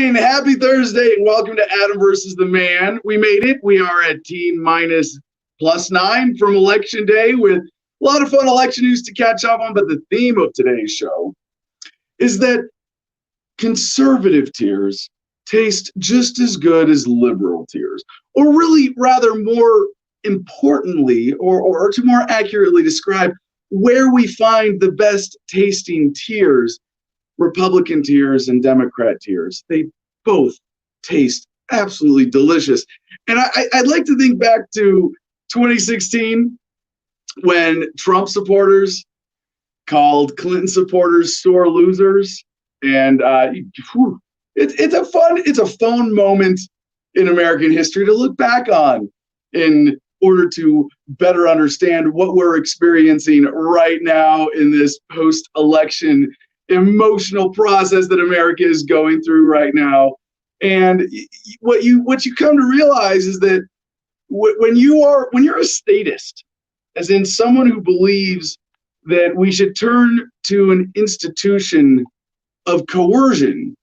morning, happy Thursday, and welcome to Adam versus the Man. We made it. We are at T-minus +9 from Election Day with a lot of fun election news to catch up on, but the theme of today's show is that conservative tears taste just as good as liberal tears, or really rather more importantly, or to more accurately describe where we find the best tasting tears, Republican tears and Democrat tears. They both taste absolutely delicious. And I'd like to think back to 2016 when Trump supporters called Clinton supporters sore losers. And it's a fun moment in American history to look back on in order to better understand what we're experiencing right now in this post-election emotional process that America is going through right now. And what you come to realize is that when you're a statist, as in someone who believes that we should turn to an institution of coercion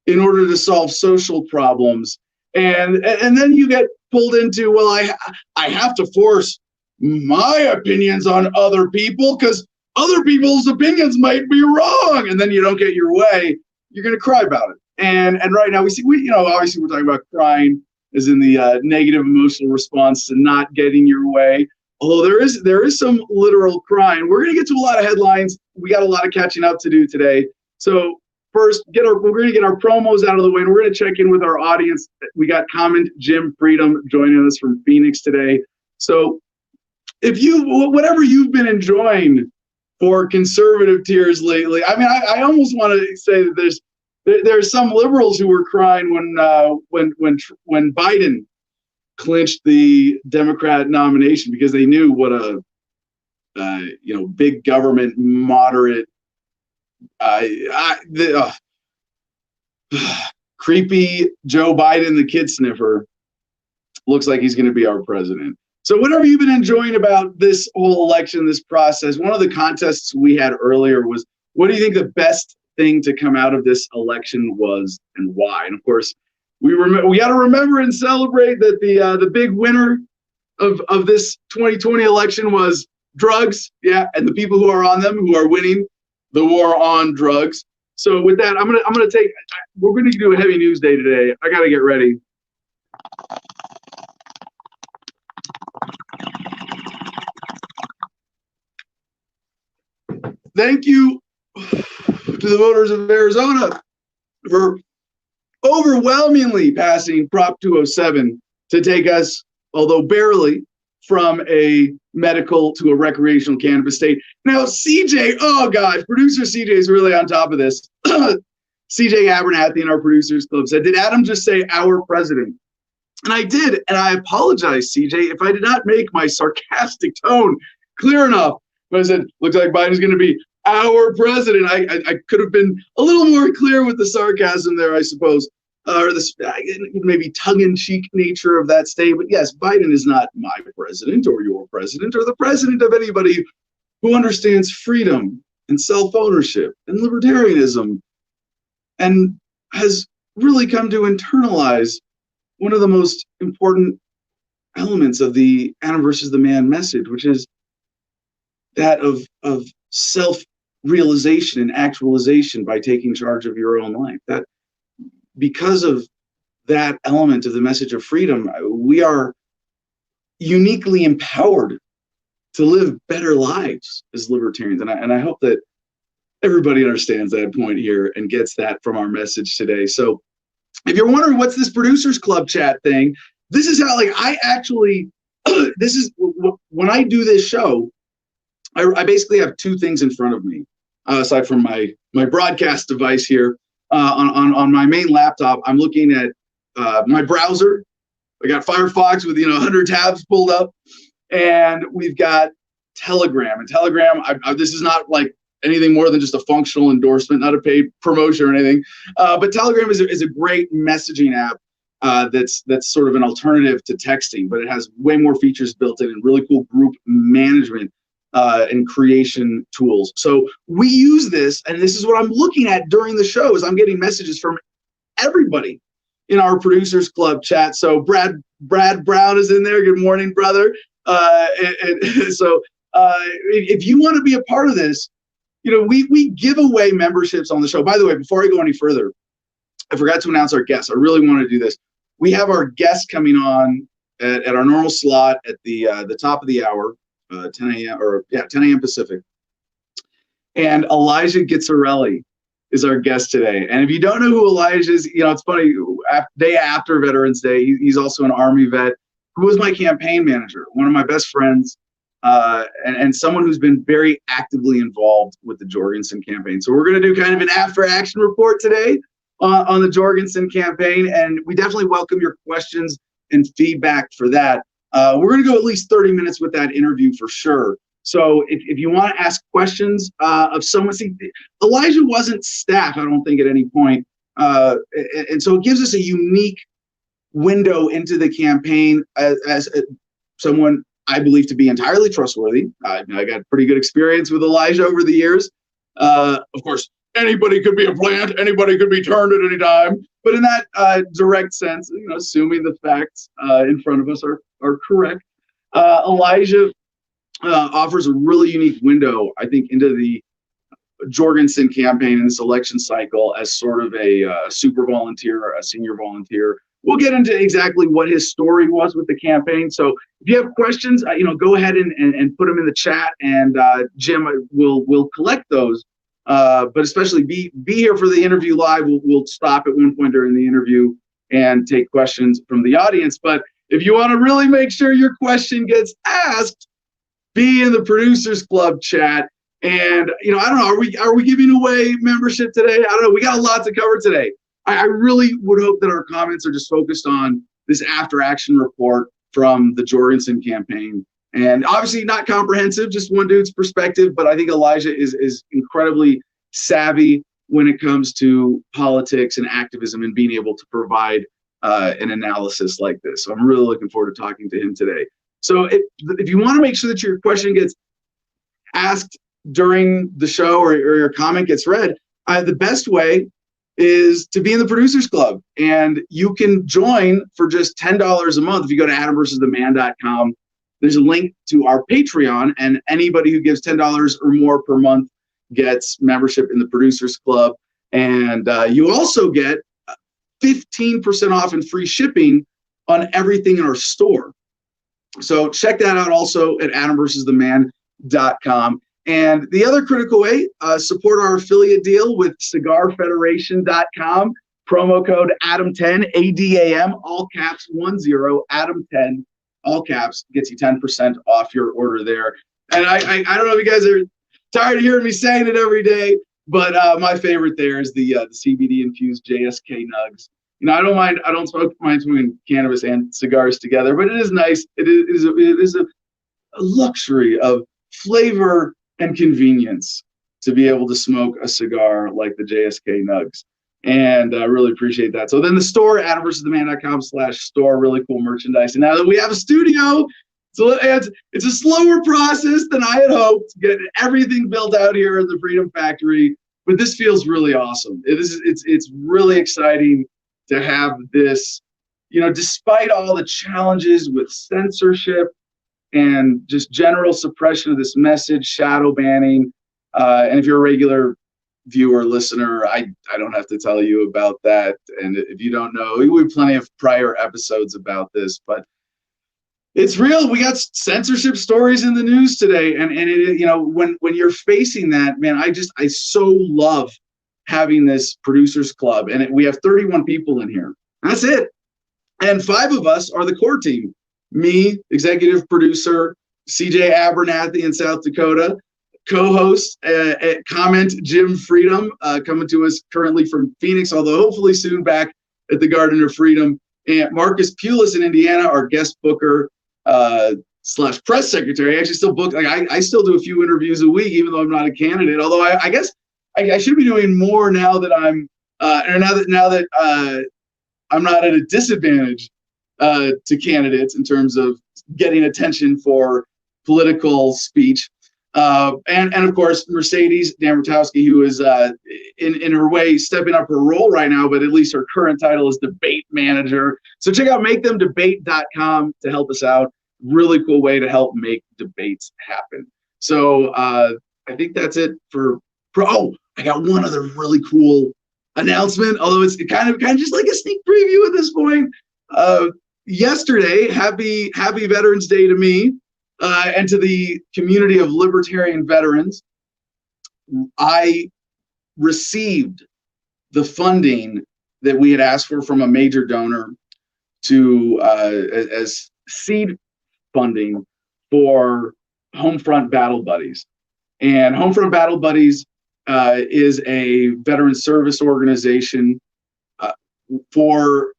in order to solve social problems, and then you get pulled into, well, I have to force my opinions on other people because other people's opinions might be wrong, and then you don't get your way, you're going to cry about it. And right now obviously we're talking about crying as in the negative emotional response to not getting your way. Although there is some literal crying. We're going to get to a lot of headlines. We got a lot of catching up to do today. So first, we're going to get our promos out of the way, and we're going to check in with our audience. We got Comment Jim Freedom joining us from Phoenix today. So if whatever you've been enjoying for conservative tears lately. I mean, I almost want to say that there's some liberals who were crying when Biden clinched the Democrat nomination because they knew what a big government moderate creepy Joe Biden, the kid sniffer, looks like he's going to be our president. So whatever you've been enjoying about this whole election, this process, one of the contests we had earlier was, what do you think the best thing to come out of this election was and why? And of course, we got to remember and celebrate that the big winner of this 2020 election was drugs. Yeah, and the people who are on them, who are winning the war on drugs. So with that, we're going to do a heavy news day today. I got to get ready. Thank you to the voters of Arizona for overwhelmingly passing Prop 207 to take us, although barely, from a medical to a recreational cannabis state. Now, CJ, oh gosh, producer CJ is really on top of this. CJ Abernathy in our Producers Club said, did Adam just say our president? And I did, and I apologize, CJ, if I did not make my sarcastic tone clear enough. But I said, looks like Biden's going to be our president. I could have been a little more clear with the sarcasm there, I suppose, or the maybe tongue-in-cheek nature of that statement. Yes, Biden is not my president or your president or the president of anybody who understands freedom and self-ownership and libertarianism and has really come to internalize one of the most important elements of the Adam versus the Man message, which is that of self-realization and actualization by taking charge of your own life. That because of that element of the message of freedom, we are uniquely empowered to live better lives as libertarians. And I hope that everybody understands that point here and gets that from our message today. So if you're wondering what's this Producers Club chat thing, this is how, this is when I do this show, I basically have two things in front of me, aside from my broadcast device here. On my main laptop, I'm looking at my browser. I got Firefox with 100 tabs pulled up, and we've got Telegram. And Telegram, this is not like anything more than just a functional endorsement, not a paid promotion or anything. But Telegram is a great messaging app that's sort of an alternative to texting, but it has way more features built in and really cool group management and creation tools. So we use this, and this is what I'm looking at during the show, is I'm getting messages from everybody in our Producers Club chat. So Brad Brown is in there. Good morning, brother. So if you want to be a part of this, we give away memberships on the show. By the way, before I go any further, I forgot to announce our guests. I really want to do this. We have our guests coming on at our normal slot at the top of the hour, 10 a.m. Pacific. And Elijah Gitzarelli is our guest today. And if you don't know who Elijah is, it's funny, day after Veterans Day, he's also an Army vet who was my campaign manager, one of my best friends, and someone who's been very actively involved with the Jorgensen campaign. So we're going to do kind of an after-action report today on the Jorgensen campaign, and we definitely welcome your questions and feedback for that. We're going to go at least 30 minutes with that interview for sure. So if you want to ask questions of someone, Elijah wasn't staff, I don't think, at any point. And so it gives us a unique window into the campaign as someone I believe to be entirely trustworthy. I got pretty good experience with Elijah over the years. Of course, anybody could be a plant, anybody could be turned at any time. But in that direct sense, assuming the facts in front of us are correct, Elijah offers a really unique window, I think, into the Jorgensen campaign in this election cycle as sort of a super volunteer or a senior volunteer. We'll get into exactly what his story was with the campaign. So if you have questions, go ahead and put them in the chat, and Jim will collect those. But especially be here for the interview live. We'll stop at one point during the interview and take questions from the audience. But if you want to really make sure your question gets asked, be in the Producers Club chat. And I don't know, are we giving away membership today? I don't know. We got a lot to cover today. I really would hope that our comments are just focused on this after-action report from the Jorgensen campaign. And obviously not comprehensive, just one dude's perspective, but I think Elijah is incredibly savvy when it comes to politics and activism and being able to provide an analysis like this. So I'm really looking forward to talking to him today. So if you want to make sure that your question gets asked during the show or your comment gets read, the best way is to be in the Producers Club. And you can join for just $10 a month. If you go to adamversustheman.com, there's a link to our Patreon, and anybody who gives $10 or more per month gets membership in the Producers Club. And you also get 15% off and free shipping on everything in our store. So check that out also at adamversustheman.com. And the other critical way, support our affiliate deal with cigarfederation.com. Promo code ADAM10, ADAM, all caps 10, ADAM10, all caps, gets you 10% off your order there. And I don't know if you guys are tired of hearing me saying it every day, but my favorite there is the CBD infused JSK nugs. I don't mind smoking cannabis and cigars together, but it is nice. It is a luxury of flavor and convenience to be able to smoke a cigar like the JSK nugs. And I really appreciate that. So then the store, adamversustheman.com/store, really cool merchandise. And now that we have a studio, so it's a slower process than I had hoped to get everything built out here in the Freedom Factory. But this feels really awesome. It's really exciting to have this, despite all the challenges with censorship and just general suppression of this message, shadow banning. And if you're a regular viewer, listener, I don't have to tell you about that. And if you don't know, we have plenty of prior episodes about this, but it's real. We got censorship stories in the news today. And when you're facing that, man, I so love having this Producers Club. And we have 31 people in here. That's it. And 5 of us are the core team. Me, executive producer, CJ Abernathy in South Dakota, co-host at Comment Jim Freedom, coming to us currently from Phoenix, although hopefully soon back at the Garden of Freedom. And Marcus Pulis in Indiana, our guest booker / press secretary. I actually still book, I still do a few interviews a week, even though I'm not a candidate. Although I guess I should be doing more now that I'm I'm not at a disadvantage to candidates in terms of getting attention for political speech. And of course, Mercedes Dambrotowski, who is in her way stepping up her role right now, but at least her current title is debate manager. So check out makethemdebate.com to help us out. Really cool way to help make debates happen. So I think that's it for. Oh, I got one other really cool announcement, although it's kind of just like a sneak preview at this point. Yesterday, happy Veterans Day to me. And to the community of libertarian veterans. I received the funding that we had asked for from a major donor to as seed funding for Homefront Battle Buddies. And Homefront Battle Buddies is a veteran service organization to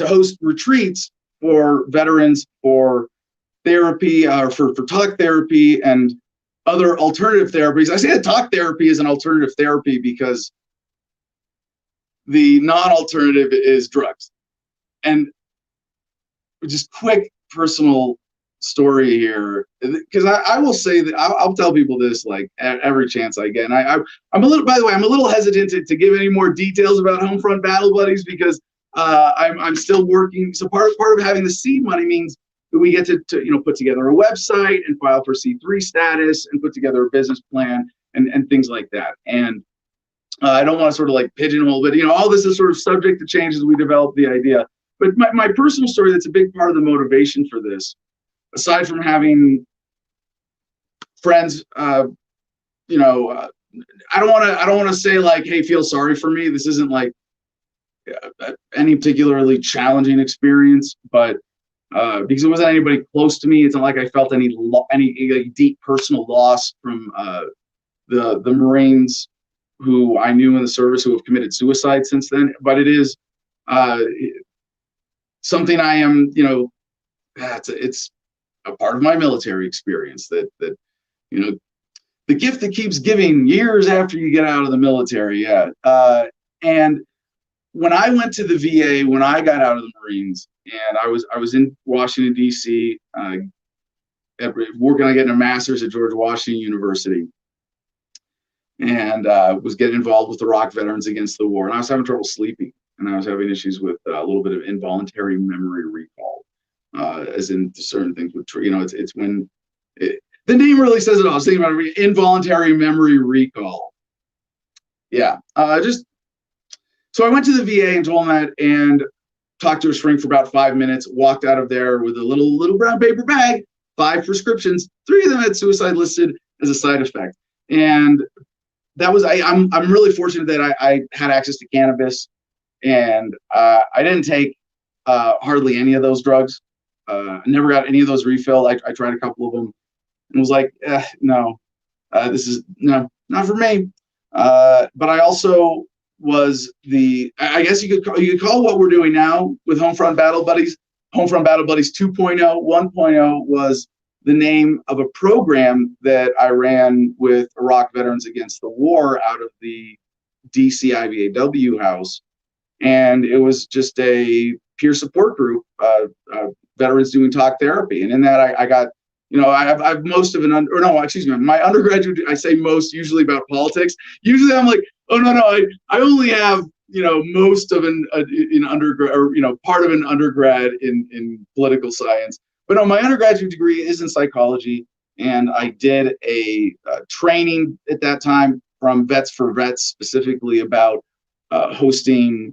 host retreats for veterans for therapy, for talk therapy and other alternative therapies. I say that talk therapy is an alternative therapy because the non-alternative is drugs. And just quick personal story here, because I will say that I'll tell people this like every chance I get. And I'm a little, by the way, I'm a little hesitant to give any more details about Homefront Battle Buddies because I'm still working. So part of having the seed money means we get to put together a website and file for C3 status and put together a business plan and things like that. And I don't want to sort of like pigeonhole, but all this is sort of subject to change as we develop the idea. But my personal story, that's a big part of the motivation for this, aside from having friends, I don't want to say like, hey, feel sorry for me. This isn't like any particularly challenging experience, but because it wasn't anybody close to me, it's not like I felt any deep personal loss from the Marines who I knew in the service who have committed suicide since then. But it is something I am, it's a part of my military experience that the gift that keeps giving years after you get out of the military. Yeah. And when I went to the VA, when I got out of the Marines, and I was in Washington, D.C., working on getting a master's at George Washington University, and was getting involved with Iraq Veterans Against the War. And I was having trouble sleeping, and I was having issues with a little bit of involuntary memory recall, as in certain things with, it's when the name really says it all. I was thinking about involuntary memory recall. Yeah, so I went to the VA and told them that, and talked to a shrink for about 5 minutes, walked out of there with a little brown paper bag, 5 prescriptions, 3 of them had suicide listed as a side effect. And that was, I'm really fortunate that I had access to cannabis, and I didn't take hardly any of those drugs. I never got any of those refilled. I tried a couple of them and was like, no, this is not for me. But I also was I guess you could call what we're doing now with Homefront Battle Buddies, Homefront Battle Buddies 2.0. 1.0 was the name of a program that I ran with Iraq Veterans Against the War out of the DC IVAW house. And it was just a peer support group, veterans doing talk therapy. And in that I got, I've most of my undergraduate, I say most usually about politics. Usually I'm like, oh, no, I only have, most of an undergrad, or, part of an undergrad in political science. But no, my undergraduate degree is in psychology. And I did a training at that time from Vets for Vets, specifically about hosting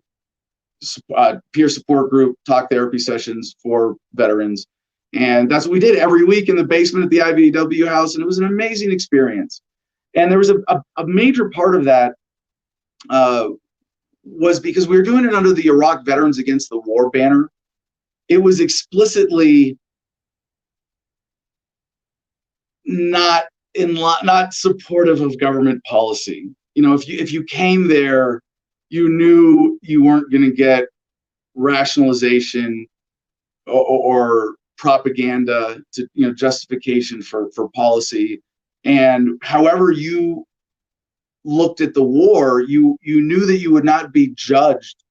peer support group talk therapy sessions for veterans. And that's what we did every week in the basement at the IVAW house. And it was an amazing experience. And there was a major part of that was because we were doing it under the Iraq Veterans Against the War banner. It was explicitly not supportive of government policy. If you came there, you knew you weren't going to get rationalization or propaganda to justification for policy. And however you looked at the war, you knew that you would not be judged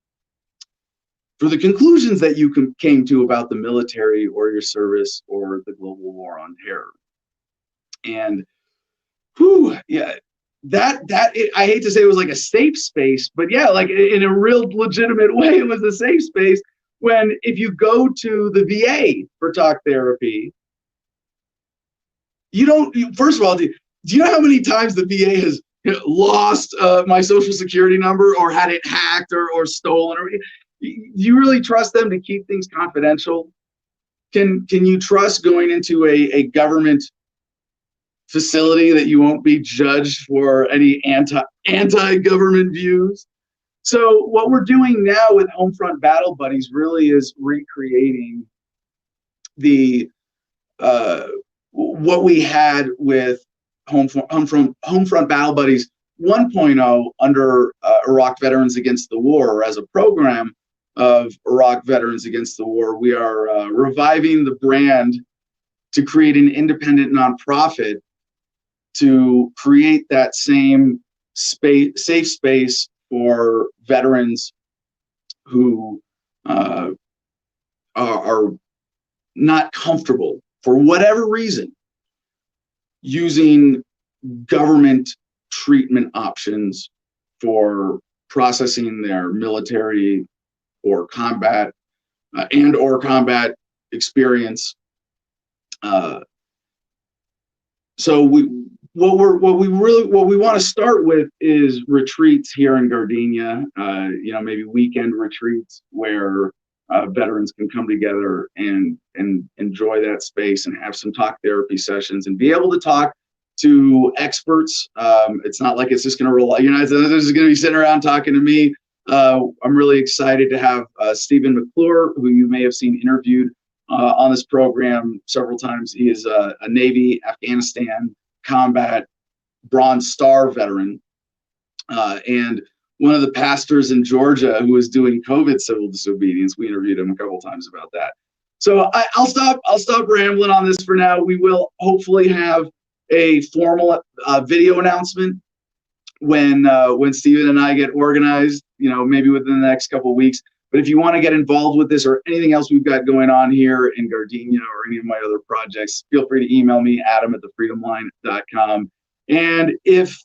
for the conclusions that you came to about the military or your service or the global war on terror. And whew, yeah, I hate to say it was like a safe space, but yeah, like in a real legitimate way, it was a safe space. When if you go to the VA for talk therapy, you don't. First of all, do you know how many times the VA has lost my social security number or had it hacked or stolen? Or do you really trust them to keep things confidential? Can you trust going into a government facility that you won't be judged for any anti-government views? So what we're doing now with Homefront Battle Buddies really is recreating the what we had with Homefront Battle Buddies 1.0 under Iraq Veterans Against the War. As a program of Iraq Veterans Against the War, we are reviving the brand to create an independent nonprofit to create that same safe space for veterans who are not comfortable for whatever reason using government treatment options for processing their military or combat or combat experience. So what we want to start with is retreats here in Gardenia. Maybe weekend retreats where veterans can come together and enjoy that space and have some talk therapy sessions and be able to talk to experts. It's not like it's just going to rely, this is going to be sitting around talking to me. I'm really excited to have Stephen McClure, who you may have seen interviewed on this program several times. He is a Navy Afghanistan combat Bronze Star veteran, and one of the pastors in Georgia who was doing COVID civil disobedience. We interviewed him a couple of times about that. So I'll stop rambling on this for now. We will hopefully have a formal video announcement when Stephen and I get organized, maybe within the next couple of weeks. But if you want to get involved with this or anything else we've got going on here in Gardenia or any of my other projects, feel free to email me, adam@thefreedomline.com. And if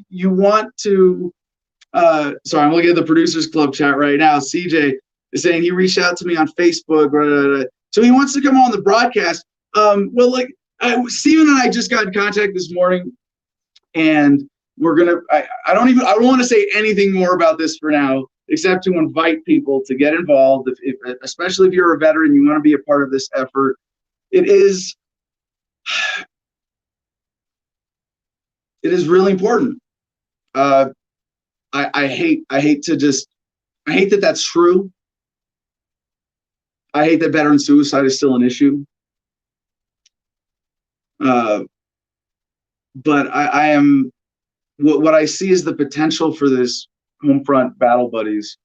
you want to, sorry, I'm looking at the Producers Club chat right now. CJ is saying he reached out to me on Facebook. So he wants to come on the broadcast. Stephen and I just got in contact this morning, and we're going to, I don't want to say anything more about this for now, except to invite people to get involved, especially if you're a veteran, you want to be a part of this effort. It is really important. I hate that that's true. I hate that veteran suicide is still an issue. But I am, what I see is the potential for this Homefront Battle Buddies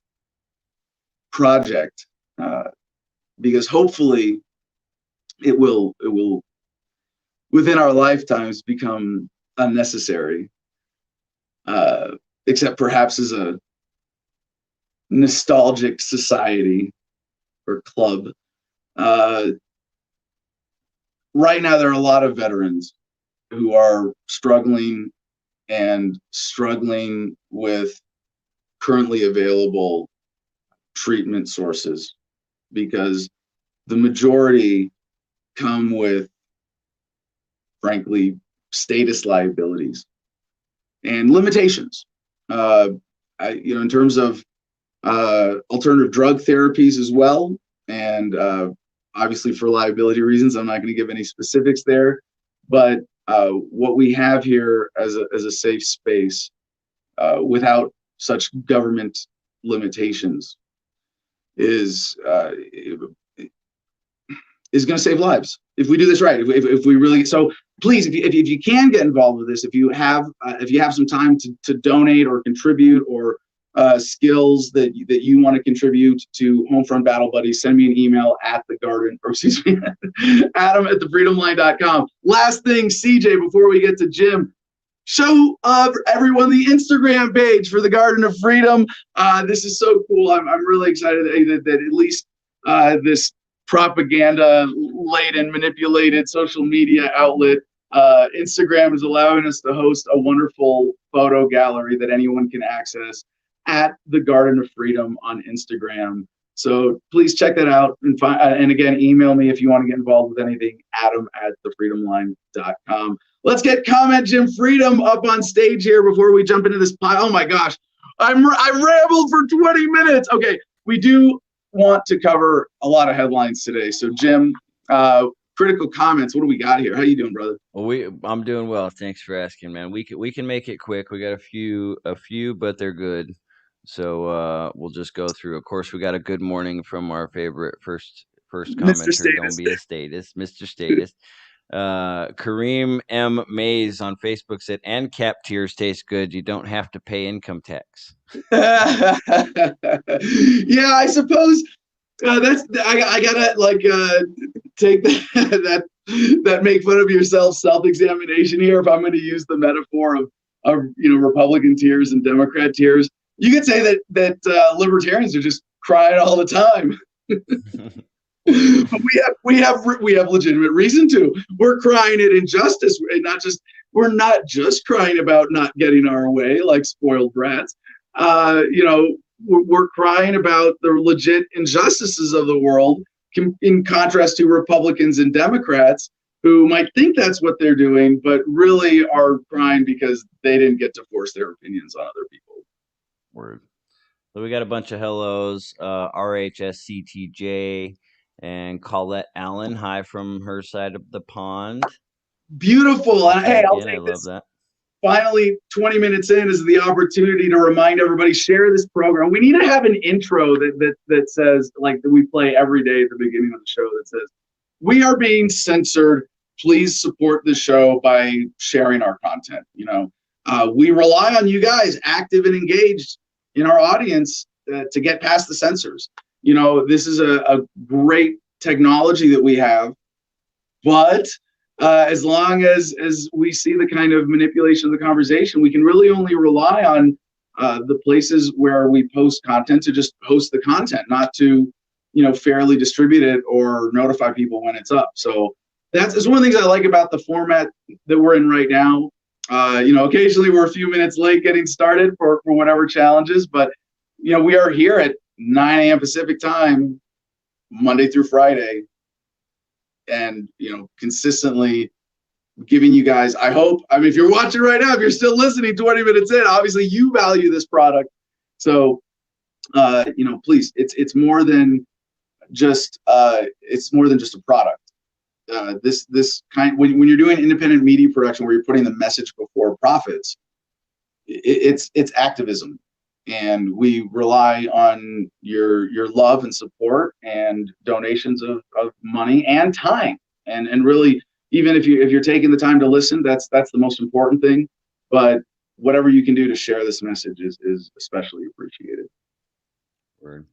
project, because hopefully it will within our lifetimes become unnecessary, except perhaps as a nostalgic society or club. Right now, there are a lot of veterans who are struggling with currently available treatment sources, because the majority come with, frankly, status liabilities and limitations. In terms of alternative drug therapies as well, and obviously for liability reasons, I'm not going to give any specifics there. But what we have here as a safe space, without such government limitations, is going to save lives if we do this right. If we really, so please, if you can get involved with this, if you have some time to donate or contribute, or skills that you want to contribute to Homefront Battle Buddies, send me an email at Adam@thefreedomline.com. Last thing, CJ, before we get to Jim, show everyone the Instagram page for the Garden of Freedom. This is so cool. I'm really excited that at least this propaganda-laden, manipulated social media outlet Instagram is allowing us to host a wonderful photo gallery that anyone can access at the Garden of Freedom on Instagram. So please check that out. And again, email me if you want to get involved with anything, adam@thefreedomline.com. Let's get Comment Jim Freedom up on stage here before we jump into this pile. Oh my gosh, I rambled for 20 minutes. Okay, we do want to cover a lot of headlines today. So Jim, critical comments. What do we got here? How you doing, brother? Well, I'm doing well. Thanks for asking, man. We can make it quick. We got a few, but they're good. So we'll just go through. Of course, we got a good morning from our favorite first commenter. Don't be a statist, Mr. Statist. Kareem M. Mays on Facebook said, "And cap tears taste good. You don't have to pay income tax." Yeah, I suppose that's I gotta take that make fun of yourself self-examination here. If I'm going to use the metaphor of Republican tears and Democrat tears, you could say that libertarians are just crying all the time. But we have legitimate reason to. We're crying at injustice, and we're not just crying about not getting our way like spoiled brats. We're crying about the legit injustices of the world, in contrast to Republicans and Democrats who might think that's what they're doing, but really are crying because they didn't get to force their opinions on other people. Word. So we got a bunch of hellos. RHSCTJ and Colette Allen. Hi from her side of the pond. Beautiful. Hey, I'll take I love that. Finally, 20 minutes in is the opportunity to remind everybody, share this program. We need to have an intro that says, like, that we play every day at the beginning of the show that says, we are being censored. Please support the show by sharing our content. We rely on you guys, active and engaged in our audience, to get past the censors. This is a great technology that we have, but as long as we see the kind of manipulation of the conversation, we can really only rely on the places where we post content to just host the content, not to, fairly distribute it or notify people when it's up. So that's one of the things I like about the format that we're in right now. Occasionally we're a few minutes late getting started for whatever challenges, but we are here at 9 a.m. Pacific time, Monday through Friday. And consistently giving you guys, I hope, if you're watching right now, if you're still listening 20 minutes in, obviously you value this product. So please, it's more than just a product. This kind, when you're doing independent media production where you're putting the message before profits, it's activism. And we rely on your love and support and donations of money and time. And really, even if you're taking the time to listen, that's the most important thing. But whatever you can do to share this message is especially appreciated. Word.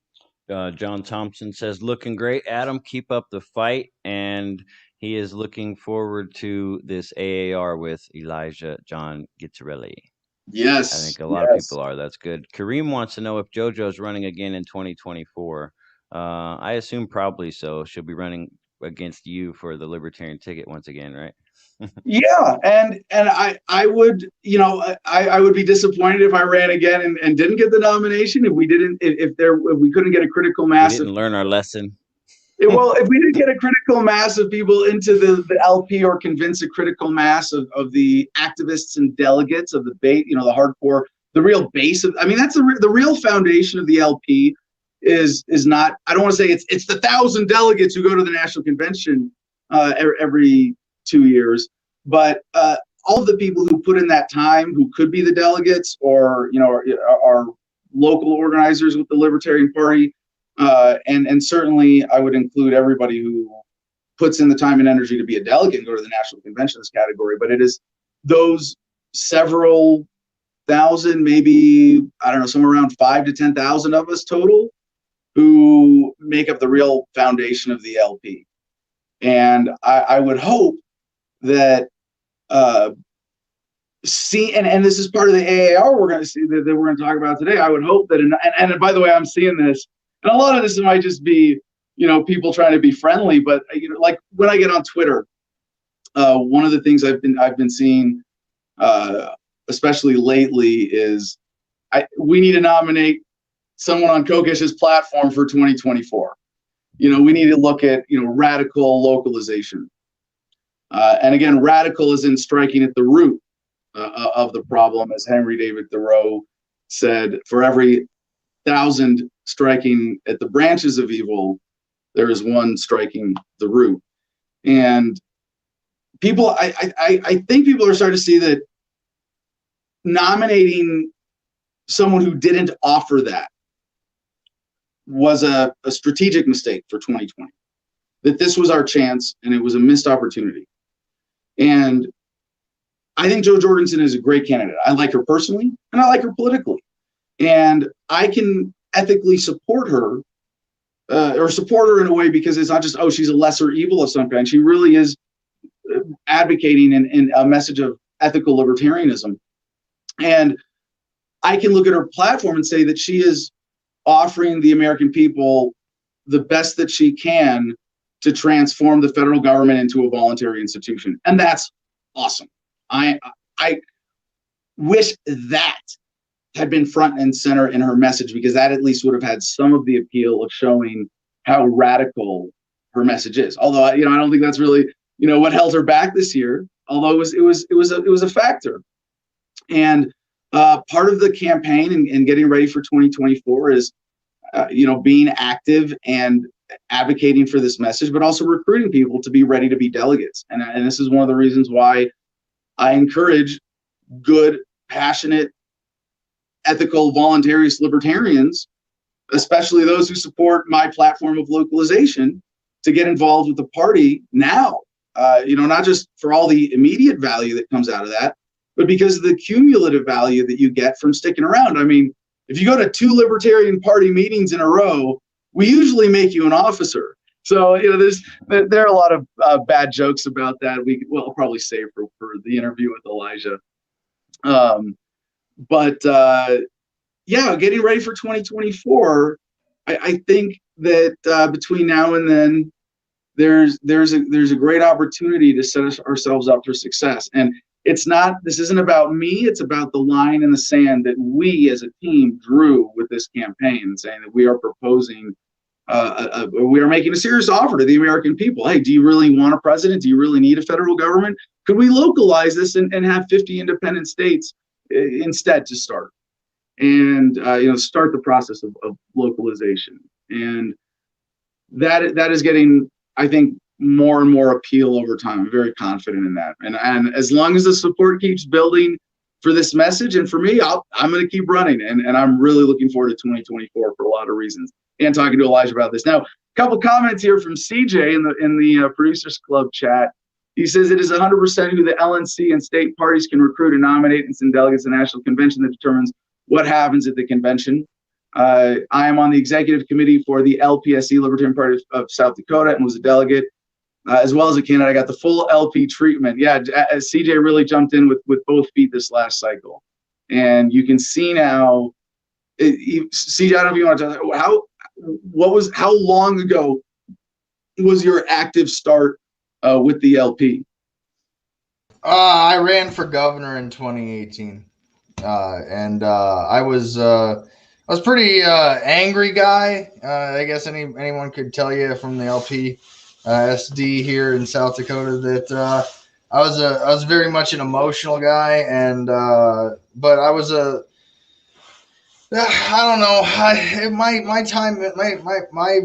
John Thompson says, "Looking great, Adam. Keep up the fight." And he is looking forward to this AAR with Elijah John Gitzarelli. Yes. I think a lot of people are. That's good. Kareem wants to know if JoJo's running again in 2024. I assume probably so. She'll be running against you for the Libertarian ticket once again, right? Yeah, and I would, I would be disappointed if I ran again and didn't get the nomination. If we couldn't get a critical mass. We didn't learn our lesson. Well, if we didn't get a critical mass of people into the LP, or convince a critical mass of the activists and delegates of the base, the hardcore, the real base of, that's the real foundation of the LP is not, I don't want to say it's the 1,000 delegates who go to the national convention every 2 years, but all of the people who put in that time, who could be the delegates or, are local organizers with the Libertarian Party. And certainly I would include everybody who puts in the time and energy to be a delegate and go to the national convention in this category. But it is those several thousand, maybe, I don't know, somewhere around 5,000 to 10,000 of us total, who make up the real foundation of the LP. And I would hope that and this is part of the AAR we're going to see that we're going to talk about today. I would hope that, and by the way, I'm seeing this, and a lot of this might just be, people trying to be friendly, but like when I get on Twitter, one of the things I've been seeing, especially lately, is we need to nominate someone on Kokesh's platform for 2024. We need to look at radical localization, and again, radical is in striking at the root of the problem, as Henry David Thoreau said. For every 1,000 striking at the branches of evil, there is one striking the root. And people, I think people are starting to see that nominating someone who didn't offer that was a strategic mistake for 2020. That this was our chance and it was a missed opportunity. And I think Jo Jorgensen is a great candidate. I like her personally and I like her politically. And I can ethically support her, or support her in a way, because it's not just, oh, she's a lesser evil of some kind. She really is advocating in a message of ethical libertarianism. And I can look at her platform and say that she is offering the American people the best that she can to transform the federal government into a voluntary institution. And that's awesome. I wish that had been front and center in her message, because that at least would have had some of the appeal of showing how radical her message is. Although, I don't think that's really, what held her back this year, although it was a factor. And part of the campaign and getting ready for 2024 is, being active and advocating for this message, but also recruiting people to be ready to be delegates. And this is one of the reasons why I encourage good, passionate, ethical, voluntarist libertarians, especially those who support my platform of localization, to get involved with the party now. Not just for all the immediate value that comes out of that, but because of the cumulative value that you get from sticking around. I mean, if you go to 2 Libertarian Party meetings in a row, we usually make you an officer. So, there are a lot of bad jokes about that. I'll probably save for the interview with Elijah. Getting ready for 2024, I think that between now and then, there's a great opportunity to set ourselves up for success. And this isn't about me, it's about the line in the sand that we as a team drew with this campaign, saying that we are proposing, we are making a serious offer to the American people. Hey, do you really want a president? Do you really need a federal government? Could we localize this and have 50 independent states instead to start? And start the process of localization. And that is getting, I think, more and more appeal over time. I'm very confident in that. And as long as the support keeps building for this message, and for me, I'm going to keep running. And I'm really looking forward to 2024 for a lot of reasons. And talking to Elijah about this. Now, a couple comments here from CJ in the Producers Club chat. He says it is 100% who the LNC and state parties can recruit and nominate and send delegates to the national convention that determines what happens at the convention. I am on the executive committee for the LPSC, Libertarian Party of South Dakota, and was a delegate. As well as a candidate, I got the full LP treatment. Yeah, CJ really jumped in with both feet this last cycle. And you can see now, CJ, I don't know if you want to tell how long ago was your active start with the LP? I ran for governor in 2018. And I was pretty angry guy. I guess anyone could tell you from the LP SD here in South Dakota that I was very much an emotional guy, and but I was I don't know. My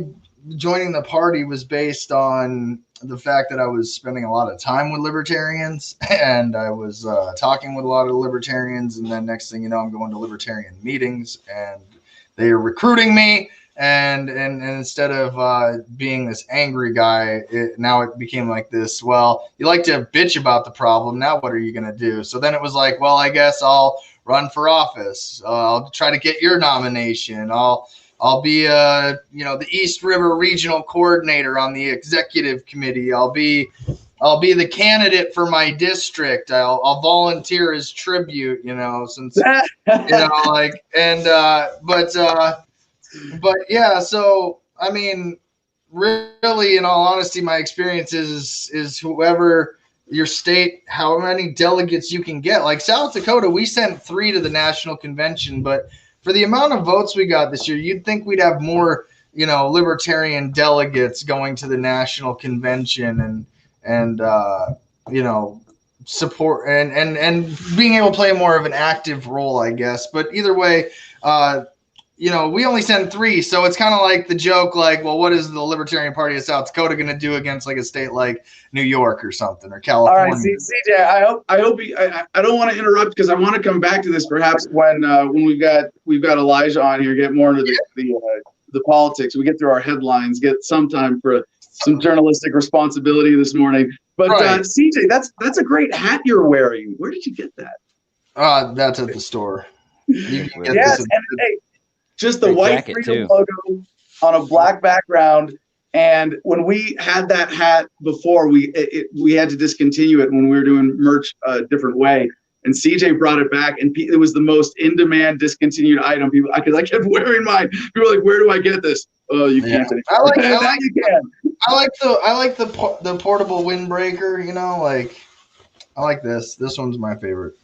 joining the party was based on the fact that I was spending a lot of time with libertarians, and I was talking with a lot of libertarians, and then next thing you know, I'm going to libertarian meetings, and they are recruiting me. And instead of being this angry guy, now it became like this, well, you like to bitch about the problem. Now what are you going to do? So then it was like, well, I guess I'll run for office. I'll try to get your nomination. I'll be the East River Regional Coordinator on the executive committee. I'll be the candidate for my district. I'll volunteer as tribute, since but yeah, so I mean, really, in all honesty, my experience is whoever your state how many delegates you can get. Like South Dakota, we sent 3 to the national convention, but for the amount of votes we got this year, you'd think we'd have more, libertarian delegates going to the national convention and support and being able to play more of an active role, I guess. But either way, we only send 3, so it's kind of like the joke, like, well, what is the Libertarian Party of South Dakota going to do against like a state like New York or something, or California? All right, CJ, I don't want to interrupt because I want to come back to this perhaps when we've got Elijah on here, get more into the politics. We get through our headlines, get some time for some journalistic responsibility this morning. But Right. CJ, that's a great hat you're wearing. Where did you get that? That's at the store. You can get Yes, this. and hey, just the Great white jacket, freedom too. logo on a black background. And when we had that hat before, we had to discontinue it when we were doing merch a different way. And CJ brought it back, and it was the most in-demand discontinued item. Because I kept wearing mine. People were like, "Where do I get this?" Oh, you can't. Yeah. Anymore. Now you can. I like the portable windbreaker. I like this. This one's my favorite.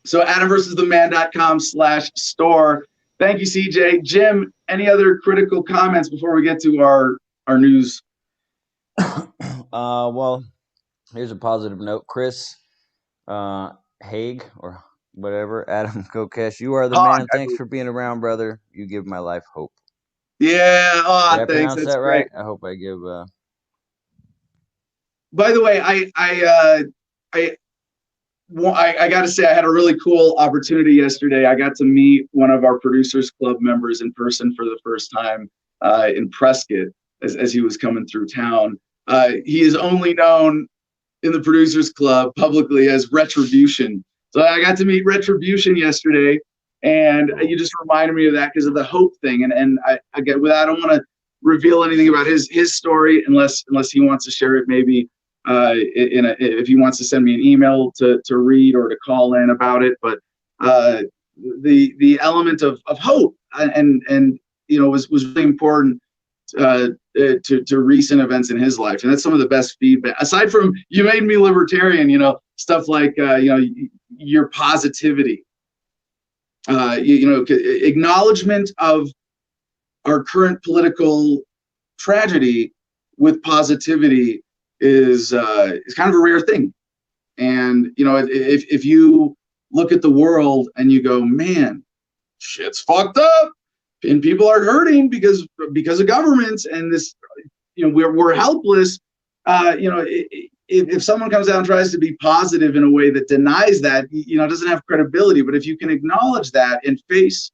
So AdamVersusTheMan.com/store. Thank you, CJ. Jim, any other critical comments before we get to our news? Well, here's a positive note. Chris Haig or whatever, Adam Kokesh, you are the man. Thanks for being around, brother. You give my life hope. Yeah. Did Oh, I thanks. pronounce That's that great. right? I hope I give. By the way, I got to say I had a really cool opportunity yesterday. I got to meet one of our Producers Club members in person for the first time in Prescott as he was coming through town. He is only known in the Producers Club publicly as Retribution. So I got to meet Retribution yesterday, and you just reminded me of that because of the hope thing. And I don't want to reveal anything about his story unless he wants to share it maybe if he wants to send me an email to read or to call in about it. But the element of hope and was really important to recent events in his life, and that's some of the best feedback. Aside from you made me libertarian, stuff like your positivity, acknowledgement of our current political tragedy with positivity is kind of a rare thing. And if you look at the world and you go, man, shit's fucked up and people are hurting because of governments and this, we're helpless. If someone comes out and tries to be positive in a way that denies that, doesn't have credibility. But if you can acknowledge that and face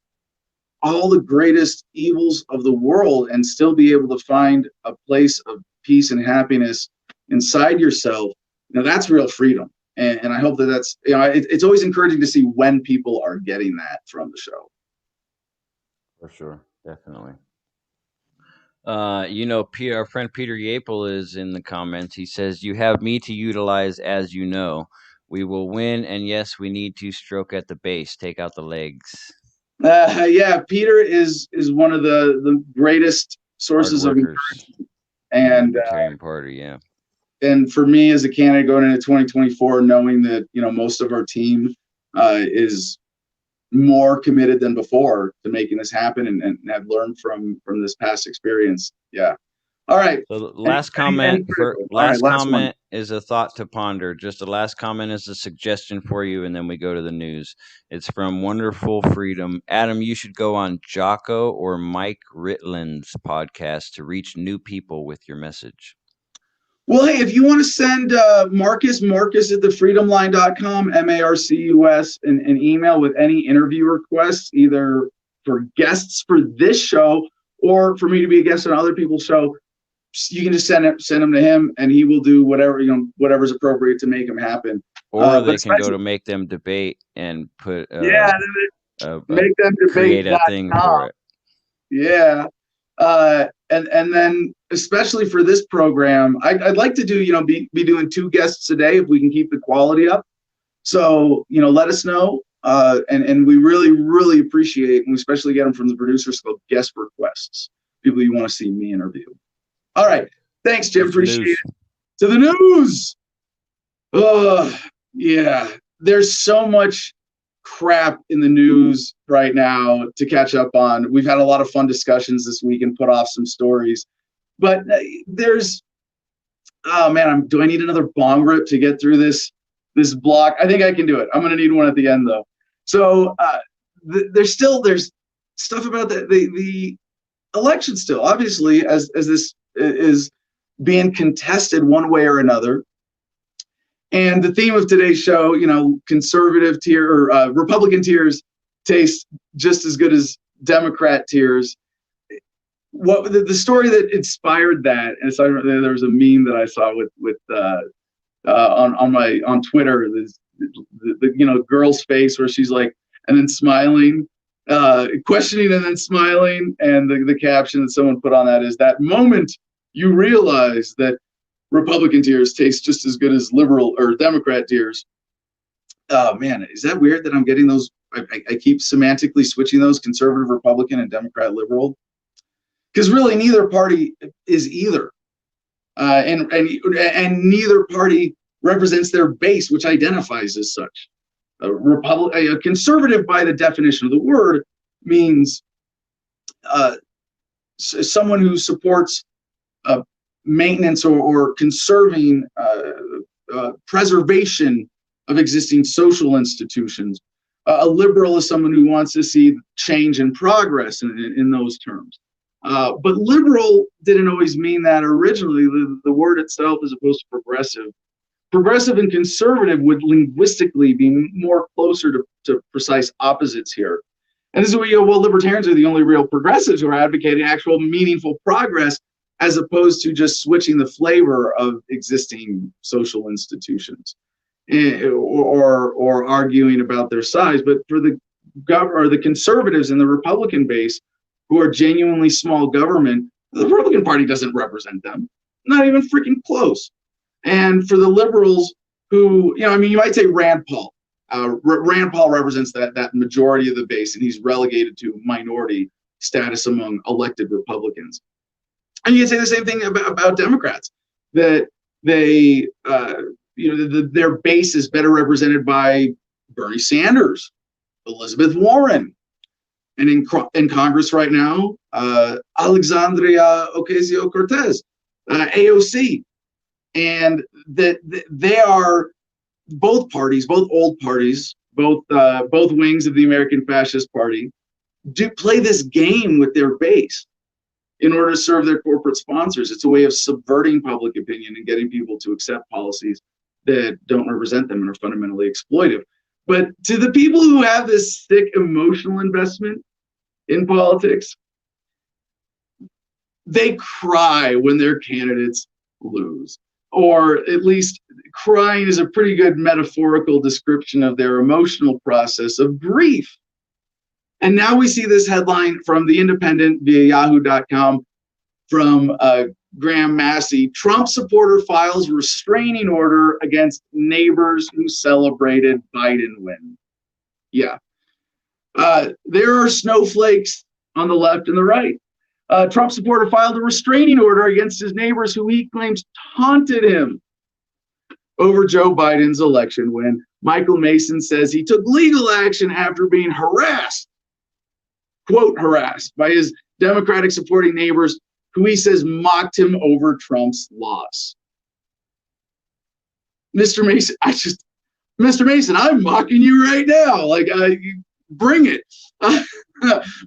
all the greatest evils of the world and still be able to find a place of peace and happiness inside yourself, that's real freedom. And I hope that's it's always encouraging to see when people are getting that from the show. For sure, definitely. Our friend Peter Yapel is in the comments. He says, "You have me to utilize, as you know. We will win, and yes, we need to stroke at the base, take out the legs." Yeah, Peter is one of the greatest sources of encouragement, and Libertarian Party, yeah. And for me as a candidate going into 2024, knowing that most of our team is more committed than before to making this happen and have learned from this past experience. Yeah. All right. So the last comment is a thought to ponder. Just the last comment is a suggestion for you, and then we go to the news. It's from Wonderful Freedom. Adam, you should go on Jocko or Mike Ritland's podcast to reach new people with your message. Well, hey, if you want to send Marcus at thefreedomline.com, Marcus, an email with any interview requests, either for guests for this show or for me to be a guest on other people's show, you can just send them to him, and he will do whatever's appropriate to make them happen. Or they can go to Make Them Debate and put Make Them Debate. Create a thing for it. Yeah. And then especially for this program, I'd like to do, be doing 2 guests a day if we can keep the quality up. So, let us know. And we really, really appreciate, and we especially get them from the Producers Club, guest requests, people you want to see me interview. All right. Thanks, Jim. Appreciate it. To the news. Oh, yeah. There's so much crap in the news right now to catch up on. We've had a lot of fun discussions this week and put off some stories. But there's, oh man, do I need another bong rip to get through this block? I think I can do it. I'm going to need one at the end though. So there's stuff about the election still, obviously, as this is being contested one way or another. And the theme of today's show, conservative tier or Republican tears taste just as good as Democrat tears. What the story that inspired that, and so there was a meme that I saw with on Twitter, the girl's face where she's like, and then smiling, questioning and then smiling, and the caption that someone put on that is, that moment you realize that Republican tears taste just as good as liberal or Democrat tears. Oh man, is that weird that I'm getting those? I keep semantically switching those, conservative Republican and Democrat liberal, because really neither party is either, and neither party represents their base, which identifies as such. A conservative, by the definition of the word, means someone who supports maintenance or conserving preservation of existing social institutions. A liberal is someone who wants to see change and progress in those terms. But liberal didn't always mean that originally. The word itself, as opposed to progressive. Progressive and conservative would linguistically be more closer to precise opposites here. And this is where you go, well, libertarians are the only real progressives who are advocating actual meaningful progress, as opposed to just switching the flavor of existing social institutions, or arguing about their size. But for the conservatives in the Republican base, who are genuinely small government, the Republican Party doesn't represent them, not even freaking close. And for the liberals, who, you might say Rand Paul. Rand Paul represents that majority of the base, and he's relegated to minority status among elected Republicans. And you can say the same thing about Democrats, that they, their base is better represented by Bernie Sanders, Elizabeth Warren, and in Congress right now, Alexandria Ocasio-Cortez, AOC, and that they are both parties, both old parties, both wings of the American Fascist Party, do play this game with their base in order to serve their corporate sponsors. It's a way of subverting public opinion and getting people to accept policies that don't represent them and are fundamentally exploitive. But to the people who have this thick emotional investment in politics, they cry when their candidates lose. Or at least crying is a pretty good metaphorical description of their emotional process of grief. And now we see this headline from The Independent via yahoo.com from Graham Massey. Trump supporter files restraining order against neighbors who celebrated Biden win. Yeah. There are snowflakes on the left and the right. Trump supporter filed a restraining order against his neighbors who he claims taunted him over Joe Biden's election win. Michael Mason says he took legal action after being harassed, quote, harassed by his Democratic supporting neighbors who he says mocked him over Trump's loss. Mr. Mason, I'm mocking you right now. Like, bring it.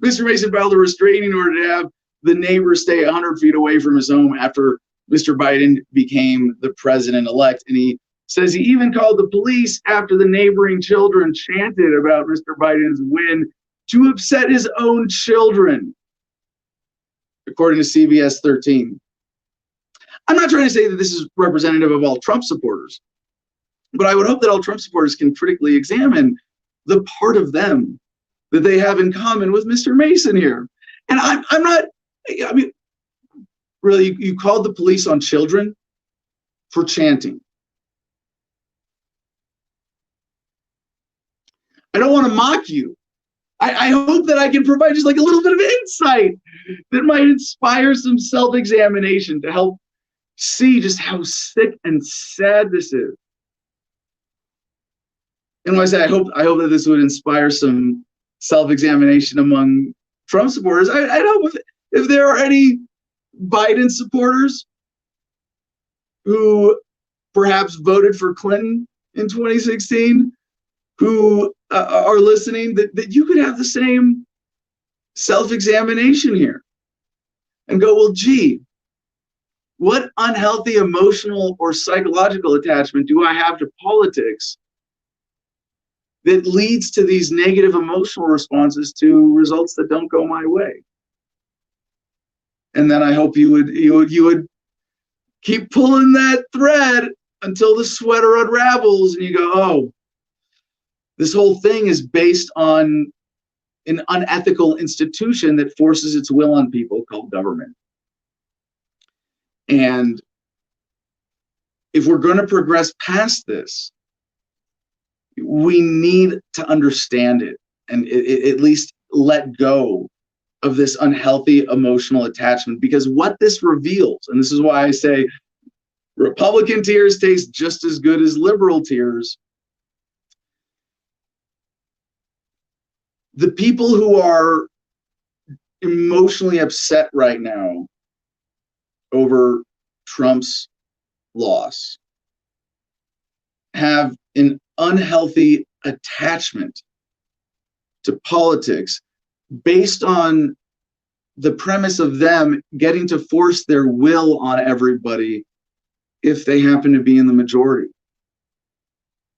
Mr. Mason filed a restraining order to have the neighbor stay 100 feet away from his home after Mr. Biden became the president-elect. And he says he even called the police after the neighboring children chanted about Mr. Biden's win to upset his own children, according to CBS 13. I'm not trying to say that this is representative of all Trump supporters, but I would hope that all Trump supporters can critically examine the part of them that they have in common with Mr. Mason here. And I'm not, I mean, really, you called the police on children for chanting. I don't want to mock you. I hope that I can provide just like a little bit of insight that might inspire some self-examination to help see just how sick and sad this is. And when I say I hope that this would inspire some self-examination among Trump supporters, I'd hope if there are any Biden supporters who perhaps voted for Clinton in 2016, who are listening, that you could have the same self-examination here and go, well, gee, what unhealthy emotional or psychological attachment do I have to politics that leads to these negative emotional responses to results that don't go my way? And then I hope you would keep pulling that thread until the sweater unravels and you go, oh, this whole thing is based on an unethical institution that forces its will on people called government. And if we're going to progress past this, we need to understand it and at least let go of this unhealthy emotional attachment, because what this reveals, and this is why I say Republican tears taste just as good as liberal tears. The people who are emotionally upset right now over Trump's loss have an unhealthy attachment to politics based on the premise of them getting to force their will on everybody if they happen to be in the majority,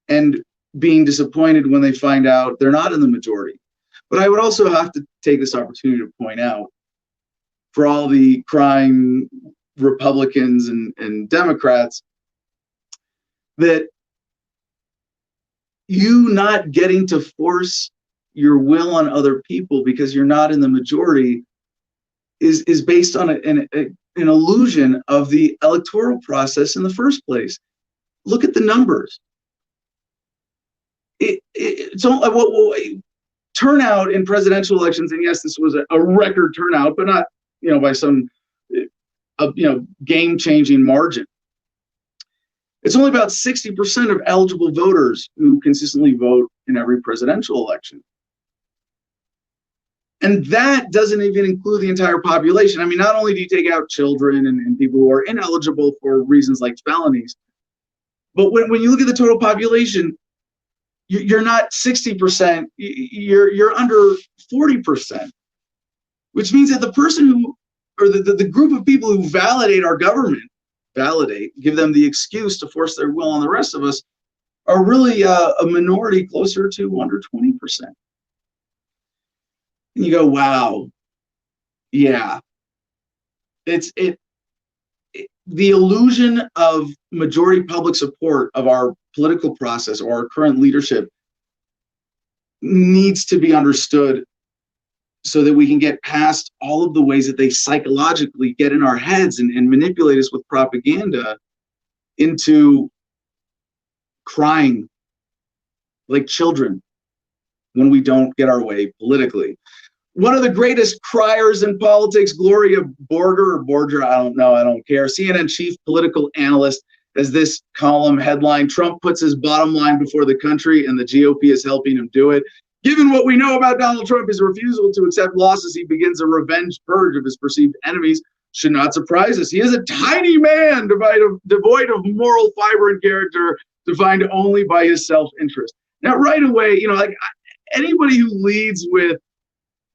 and being disappointed when they find out they're not in the majority. But I would also have to take this opportunity to point out, for all the crying Republicans and Democrats, that you not getting to force your will on other people because you're not in the majority is based on an illusion of the electoral process in the first place. Look at the numbers. It's only, turnout in presidential elections, and yes, this was a record turnout, but not by some game-changing margin. It's only about 60% of eligible voters who consistently vote in every presidential election. And that doesn't even include the entire population. I mean, not only do you take out children and people who are ineligible for reasons like felonies, but when you look at the total population, you're not 60%, you're under 40%, which means that the person who, or the group of people who validate our government, give them the excuse to force their will on the rest of us, are really a minority closer to under 20%. And you go, wow, yeah. The illusion of majority public support of our political process or our current leadership needs to be understood so that we can get past all of the ways that they psychologically get in our heads and manipulate us with propaganda into crying like children when we don't get our way politically. One of the greatest criers in politics, Gloria Borger, I don't know, I don't care, CNN chief political analyst, as this column headline, Trump puts his bottom line before the country and the GOP is helping him do it. Given what we know about Donald Trump, his refusal to accept losses, he begins a revenge purge of his perceived enemies. Should not surprise us. He is a tiny man devoid of moral fiber and character, defined only by his self-interest. Now, right away, anybody who leads with,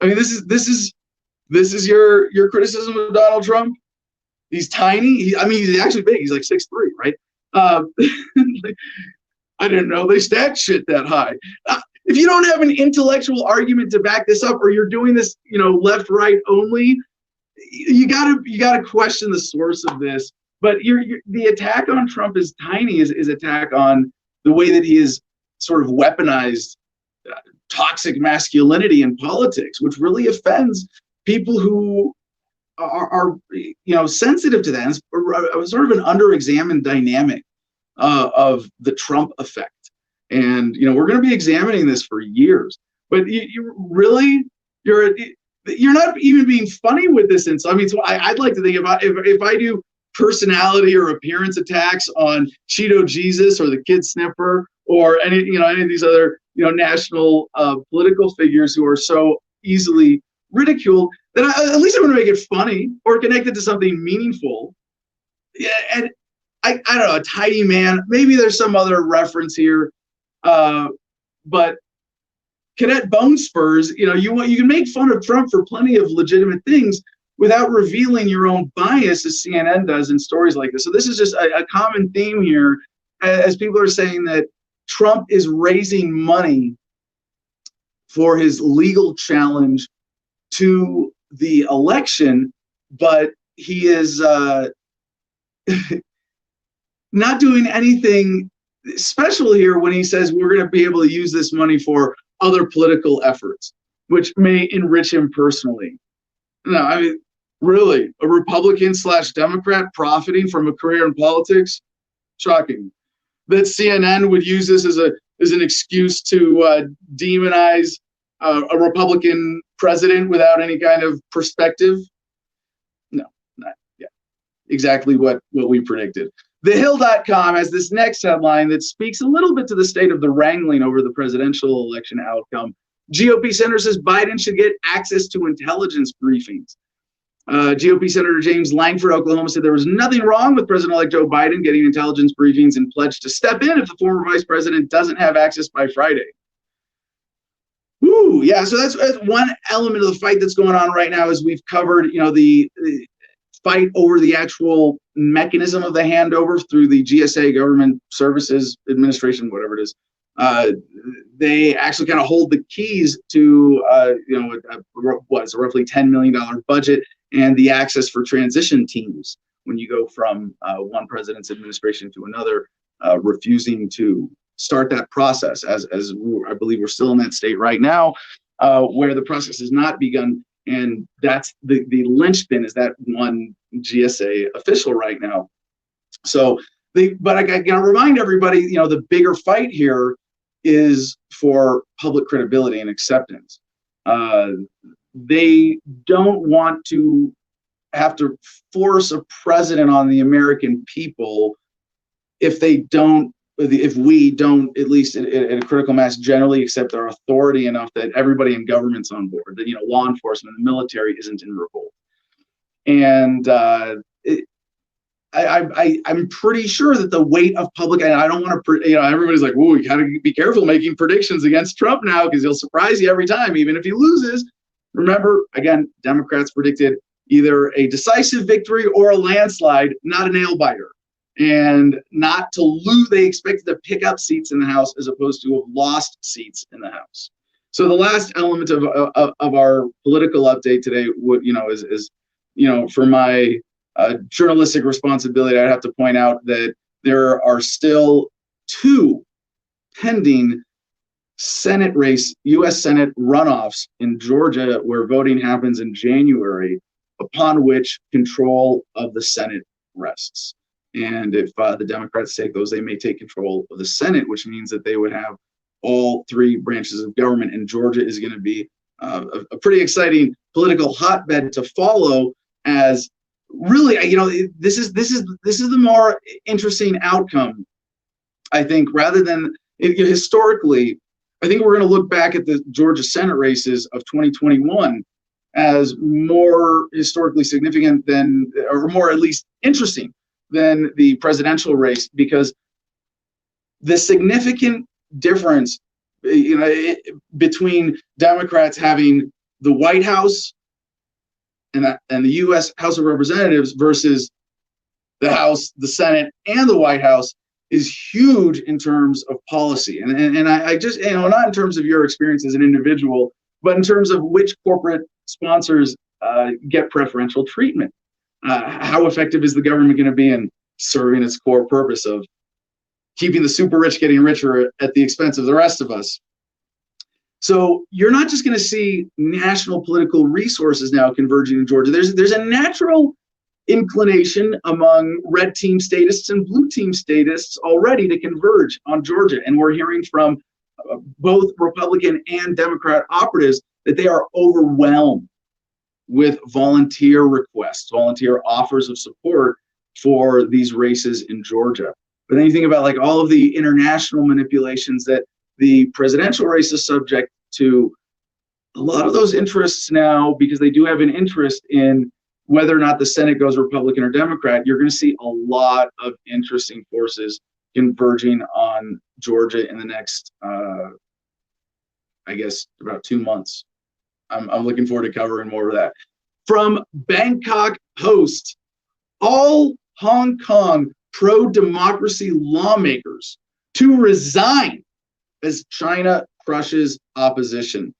this is your criticism of Donald Trump. He's tiny. He's actually big. He's like 6'3", right? I didn't know they stacked shit that high. If you don't have an intellectual argument to back this up, or you're doing this, left, right only, you gotta question the source of this. But the attack on Trump is tiny. Is attack on the way that he is sort of weaponized toxic masculinity in politics, which really offends people who are sensitive to that. It's sort of an underexamined dynamic of the Trump effect. And we're going to be examining this for years. But you're not even being funny with this insult. So I'd like to think if I do personality or appearance attacks on Cheeto Jesus or the Kid Sniffer or any of these other national political figures who are so easily ridiculed, then at least I'm going to make it funny or connected to something meaningful. Yeah, and I don't know, a tidy man. Maybe there's some other reference here, but Cadet Bone Spurs. You can make fun of Trump for plenty of legitimate things without revealing your own bias, as CNN does in stories like this. So this is just a common theme here, as people are saying that Trump is raising money for his legal challenge to the election, but he is not doing anything special here when he says we're going to be able to use this money for other political efforts, which may enrich him personally. No, I mean, really, a Republican/Democrat profiting from a career in politics? Shocking. That CNN would use this as an excuse to demonize a Republican president without any kind of perspective? No, not yeah. Exactly what we predicted. TheHill.com has this next headline that speaks a little bit to the state of the wrangling over the presidential election outcome. GOP senator says Biden should get access to intelligence briefings. GOP Senator James Langford, Oklahoma, said there was nothing wrong with President-elect Joe Biden getting intelligence briefings and pledged to step in if the former vice president doesn't have access by Friday. Ooh, yeah, so that's one element of the fight that's going on right now, as we've covered, the fight over the actual mechanism of the handover through the GSA, Government Services Administration, whatever it is. They actually kind of hold the keys to, what's a roughly $10 million budget and the access for transition teams when you go from one president's administration to another, refusing to start that process, as I believe we're still in that state right now, where the process has not begun. And that's the linchpin is that one GSA official right now. So but I got to remind everybody, the bigger fight here is for public credibility and acceptance. They don't want to have to force a president on the American people if we don't, at least in a critical mass, generally accept our authority enough that everybody in government's on board, that law enforcement, the military isn't in revolt. And I'm pretty sure that the weight of public, and I don't want to, everybody's like, "Whoa, you got to be careful making predictions against Trump now because he'll surprise you every time, even if he loses." Remember, again, Democrats predicted either a decisive victory or a landslide, not a nail biter. And not to lose, they expected to pick up seats in the House as opposed to have lost seats in the House. So the last element of our political update today would, is for my journalistic responsibility, I'd have to point out that there are still 2 pending Senate race, U.S. Senate runoffs in Georgia, where voting happens in January, upon which control of the Senate rests. And if the Democrats take those, they may take control of the Senate, which means that they would have all 3 branches of government. And Georgia is going to be a pretty exciting political hotbed to follow. As really, this is the more interesting outcome, I think, rather than historically. I think we're going to look back at the Georgia Senate races of 2021 as more historically significant than, or more at least interesting than the presidential race, because the significant difference, between Democrats having the White House and the U.S. House of Representatives versus the House, the Senate, and the White House is huge in terms of policy. And I just, not in terms of your experience as an individual, but in terms of which corporate sponsors get preferential treatment. How effective is the government going to be in serving its core purpose of keeping the super rich getting richer at the expense of the rest of us? So you're not just going to see national political resources now converging in Georgia. There's a natural inclination among red team statists and blue team statists already to converge on Georgia. And we're hearing from both Republican and Democrat operatives that they are overwhelmed with volunteer requests, volunteer offers of support for these races in Georgia. But then you think about like all of the international manipulations that the presidential race is subject to. A lot of those interests now, because they do have an interest in whether or not the Senate goes Republican or Democrat, you're going to see a lot of interesting forces converging on Georgia in the next, I guess, about 2 months. I'm looking forward to covering more of that. From Bangkok Post, all Hong Kong pro-democracy lawmakers to resign as China crushes opposition.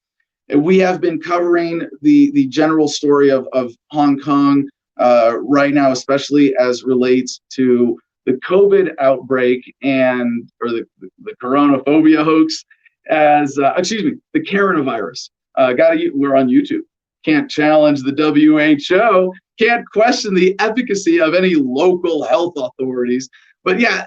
And we have been covering the general story of Hong Kong right now, especially as relates to the COVID outbreak or the coronaphobia hoax, the coronavirus. We're on YouTube. Can't challenge the WHO. Can't question the efficacy of any local health authorities. But yeah,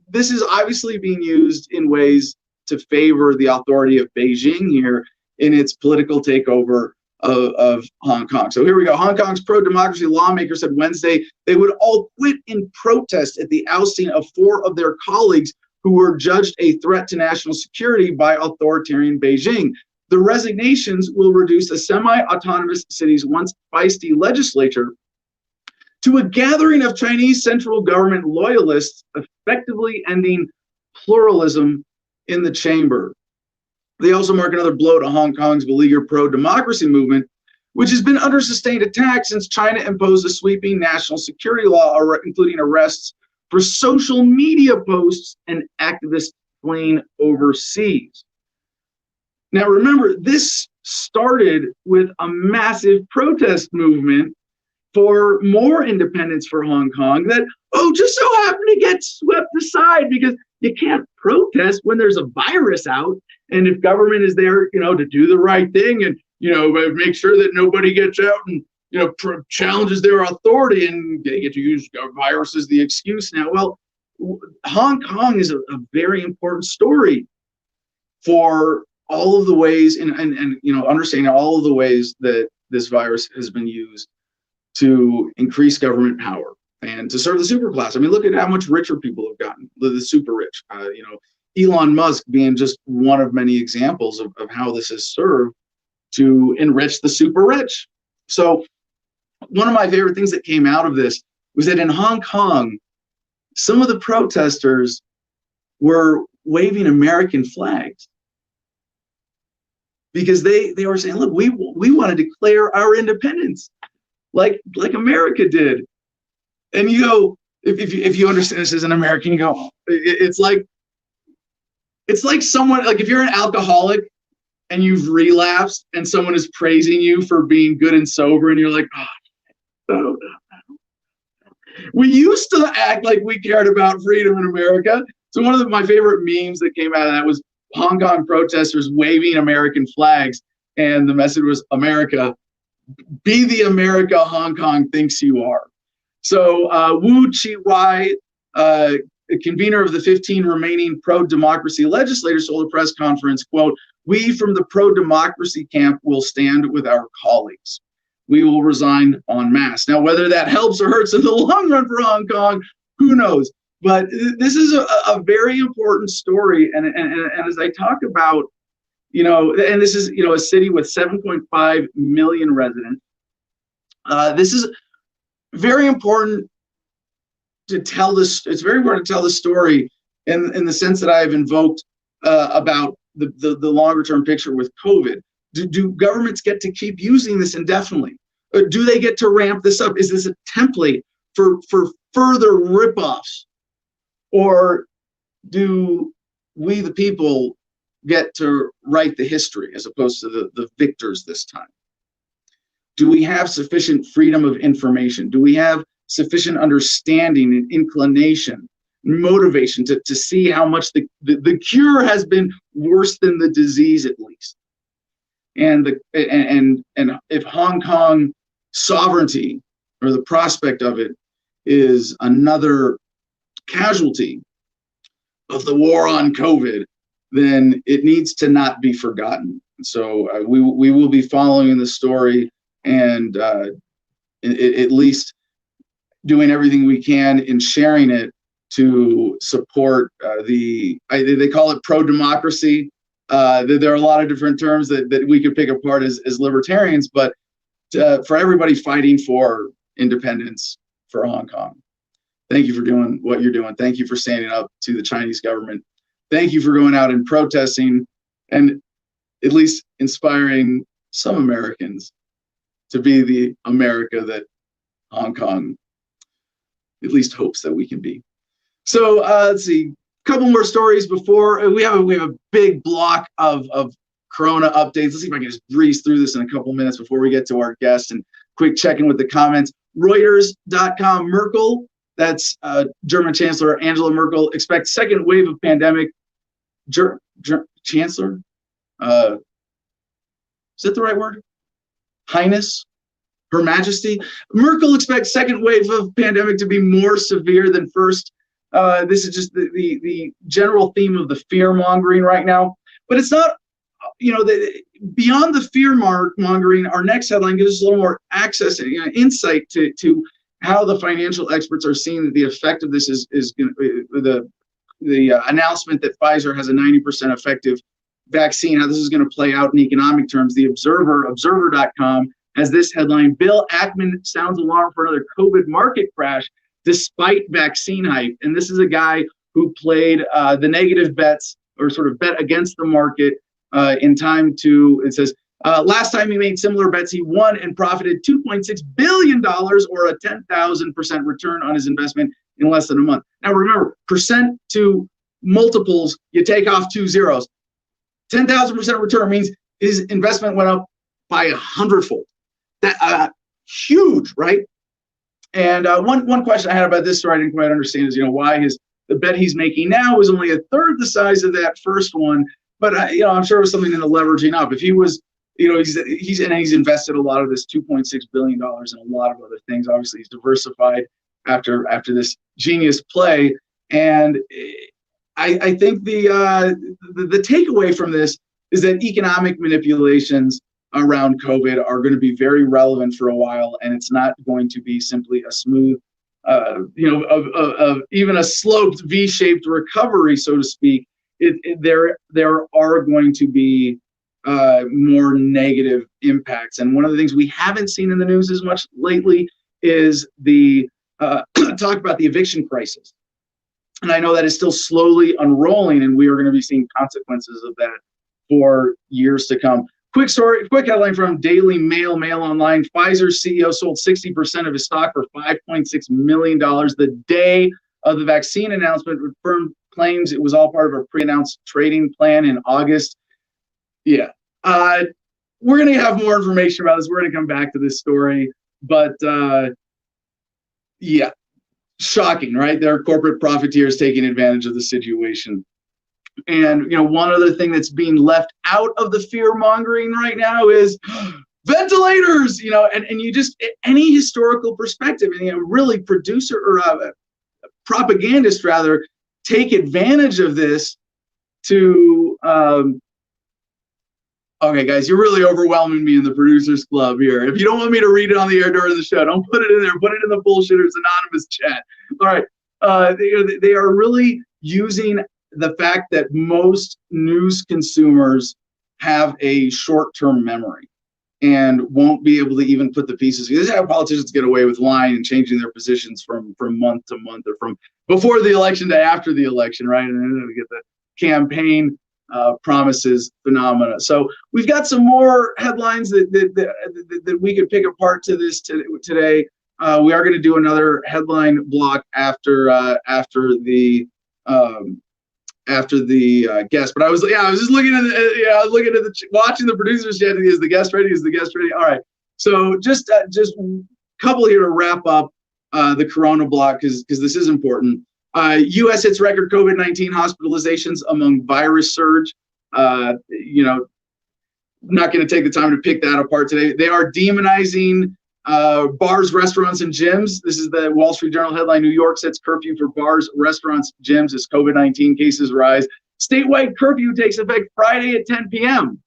this is obviously being used in ways to favor the authority of Beijing here in its political takeover of Hong Kong. So here we go. Hong Kong's pro-democracy lawmakers said Wednesday they would all quit in protest at the ousting of 4 of their colleagues who were judged a threat to national security by authoritarian Beijing. The resignations will reduce the semi-autonomous city's once feisty legislature to a gathering of Chinese central government loyalists, effectively ending pluralism in the chamber. They also mark another blow to Hong Kong's beleaguered pro-democracy movement, which has been under sustained attack since China imposed a sweeping national security law, including arrests for social media posts and activists fleeing overseas. Now, remember, this started with a massive protest movement for more independence for Hong Kong that, just so happened to get swept aside because you can't protest when there's a virus out. And if government is there, to do the right thing and, make sure that nobody gets out and, challenges their authority and they get to use virus as the excuse now. Well, Hong Kong is a very important story for all of the ways and understanding all of the ways that this virus has been used to increase government power and to serve the super class. I mean, look at how much richer people have gotten, the super rich. Elon Musk being just one of many examples of how this has served to enrich the super rich. So one of my favorite things that came out of this was that in Hong Kong, some of the protesters were waving American flags because they were saying, look, we want to declare our independence like America did. And you go, if you understand this as an American, you go, it's like someone, like if you're an alcoholic and you've relapsed and someone is praising you for being good and sober and you're like, no. We used to act like we cared about freedom in America. So one of my favorite memes that came out of that was Hong Kong protesters waving American flags. And the message was, America, be the America Hong Kong thinks you are. So Wu Chi-wai, convener of the 15 remaining pro-democracy legislators, told a press conference, quote, "We from the pro-democracy camp will stand with our colleagues. We will resign en masse." Now, whether that helps or hurts in the long run for Hong Kong, who knows? But this is a very important story. And as I talk about, and this is, a city with 7.5 million residents. This is very important to tell this. It's very important to tell the story in the sense that I have invoked about the longer term picture with COVID. Do governments get to keep using this indefinitely? Or do they get to ramp this up? Is this a template for further ripoffs? Or do we, the people, get to write the history as opposed to the victors this time? Do we have sufficient freedom of information? Do we have sufficient understanding and inclination, motivation to see how much the cure has been worse than the disease, at least? And if Hong Kong sovereignty or the prospect of it is another casualty of the war on COVID, then it needs to not be forgotten. So we will be following the story and at least doing everything we can in sharing it to support they call it pro-democracy. There are a lot of different terms that we could pick apart as libertarians, but for everybody fighting for independence for Hong Kong. Thank you for doing what you're doing. Thank you for standing up to the Chinese government. Thank you for going out and protesting and at least inspiring some Americans to be the America that Hong Kong at least hopes that we can be. So let's see, a couple more stories before we have a big block of Corona updates. Let's see if I can just breeze through this in a couple minutes before we get to our guest and quick check-in with the comments. Reuters.com, Merkel, that's German Chancellor Angela Merkel, expects second wave of pandemic. Chancellor? Is that the right word? Highness? Her Majesty? Merkel expects second wave of pandemic to be more severe than first. This is just the general theme of the fear-mongering right now. But it's not, beyond the fear-mongering, our next headline gives us a little more access and insight to how the financial experts are seeing that the effect of this is the announcement that Pfizer has a 90% effective vaccine, how this is going to play out in economic terms. The Observer.com, has this headline: Bill Ackman sounds alarm for another COVID market crash despite vaccine hype. And this is a guy who played the negative bets, or sort of bet against the market in time to, it says, last time he made similar bets, he won and profited $2.6 billion, or a 10,000% return on his investment in less than a month. Now remember, percent to multiples, you take off 2 zeros. 10,000% return means his investment went up by 100-fold. That huge, right? And one question I had about this story I didn't quite understand is, why the bet he's making now is only a third the size of that first one. But I'm sure it was something in the leveraging up. If he was, he's invested a lot of this $2.6 billion in a lot of other things. Obviously, he's diversified after this genius play. And I think the takeaway from this is that economic manipulations around COVID are going to be very relevant for a while, and it's not going to be simply a smooth, even a sloped V-shaped recovery, so to speak. There are going to be more negative impacts, and one of the things we haven't seen in the news as much lately is the talk about the eviction crisis. And I know that is still slowly unrolling, and we are going to be seeing consequences of that for years to come. Quick headline from Daily Mail Online. Pfizer's CEO sold 60% of his stock for $5.6 million the day of the vaccine announcement. The firm claims it was all part of a pre-announced trading plan in August. Yeah. We're going to have more information about this. We're going to come back to this story. But, yeah, shocking, right? There are corporate profiteers taking advantage of the situation. And, one other thing that's being left out of the fear mongering right now is ventilators, and you just, any historical perspective, and, really producer or propagandists rather take advantage of this to, okay, guys, you're really overwhelming me in the producers club here. If you don't want me to read it on the air during the show, don't put it in there, put it in the Bullshitters Anonymous chat. All right. They are really using the fact that most news consumers have a short-term memory and won't be able to even put the pieces. This is how politicians get away with lying and changing their positions from month to month, or from before the election to after the election, right? And then we get the campaign promises phenomena. So we've got some more headlines that we could pick apart to this today. We are going to do another headline block after the guest, but I was just looking at watching the producers chat. Is the guest ready? All right. So just a couple here to wrap up the Corona block, because this is important. U.S. hits record COVID-19 hospitalizations among virus surge. Not going to take the time to pick that apart today. They are demonizing bars, restaurants, and gyms. This is the Wall Street Journal headline. New York sets curfew for bars, restaurants, gyms as COVID-19 cases rise. Statewide curfew takes effect Friday at 10 p.m.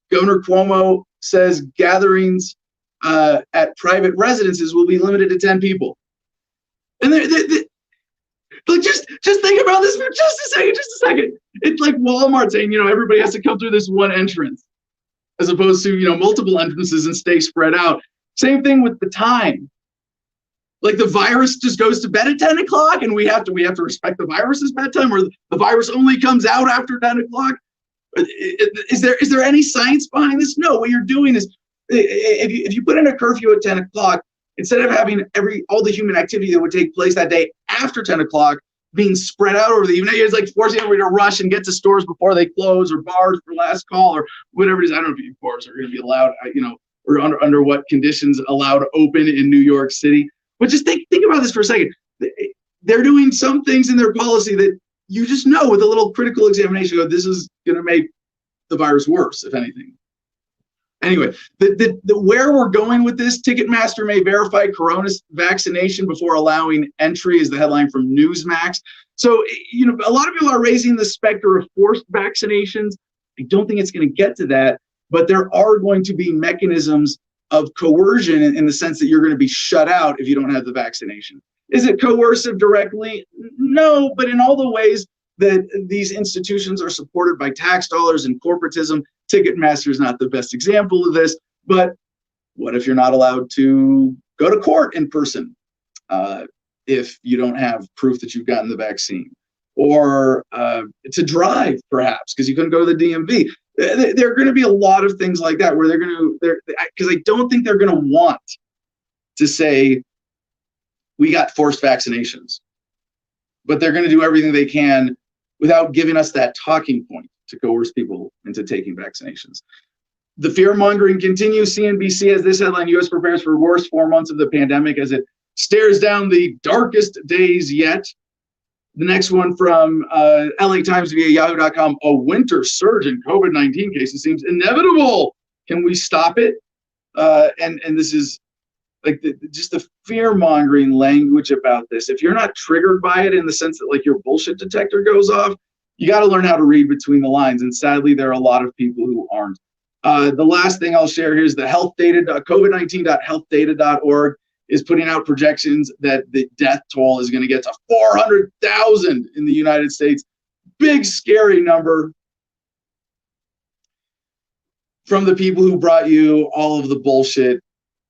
Governor Cuomo says gatherings at private residences will be limited to 10 people. And Like, just think about this for just a second. It's like Walmart saying, everybody has to come through this one entrance, as opposed to, multiple entrances and stay spread out. Same thing with the time. Like, the virus just goes to bed at 10 o'clock, and we have to respect the virus's bedtime, or the virus only comes out after 10 o'clock. Is there any science behind this? No. What you're doing is, if you put in a curfew at 10 o'clock, instead of having all the human activity that would take place that day after 10 o'clock being spread out over the evening, it's like forcing everybody to rush and get to stores before they close, or bars for last call, or whatever it is. I don't know if bars are going to be allowed, or under what conditions allowed to open in New York City. But just think about this for a second. They're doing some things in their policy that you just know with a little critical examination, this is going to make the virus worse, if anything. Anyway, the where we're going with this, Ticketmaster may verify corona vaccination before allowing entry, is the headline from Newsmax. So, a lot of people are raising the specter of forced vaccinations. I don't think it's going to get to that, but there are going to be mechanisms of coercion in the sense that you're going to be shut out if you don't have the vaccination. Is it coercive directly? No, but in all the ways that these institutions are supported by tax dollars and corporatism, Ticketmaster is not the best example of this. But what if you're not allowed to go to court in person if you don't have proof that you've gotten the vaccine? Or to drive, perhaps, because you couldn't go to the DMV. There are going to be a lot of things like that where because I don't think they're going to want to say, we got forced vaccinations, but they're going to do everything they can without giving us that talking point to coerce people into taking vaccinations. The fear mongering continues. CNBC has this headline: U.S. prepares for worst 4 months of the pandemic as it stares down the darkest days yet. The next one from LA Times via yahoo.com: a winter surge in COVID-19 cases seems inevitable. Can we stop it? And this is like just the fear-mongering language about this. If you're not triggered by it in the sense that like your bullshit detector goes off, you got to learn how to read between the lines. And sadly, there are a lot of people who aren't. The last thing I'll share here is the health data, COVID19.healthdata.org is putting out projections that the death toll is going to get to 400,000 in the United States. Big, scary number from the people who brought you all of the bullshit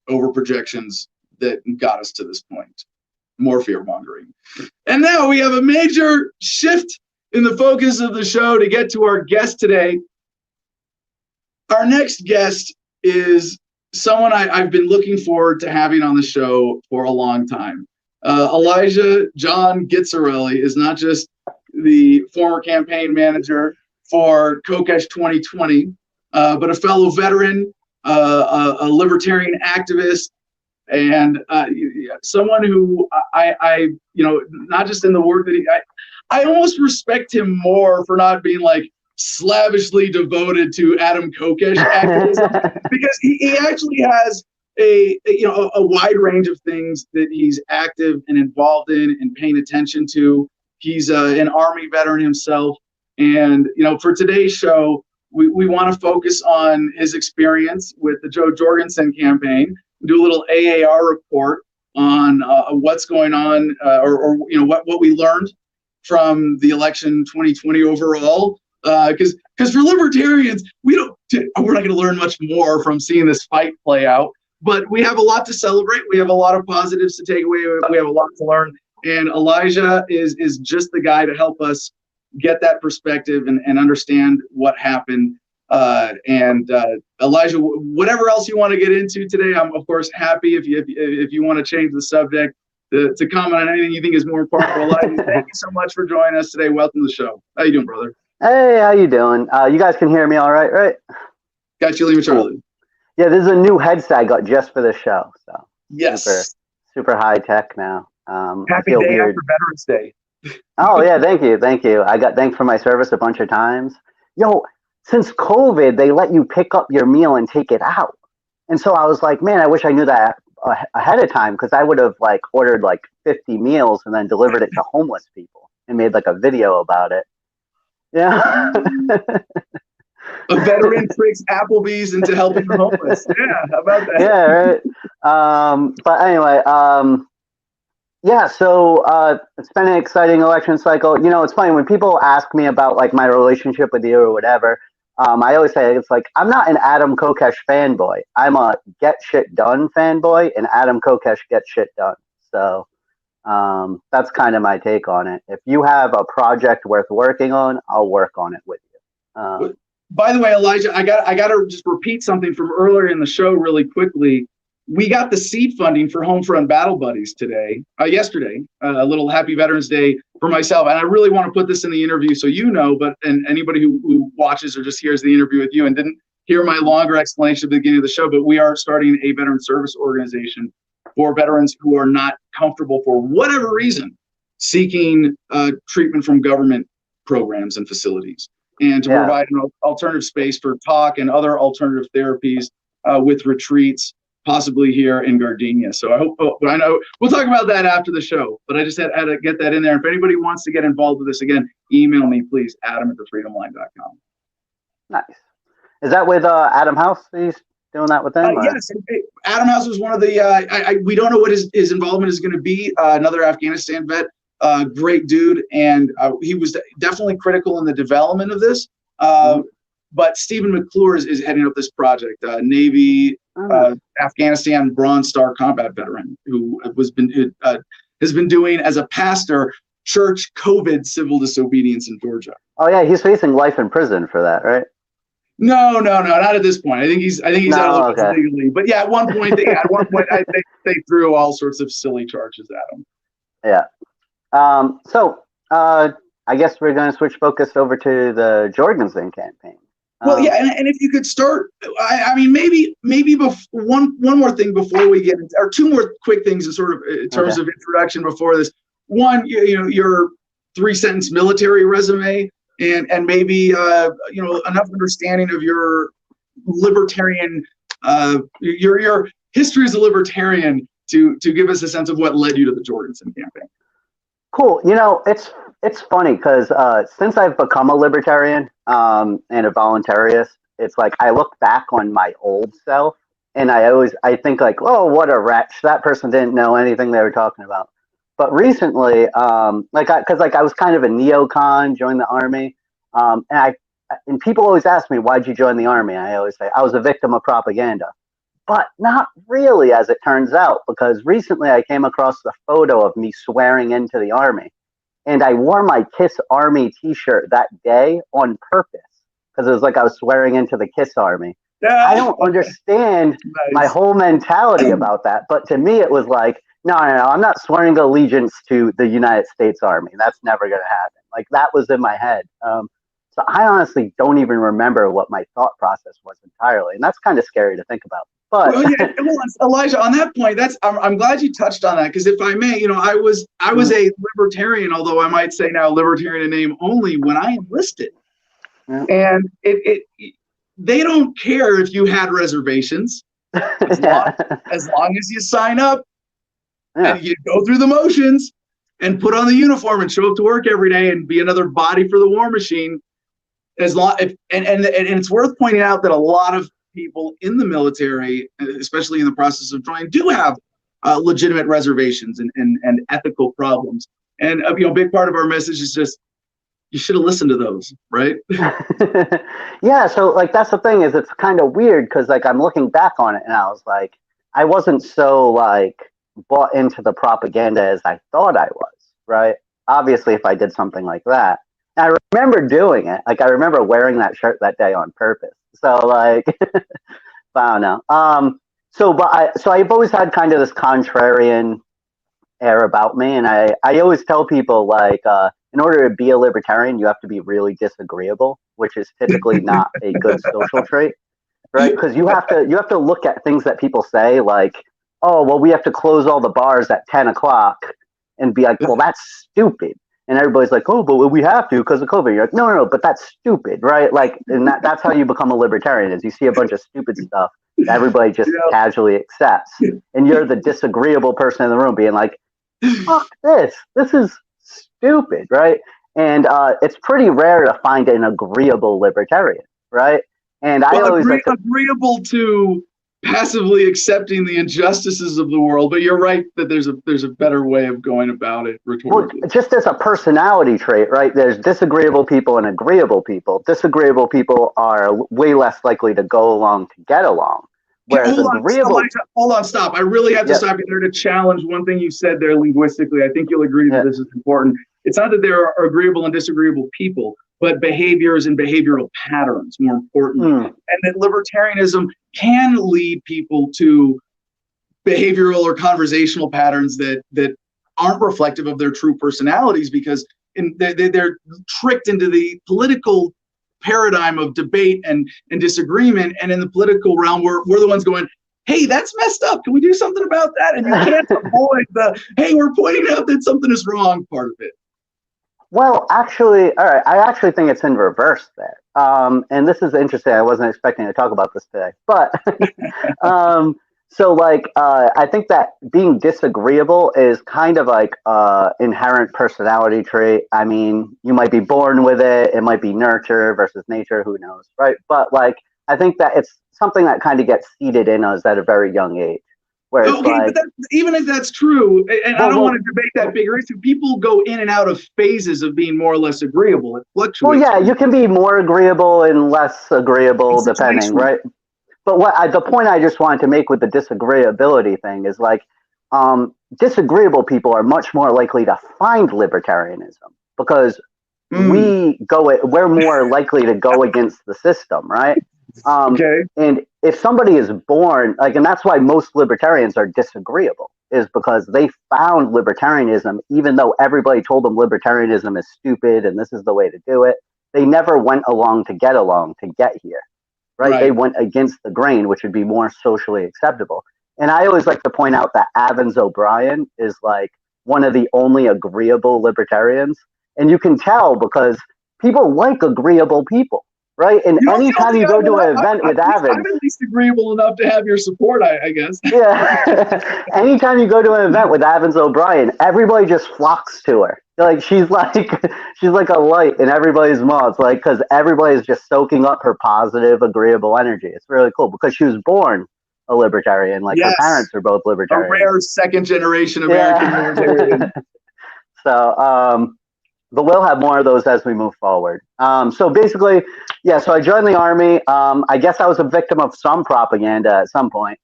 over projections that got us to this point. More fear mongering. And now we have a major shift in the focus of the show to get to our guest today. Our next guest is someone I've been looking forward to having on the show for a long time. Elijah John Gitzarelli is not just the former campaign manager for Kokesh 2020, but a fellow veteran, a libertarian activist, and someone who I not just in the work that I almost respect him more for not being like slavishly devoted to Adam Kokesh activism, because he actually has a wide range of things that he's active and involved in and paying attention to. He's an Army veteran himself, and for today's show, we want to focus on his experience with the Joe Jorgensen campaign, do a little AAR report on what's going on, or what we learned from the election 2020 overall. Because for libertarians, we're not going to learn much more from seeing this fight play out, but we have a lot to celebrate. We have a lot of positives to take away. We have a lot to learn, and Elijah is just the guy to help us get that perspective and understand what happened. Elijah, whatever else you want to get into today, I'm of course happy if you want to change the subject to comment on anything you think is more important. Elijah, thank you so much for joining us today. Welcome to the show. How you doing, brother? Hey, how you doing? You guys can hear me all right, right? Got you, Lee Charlie. Yeah, this is a new headset I got just for the show. So yes, super high tech now. Happy day weird. After Veterans Day. Oh yeah, thank you. I got thanked for my service a bunch of times. Yo, since COVID, they let you pick up your meal and take it out, and so I was like, man, I wish I knew that ahead of time, because I would have like ordered like 50 meals and then delivered it to homeless people and made like a video about it. Yeah. A veteran tricks Applebee's into helping the homeless. Yeah, how about that? Yeah, right. But anyway, Yeah, so it's been an exciting election cycle. You know, it's funny when people ask me about like my relationship with you or whatever. I always say it's like I'm not an Adam Kokesh fanboy. I'm a get shit done fanboy, and Adam Kokesh gets shit done. So that's kind of my take on it. If you have a project worth working on, I'll work on it with you. By the way, Elijah, I got to just repeat something from earlier in the show really quickly. We got the seed funding for Homefront Battle Buddies yesterday. A little happy Veterans Day for myself, and I really want to put this in the interview so you know. But and anybody who watches or just hears the interview with you and didn't hear my longer explanation at the beginning of the show, but we are starting a veteran service organization for veterans who are not comfortable for whatever reason seeking treatment from government programs and facilities, and to provide an alternative space for talk and other alternative therapies with retreats, possibly here in Gardenia. So I hope, but I know we'll talk about that after the show, but I just had to get that in there. If anybody wants to get involved with this, again, email me, please, adam@thefreedomline.com. Nice. Is that with Adam House? He's doing that with them? Yes. Adam House was one of the, we don't know what his involvement is going to be. Another Afghanistan vet, great dude. And he was definitely critical in the development of this. But Stephen McClure is heading up this project, Navy, Afghanistan Bronze Star combat veteran who has been doing as a pastor church COVID civil disobedience in Georgia. Oh yeah, he's facing life in prison for that, right? No, not at this point. I think he's out of the legally. But yeah, at one point they threw all sorts of silly charges at him. Yeah. So I guess we're going to switch focus over to the Jorgensen campaign. Well, yeah, and if you could start, I mean, maybe one more thing before we get into, or two more quick things in sort of in terms of introduction before this. One, you know, your 3-sentence military resume, and maybe enough understanding of your libertarian, your history as a libertarian to give us a sense of what led you to the Jorgensen campaign. Cool. You know, it's funny because since I've become a libertarian and a voluntarist, it's like I look back on my old self and I think like, oh, what a wretch. That person didn't know anything they were talking about. But recently, because I was kind of a neocon, joined the army, and people always ask me, why'd you join the army? I always say I was a victim of propaganda. But not really, as it turns out, because recently I came across the photo of me swearing into the army. And I wore my Kiss Army t-shirt that day on purpose, because it was like I was swearing into the Kiss Army. I don't understand my whole mentality about that. But to me, it was like, no, I'm not swearing allegiance to the United States Army. That's never going to happen. Like, that was in my head. So I honestly don't even remember what my thought process was entirely. And that's kind of scary to think about. But Elijah, on that point, I'm glad you touched on that, because if I may, you know, I was a libertarian, although I might say now libertarian in name only, when I enlisted. Yeah. And they don't care if you had reservations, as long as you sign up and you go through the motions and put on the uniform and show up to work every day and be another body for the war machine. And it's worth pointing out that a lot of people in the military, especially in the process of joining, do have legitimate reservations and ethical problems. And a big part of our message is just, you should have listened to those, right? Yeah, so like that's the thing, is it's kind of weird because like I'm looking back on it and I was like, I wasn't so like bought into the propaganda as I thought I was, right? Obviously, if I did something like that, and I remember doing it, like I remember wearing that shirt that day on purpose. So like, I don't know. So I've always had kind of this contrarian air about me, and I always tell people like, in order to be a libertarian, you have to be really disagreeable, which is typically not a good social trait, right? Because you have to look at things that people say, like, oh, well, we have to close all the bars at 10 o'clock, and be like, well, that's stupid. And everybody's like, oh, but we have to because of COVID. You're like, no, but that's stupid, right? Like, and that's how you become a libertarian, is you see a bunch of stupid stuff that everybody just casually accepts. And you're the disagreeable person in the room being like, fuck this. This is stupid, right? And it's pretty rare to find an agreeable libertarian, right? And I always agreeable to passively accepting the injustices of the world. But you're right that there's a better way of going about it Well, rhetorically. just as a personality trait, right? There's disagreeable people and agreeable people. Disagreeable people are way less likely to go along to get along, whereas agreeable. Hold on, stop. I really have to Yep. stop you there to challenge one thing you said there linguistically. I think you'll agree that Yeah. this is important. It's not that there are agreeable and disagreeable people, but behaviors and behavioral patterns, more importantly. Hmm. And that libertarianism can lead people to behavioral or conversational patterns that aren't reflective of their true personalities, because they're tricked into the political paradigm of debate and disagreement. And in the political realm, we're the ones going, hey, that's messed up. Can we do something about that? And you can't avoid the, hey, we're pointing out that something is wrong part of it. Well, actually, all right. I actually think it's in reverse there. And this is interesting. I wasn't expecting to talk about this today, but so like I think that being disagreeable is kind of like inherent personality trait. I mean, you might be born with it. It might be nurture versus nature. Who knows, right? But like, I think that it's something that kind of gets seeded in us at a very young age. Where it's Okay, like, but even if that's true, and I don't Well, want to debate that bigger issue, people go in and out of phases of being more or less agreeable. It fluctuates. well, yeah, you can be more agreeable and less agreeable depending, Situational. right? But the point I just wanted to make with the disagreeability thing is like, disagreeable people are much more likely to find libertarianism because we're more likely to go against the system, right? Okay. And if somebody is born like, and that's why most libertarians are disagreeable, is because they found libertarianism, even though everybody told them libertarianism is stupid and this is the way to do it. They never went along to get here. Right? They went against the grain, which would be more socially acceptable. And I always like to point out that Evans O'Brien is like one of the only agreeable libertarians. And you can tell because people like agreeable people, right? And anytime you go to an event with Evans, I'm at least agreeable enough to have your support, I guess. Yeah. Anytime you go to an event with Evans O'Brien, everybody just flocks to her. Like she's like a light in everybody's mouths, like because everybody's just soaking up her positive, agreeable energy. It's really cool because she was born a libertarian. Like her parents are both A libertarians. rare second generation American libertarian. So, but we'll have more of those as we move forward. So basically, yeah. So I joined the army. I guess I was a victim of some propaganda at some point,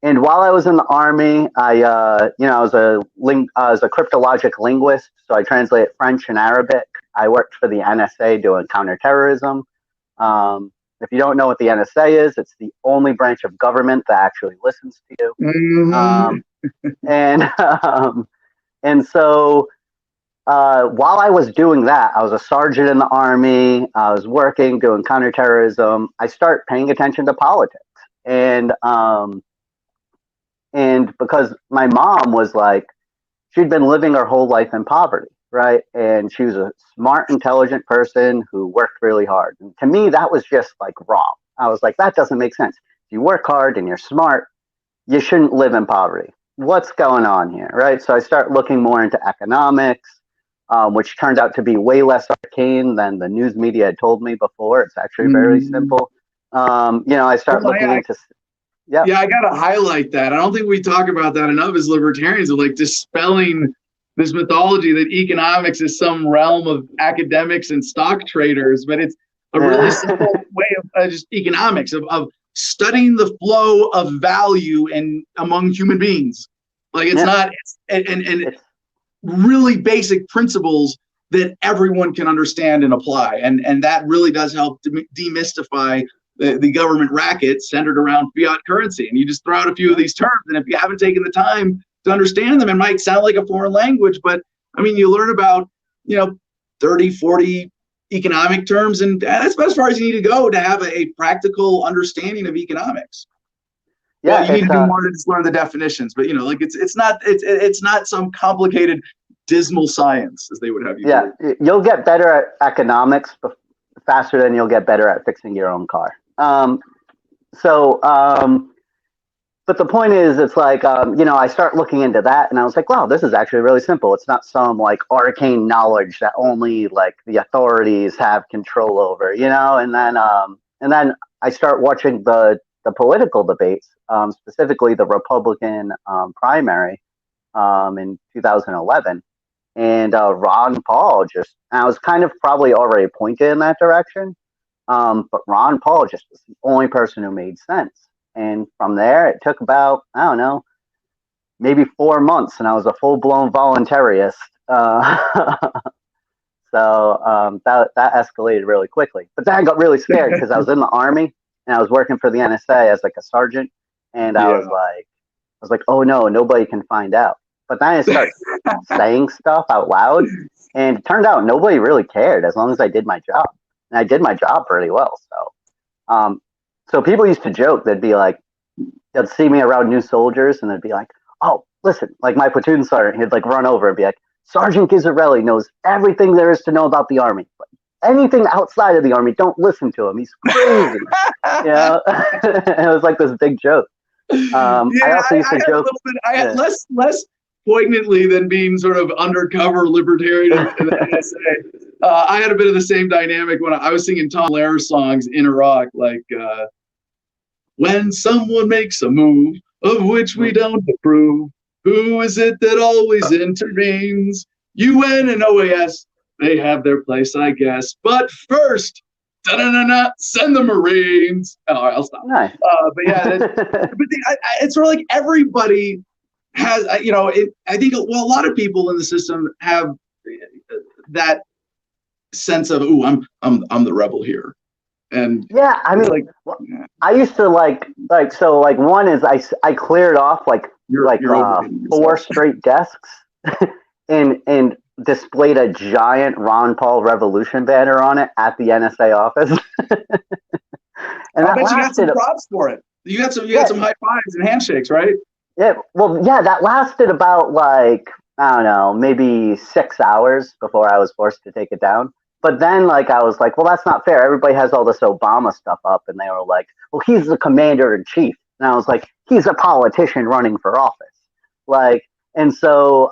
and while I was in the army, I was a cryptologic linguist, so I translated French and Arabic. I worked for the NSA doing counterterrorism. If you don't know what the NSA is, it's the only branch of government that actually listens to you. Mm-hmm. And so while I was doing that, I was a sergeant in the army. I was working doing counterterrorism. I started paying attention to politics, and because my mom was like, she'd been living her whole life in poverty, right? And she was a smart, intelligent person who worked really hard. And to me, that was just like wrong. I was like, that doesn't make sense. If you work hard and you're smart, you shouldn't live in poverty. What's going on here, right? So I start looking more into economics, which turned out to be way less arcane than the news media had told me before. It's actually very simple. I start looking into... Yeah, I got to highlight that. I don't think we talk about that enough as libertarians, of like dispelling this mythology that economics is some realm of academics and stock traders, but it's a really simple way of just economics, of studying the flow of value among human beings. Like it's not, it's really basic principles that everyone can understand and apply. And that really does help to demystify the government racket centered around fiat currency. And you just throw out a few of these terms, and if you haven't taken the time to understand them, it might sound like a foreign language, but I mean, you learn about 30, 40 economic terms, and that's about as far as you need to go to have a practical understanding of economics. Yeah, you need to do more than just learn the definitions, but it's not some complicated dismal science as they would have you do. You'll get better at economics faster than you'll get better at fixing your own car. But the point is, it's like, I start looking into that, and I was like, wow, this is actually really simple. It's not some like arcane knowledge that only like the authorities have control over, and then I start watching the the political debates, specifically the Republican primary in 2011. And Ron Paul I was kind of probably already pointed in that direction, but Ron Paul just was the only person who made sense. And from there, it took about, I don't know, maybe 4 months, and I was a full-blown voluntarist. So that escalated really quickly. But then I got really scared because I was in the Army and I was working for the NSA as like a sergeant, and I was like, oh no, nobody can find out. But then I started saying stuff out loud, and it turned out nobody really cared as long as I did my job, and I did my job pretty well. So people used to joke. They'd be like, they'd see me around new soldiers, and they'd be like, oh, listen, like my platoon sergeant, he'd like run over and be like, Sergeant Gizzarelli knows everything there is to know about the Army. But anything outside of the Army, don't listen to him. He's crazy. You know? It was like this big joke. I also used to joke. I had less poignantly than being sort of undercover libertarian in the NSA. I had a bit of the same dynamic when I was singing Tom Lehrer songs in Iraq, like when someone makes a move of which we don't approve. Who is it that always intervenes? UN and OAS, they have their place, I guess. But first, send the Marines. Oh, I'll stop. Nice. But yeah, it's sort of like everybody has, I think, well, a lot of people in the system have that sense of, ooh, I'm the rebel here. And yeah, I mean, I used to so one is I cleared off your 4 straight desks and displayed a giant Ron Paul Revolution banner on it at the NSA office. And I bet you got some props for it. You got some high fives and handshakes, right? Yeah, well, yeah, that lasted about I don't know, maybe 6 hours before I was forced to take it down. But then, I was like, well, that's not fair. Everybody has all this Obama stuff up, and they were like, well, he's the commander-in-chief. And I was like, he's a politician running for office. And so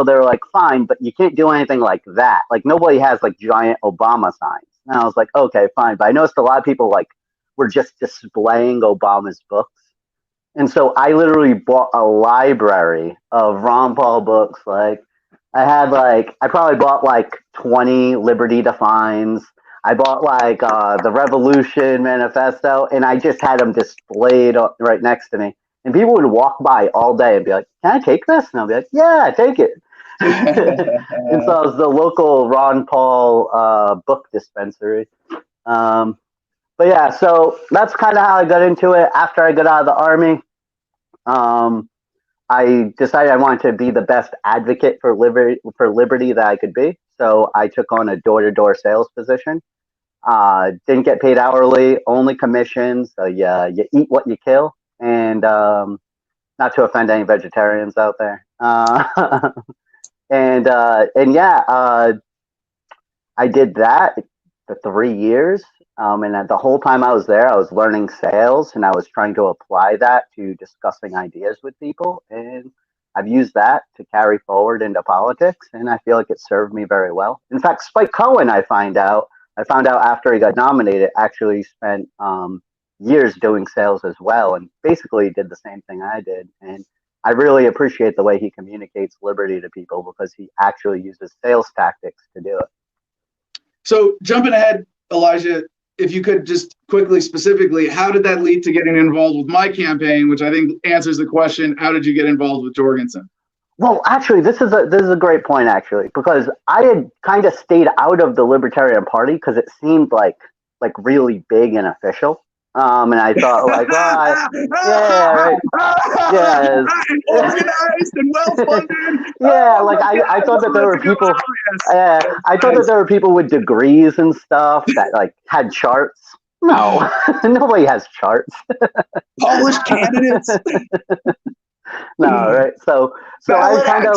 they were like, fine, but you can't do anything like that. Nobody has, giant Obama signs. And I was like, okay, fine. But I noticed a lot of people, were just displaying Obama's books. And so I literally bought a library of Ron Paul books, I had I probably bought 20 Liberty Defines. I bought the Revolution Manifesto, and I just had them displayed right next to me. And people would walk by all day and be like, can I take this? And I'll be like, yeah, take it. And so I was the local Ron Paul book dispensary. But yeah, so that's kind of how I got into it. After I got out of the Army, I decided I wanted to be the best advocate for liberty that I could be. So I took on a door-to-door sales position. Didn't get paid hourly, only commissions. So yeah, you eat what you kill. And not to offend any vegetarians out there. And yeah, I did that for 3 years. And the whole time I was there, I was learning sales, and I was trying to apply that to discussing ideas with people. And I've used that to carry forward into politics, and I feel like it served me very well. In fact, Spike Cohen, I found out after he got nominated, actually spent years doing sales as well, and basically did the same thing I did. And I really appreciate the way he communicates liberty to people, because he actually uses sales tactics to do it. So jumping ahead, Elijah, if you could just quickly, specifically, how did that lead to getting involved with my campaign, which I think answers the question, how did you get involved with Jorgensen? Well, actually, this is a great point, actually, because I had kind of stayed out of the Libertarian Party because it seemed like really big and official. And I thought, yeah, organized and well-funded. Yeah, I thought that there were people. I thought that there were people with degrees and stuff that had charts. No, nobody has charts. Polished candidates. No, right? So I kind of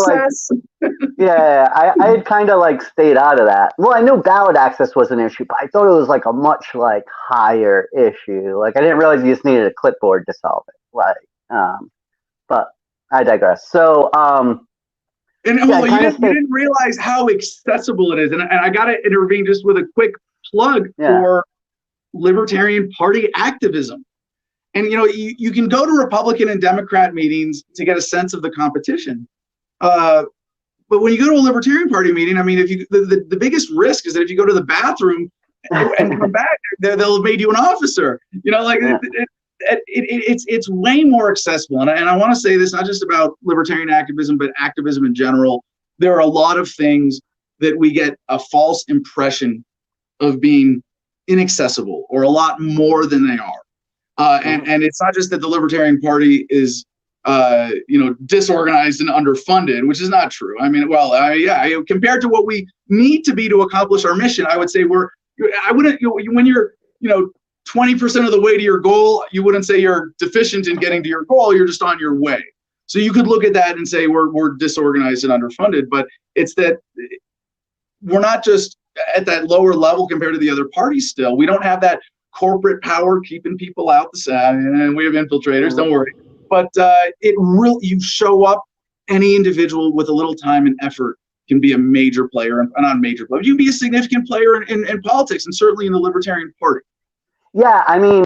I had kind of stayed out of that. Well, I knew ballot access was an issue, but I thought it was a much higher issue. I didn't realize you just needed a clipboard to solve it. But I digress. So you didn't realize how accessible it is, and I got to intervene just with a quick plug for Libertarian Party activism. And you can go to Republican and Democrat meetings to get a sense of the competition. But when you go to a Libertarian Party meeting, I mean, if you the biggest risk is that if you go to the bathroom and come back, they'll have made you an officer. It's way more accessible. And I want to say this not just about libertarian activism, but activism in general. There are a lot of things that we get a false impression of being inaccessible or a lot more than they are. And it's not just that the Libertarian Party is disorganized and underfunded, which is not true. I mean, compared to what we need to be to accomplish our mission, I would say when you're 20% of the way to your goal, you wouldn't say you're deficient in getting to your goal. You're just on your way. So you could look at that and say we're disorganized and underfunded, but it's that we're not just at that lower level compared to the other parties. Still, we don't have that corporate power keeping people out the side, and we have infiltrators. Don't worry. But you show up, any individual with a little time and effort can be a major player, and not a major player. You can be a significant player in politics, and certainly in the Libertarian Party. Yeah, I mean,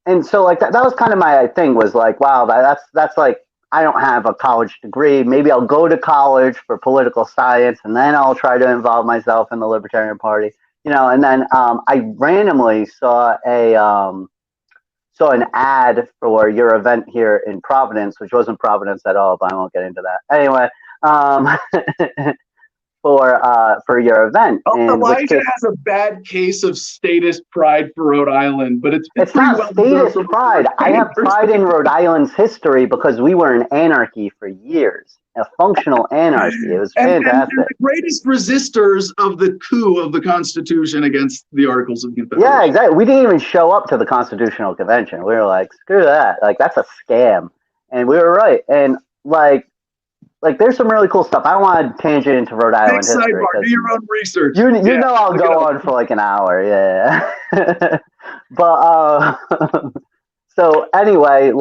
and so like that was kind of my thing, was like, wow, that's like, I don't have a college degree. Maybe I'll go to college for political science, and then I'll try to involve myself in the Libertarian Party, and then I randomly saw an ad for your event here in Providence, which wasn't Providence at all, but I won't get into that. Anyway, for your event. Elijah has a bad case of statist pride for Rhode Island, but it's not statist pride. I have pride in Rhode Island's history because we were in anarchy for years, a functional anarchy. It was fantastic. And the greatest resistors of the coup of the Constitution against the Articles of Confederation. Yeah, exactly. We didn't even show up to the Constitutional Convention. We were like, screw that. Like, that's a scam. And we were right. And like there's some really cool stuff. I don't want to tangent into Rhode Island history. Sidebar, do your own research. You know I'll go on for like an hour, yeah. But so anyway,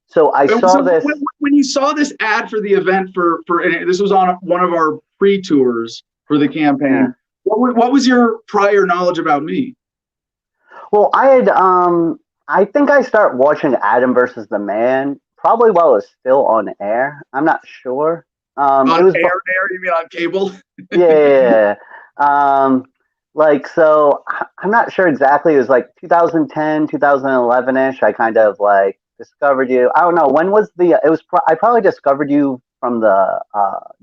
so I saw this when you saw this ad for the event for this was on one of our pre-tours for the campaign. Yeah. What was your prior knowledge about me? Well, I think I started watching Adam versus the Man probably while it was still on air. I'm not sure. On air? You mean on cable? Yeah. So I'm not sure exactly. It was like 2010, 2011-ish. I kind of like discovered you. I don't know. When was I probably discovered you from the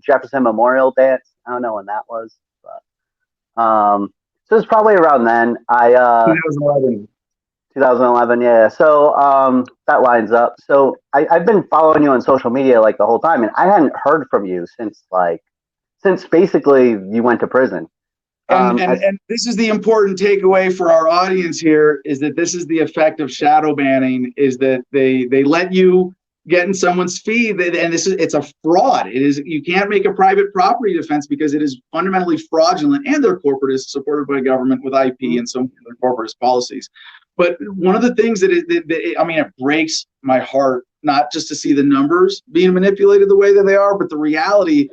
Jefferson Memorial Dance. I don't know when that was. But, so it was probably around then. 2011. 2011, yeah. So that lines up. So I've been following you on social media like the whole time, and I hadn't heard from you since basically you went to prison. And this is the important takeaway for our audience here, is that this is the effect of shadow banning, is that they let you get in someone's feed, and it's a fraud. You can't make a private property defense because it is fundamentally fraudulent, and their corporatist, supported by government with IP and some of their corporatist policies. But one of the things it breaks my heart, not just to see the numbers being manipulated the way that they are, but the reality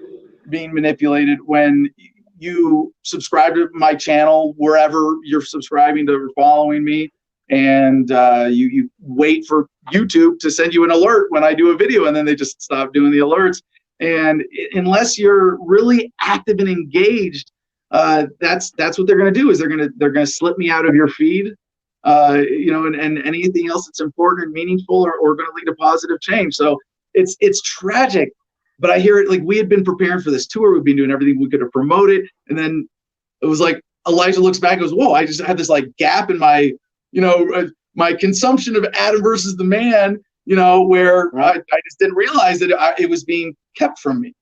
being manipulated when you subscribe to my channel, wherever you're subscribing to or following me, and you wait for YouTube to send you an alert when I do a video, and then they just stop doing the alerts. And unless you're really active and engaged, that's what they're going to do, is they're going to slip me out of your feed. And anything else that's important and meaningful or going to lead to positive change. So it's tragic, but I hear it like we had been preparing for this tour. We've been doing everything we could to promote it. And then it was like Elijah looks back and goes, whoa, I just had this like gap in my, my consumption of Adam versus the Man, where I just didn't realize that it was being kept from me.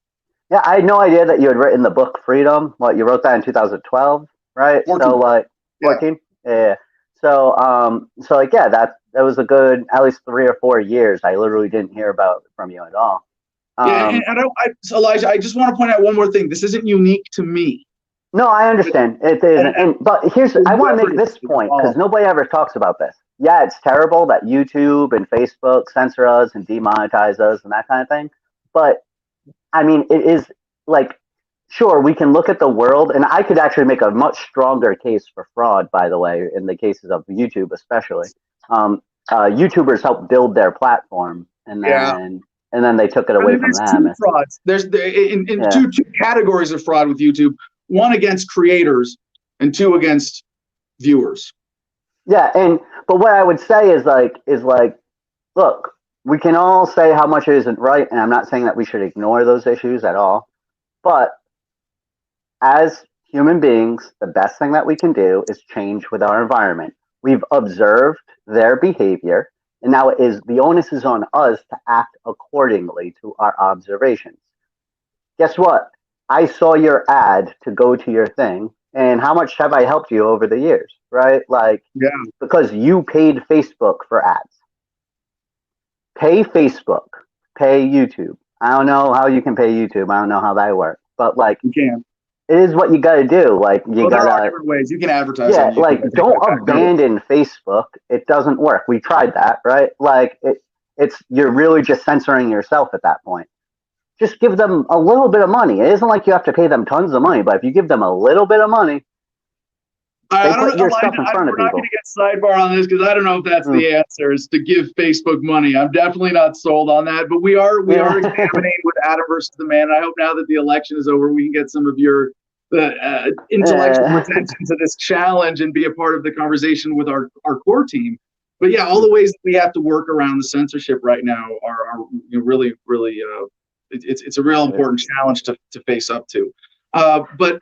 Yeah, I had no idea that you had written the book Freedom. You wrote that in 2012, right? 14. So 14? Yeah. So that was a good at least 3 or 4 years. I literally didn't hear from you at all. Elijah, I just want to point out one more thing. This isn't unique to me. No, I understand. It isn't. But I want to make this point because nobody ever talks about this. Yeah, it's terrible that YouTube and Facebook censor us and demonetize us and that kind of thing. But I mean, it is like, sure, we can look at the world, and I could actually make a much stronger case for fraud, by the way, in the cases of YouTube especially. YouTubers helped build their platform, and Yeah. then they took it away from There's them. two frauds. There's in Yeah. two categories of fraud with YouTube. One against creators, and two against viewers. Yeah, but what I would say is like, look, we can all say how much it isn't right, and I'm not saying that we should ignore those issues at all. But as human beings, the best thing that we can do is change with our environment. We've observed their behavior, and now the onus is on us to act accordingly to our observations. Guess what? I saw your ad to go to your thing, and how much have I helped you over the years, right? Like, Yeah. because you paid Facebook for ads. Pay Facebook, pay YouTube. I don't know how you can pay YouTube. I don't know how that works, but like, You can. it is what you got to do. Like, you There are gotta, different ways you can advertise. yeah, on YouTube. like, don't abandon Facebook. It doesn't work. We tried that, right? Like, you're really just censoring yourself at that point. Just give them a little bit of money. It isn't like you have to pay them tons of money, but if you give them a little bit of money, I they don't put know. your stuff in front of We're not people. going to get sidebar on this because I don't know if that's the answer is to give Facebook money. I'm definitely not sold on that, but we are examining with Adam versus the man. I hope now that the election is over, we can get some of your intellectual attention to this challenge and be a part of the conversation with our core team. But yeah, all the ways that we have to work around the censorship right now are really, really, it's a real important challenge to face up to. But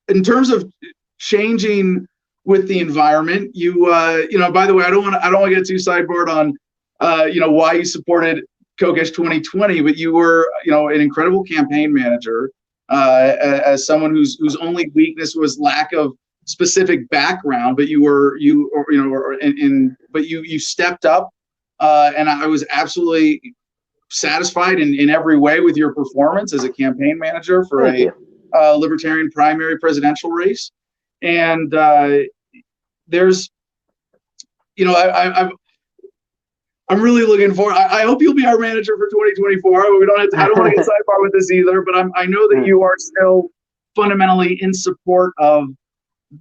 in terms of changing with the environment, by the way, I don't want to get too sidebarred on, why you supported Kokesh 2020, but you were, an incredible campaign manager, as someone whose only weakness was lack of specific background, but you stepped up, and I was absolutely satisfied in every way with your performance as a campaign manager for libertarian primary presidential race. And there's, I'm really looking forward. I hope you'll be our manager for 2024. I don't want to get sidebar with this either, but I know that you are still fundamentally in support of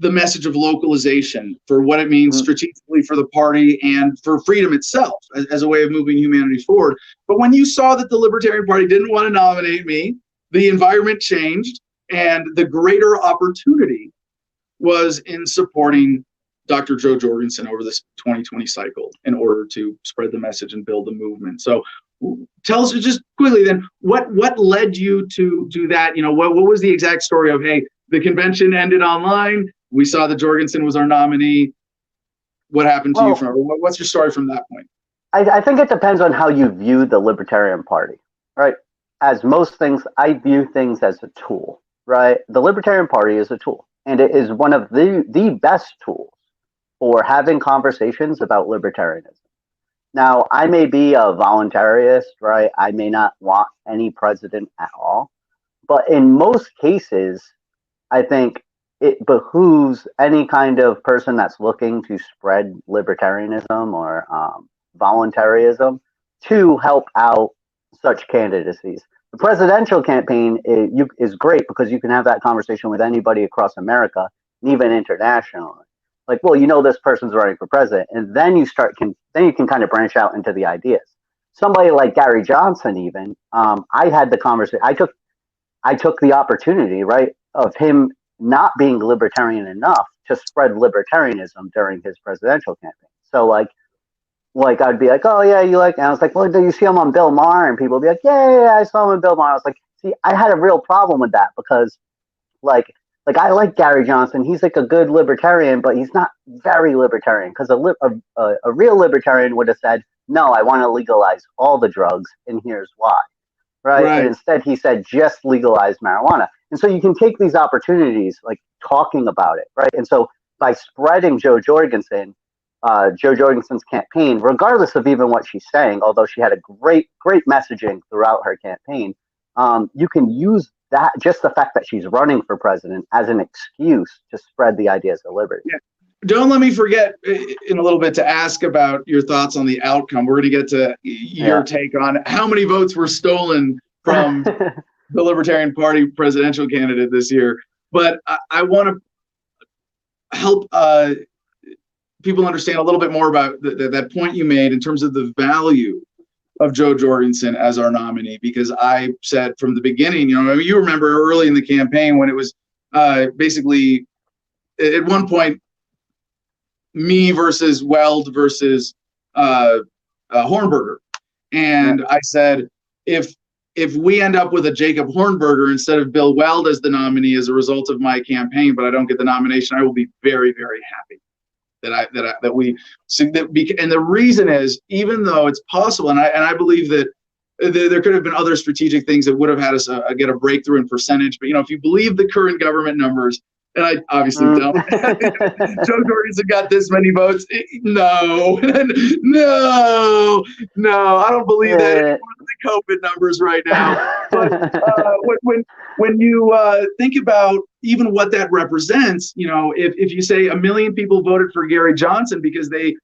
the message of localization for what it means strategically for the party and for freedom itself as a way of moving humanity forward. But when you saw that the Libertarian Party didn't want to nominate me, the environment changed, and the greater opportunity was in supporting Dr. Jo Jorgensen over this 2020 cycle in order to spread the message and build the movement. So tell us just quickly then, what led you to do that? What was the exact story of, hey, the convention ended online, we saw that Jorgensen was our nominee. What happened to you what's your story from that point? I think it depends on how you view the Libertarian Party, right? As most things, I view things as a tool, right? The Libertarian Party is a tool, and it is one of the best tools for having conversations about libertarianism. Now, I may be a voluntarist, right? I may not want any president at all, but in most cases, I think it behooves any kind of person that's looking to spread libertarianism or voluntarism to help out such candidacies. The presidential campaign is great because you can have that conversation with anybody across America and even internationally. Like, well, this person's running for president, and then you can kind of branch out into the ideas. Somebody like Gary Johnson, even, I had the conversation. I took the opportunity, right, of him not being libertarian enough to spread libertarianism during his presidential campaign. So like I'd be like, oh yeah, you like, and I was like, well, do you see him on Bill Maher? And people would be like, yeah, I saw him on Bill Maher. I was like, see, I had a real problem with that because like I like Gary Johnson. He's like a good libertarian, but he's not very libertarian because a real libertarian would have said, no, I want to legalize all the drugs, and here's why. Right? And instead he said, just legalize marijuana. And so you can take these opportunities, like talking about it, right? And so by spreading Jo Jorgensen's campaign, regardless of even what she's saying, although she had a great messaging throughout her campaign, you can use that, just the fact that she's running for president, as an excuse to spread the ideas of liberty. Yeah. Don't let me forget in a little bit to ask about your thoughts on the outcome. We're going to get to your take on how many votes were stolen from the Libertarian Party presidential candidate this year. But I want to help people understand a little bit more about that point you made in terms of the value of Jo Jorgensen as our nominee, because I said from the beginning, you know, I mean, you remember early in the campaign when it was basically at one point me versus Weld versus Hornberger, and I said if we end up with a Jacob Hornberger instead of Bill Weld as the nominee as a result of my campaign, but I don't get the nomination, I will be very, very happy that we. And the reason is, even though it's possible, and I believe that there could have been other strategic things that would have had us get a breakthrough in percentage. But, you know, if you believe the current government numbers, and I obviously don't, Jo Jorgensen got this many votes. No, no, I don't believe that anymore than the COVID numbers right now. But when you think about even what that represents, you know, if you say 1 million people voted for Gary Johnson because they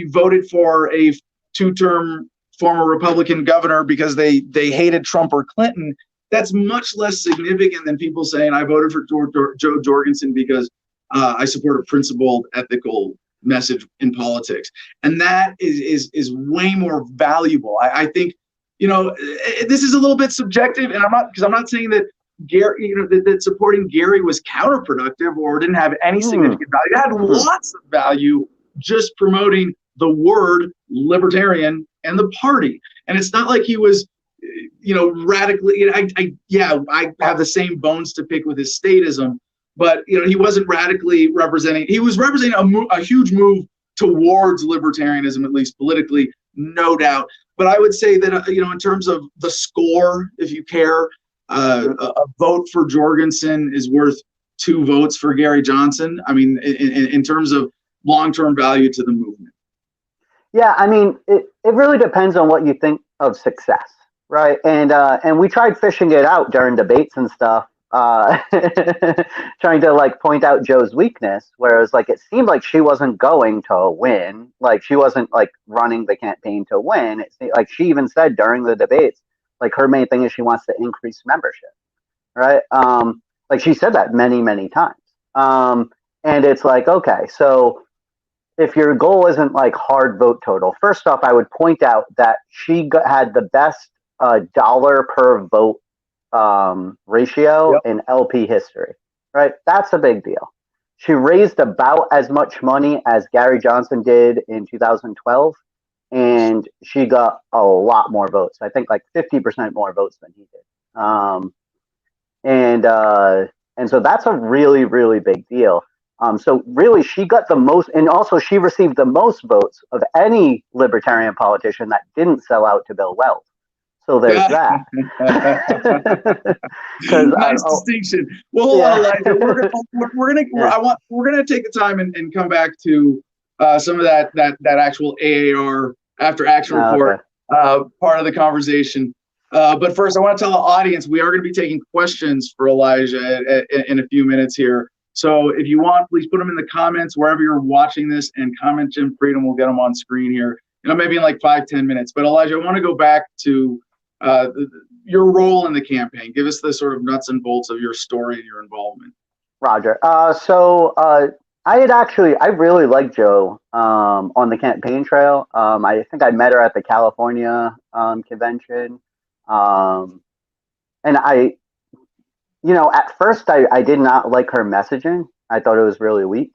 voted for a 2-term former Republican governor because they hated Trump or Clinton, that's much less significant than people saying I voted for Jo Jorgensen because I support a principled, ethical message in politics, and that is way more valuable. I think, you know, this is a little bit subjective, and I'm not saying that Gary, you know, that supporting Gary was counterproductive or didn't have any significant value. It had lots of value just promoting the word libertarian and the party, and it's not like he was, you know, radically. I have the same bones to pick with his statism, but, you know, he wasn't radically representing. He was representing a huge move towards libertarianism, at least politically, no doubt. But I would say that, you know, in terms of the score, if you care, a vote for Jorgensen is worth 2 votes for Gary Johnson. I mean, in terms of long-term value to the movement. Yeah, I mean, it really depends on what you think of success. Right, and we tried fishing it out during debates and stuff, trying to like point out Jo's weakness, whereas like it seemed like she wasn't going to win, like she wasn't like running the campaign to win. It seemed like she even said during the debates, like her main thing is she wants to increase membership, right? Like she said that many times, and it's like, okay, so if your goal isn't like hard vote total, first off, I would point out that she had the best dollar per vote ratio in LP history, right? That's a big deal. She raised about as much money as Gary Johnson did in 2012, and she got a lot more votes. I think like 50% more votes than he did. And so that's a really, really big deal. So really, she got the most, and also she received the most votes of any libertarian politician that didn't sell out to Bill Weld. So there's that. Nice distinction. Well, hold on, Elijah. We're gonna take the time and come back to some of that actual AAR after action report part of the conversation. But first, I want to tell the audience we are going to be taking questions for Elijah in a few minutes here. So if you want, please put them in the comments wherever you're watching this, and comment Jim Freedom. We'll get them on screen here, you know, maybe in like 5-10 minutes. But Elijah, I want to go back to your role in the campaign. Give us the sort of nuts and bolts of your story and your involvement. Roger. I really liked Jo on the campaign trail. I think I met her at the California convention. And you know, at first I did not like her messaging. I thought it was really weak.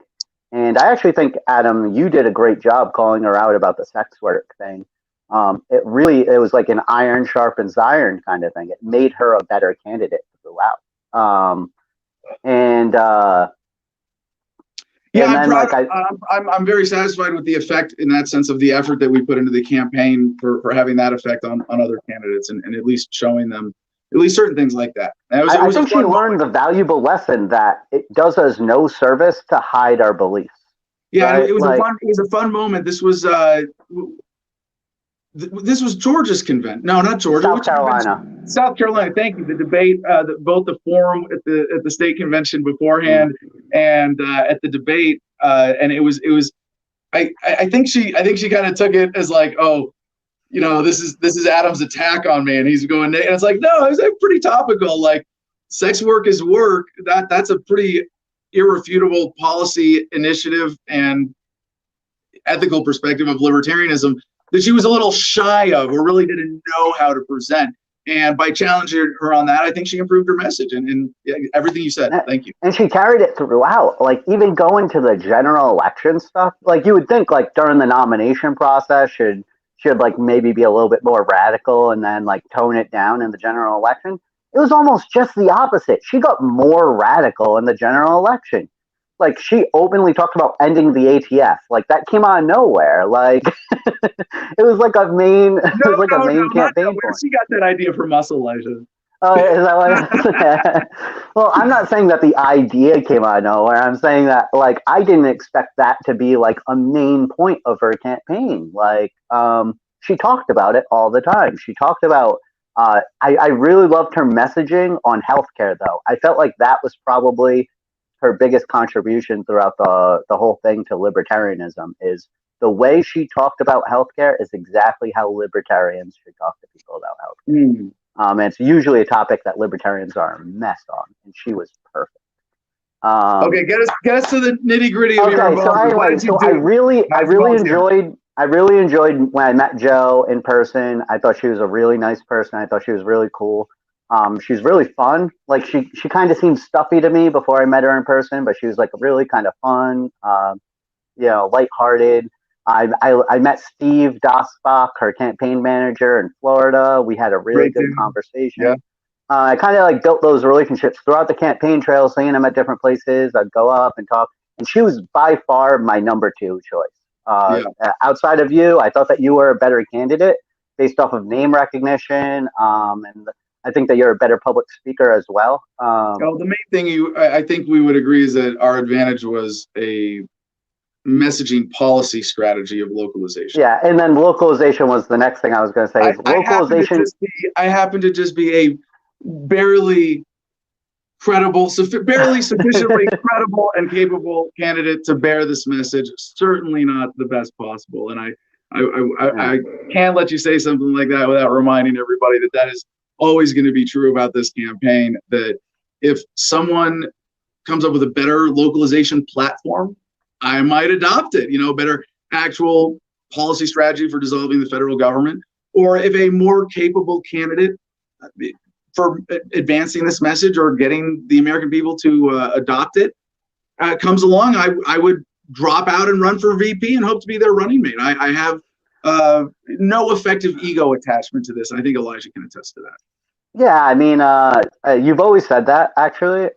And I actually think, Adam, you did a great job calling her out about the sex work thing. It was like an iron sharpens iron kind of thing. It made her a better candidate throughout. I'm very satisfied with the effect in that sense of the effort that we put into the campaign for having that effect on other candidates and at least showing them at least certain things like that. I think she learned the valuable lesson that it does us no service to hide our beliefs. Yeah, right? It was a fun moment. This was Georgia's convention. No, not Georgia. South Carolina. South Carolina. Thank you. The debate, both the forum at the state convention beforehand and at the debate, and it was. I think she kind of took it as like, oh, you know, this is Adam's attack on me, and he's going. And it's like, no, it's pretty topical. Like, sex work is work. That's a pretty irrefutable policy initiative, and ethical perspective of libertarianism that she was a little shy of or really didn't know how to present. And by challenging her on that, I think she improved her message and everything you said. Thank you. And she carried it throughout, like even going to the general election stuff. Like you would think like during the nomination process should like maybe be a little bit more radical and then like tone it down in the general election. It was almost just the opposite. She got more radical in the general election. Like she openly talked about ending the ATF. Like that came out of nowhere. Like it was like a main campaign point. She got that idea from us, Elijah. Oh, is that what? Well, I'm not saying that the idea came out of nowhere. I'm saying that like I didn't expect that to be like a main point of her campaign. Like she talked about it all the time. She talked about I really loved her messaging on healthcare though. I felt like that was probably her biggest contribution throughout the whole thing to libertarianism is the way she talked about healthcare is exactly how libertarians should talk to people about healthcare. And it's usually a topic that libertarians are messed on, and she was perfect. Okay, get us to the nitty gritty of your so anyway, so I really enjoyed when I met Jo in person. I thought she was a really nice person. I thought she was really cool. She's really fun. Like she kind of seemed stuffy to me before I met her in person, but she was like really kind of fun, lighthearted. I met Steve Dossbach, her campaign manager in Florida. We had a really good conversation. Yeah. I kind of like built those relationships throughout the campaign trail, seeing them at different places. I'd go up and talk, and she was by far my number 2 choice. Outside of you, I thought that you were a better candidate based off of name recognition, and I think that you're a better public speaker as well. The main thing I think we would agree is that our advantage was a messaging policy strategy of localization. Yeah, and then localization was the next thing I was going to say. Localization. I happen to just be a barely sufficiently credible and capable candidate to bear this message. Certainly not the best possible, and I can't let you say something like that without reminding everybody that is always going to be true about this campaign. That if someone comes up with a better localization platform, I might adopt it, better actual policy strategy for dissolving the federal government. Or if a more capable candidate for advancing this message or getting the American people to adopt it comes along, I would drop out and run for VP and hope to be their running mate. I have no effective ego attachment to this. I think Elijah can attest to that. Yeah, I mean, you've always said that, actually.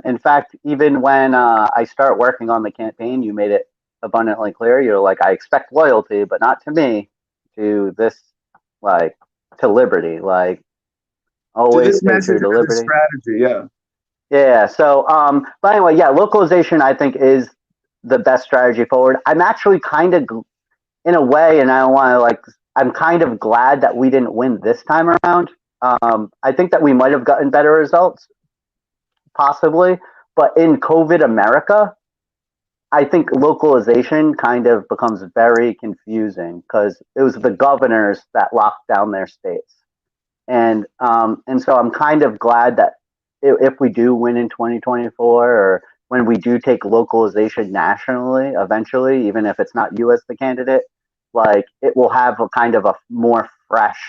In fact, even when I start working on the campaign, you made it abundantly clear. You're like, I expect loyalty, but not to me, to this, like, to liberty. Like, always stay true to liberty. Strategy, yeah. Yeah, so, but anyway, yeah, localization, I think, is the best strategy forward. I'm actually kind of, in a way, and I don't want to, like, I'm kind of glad that we didn't win this time around. I think that we might have gotten better results, possibly, but in COVID America, I think localization kind of becomes very confusing because it was the governors that locked down their states, and so I'm kind of glad that if we do win in 2024, or when we do take localization nationally, eventually, even if it's not you as the candidate, like it will have a kind of a more fresh,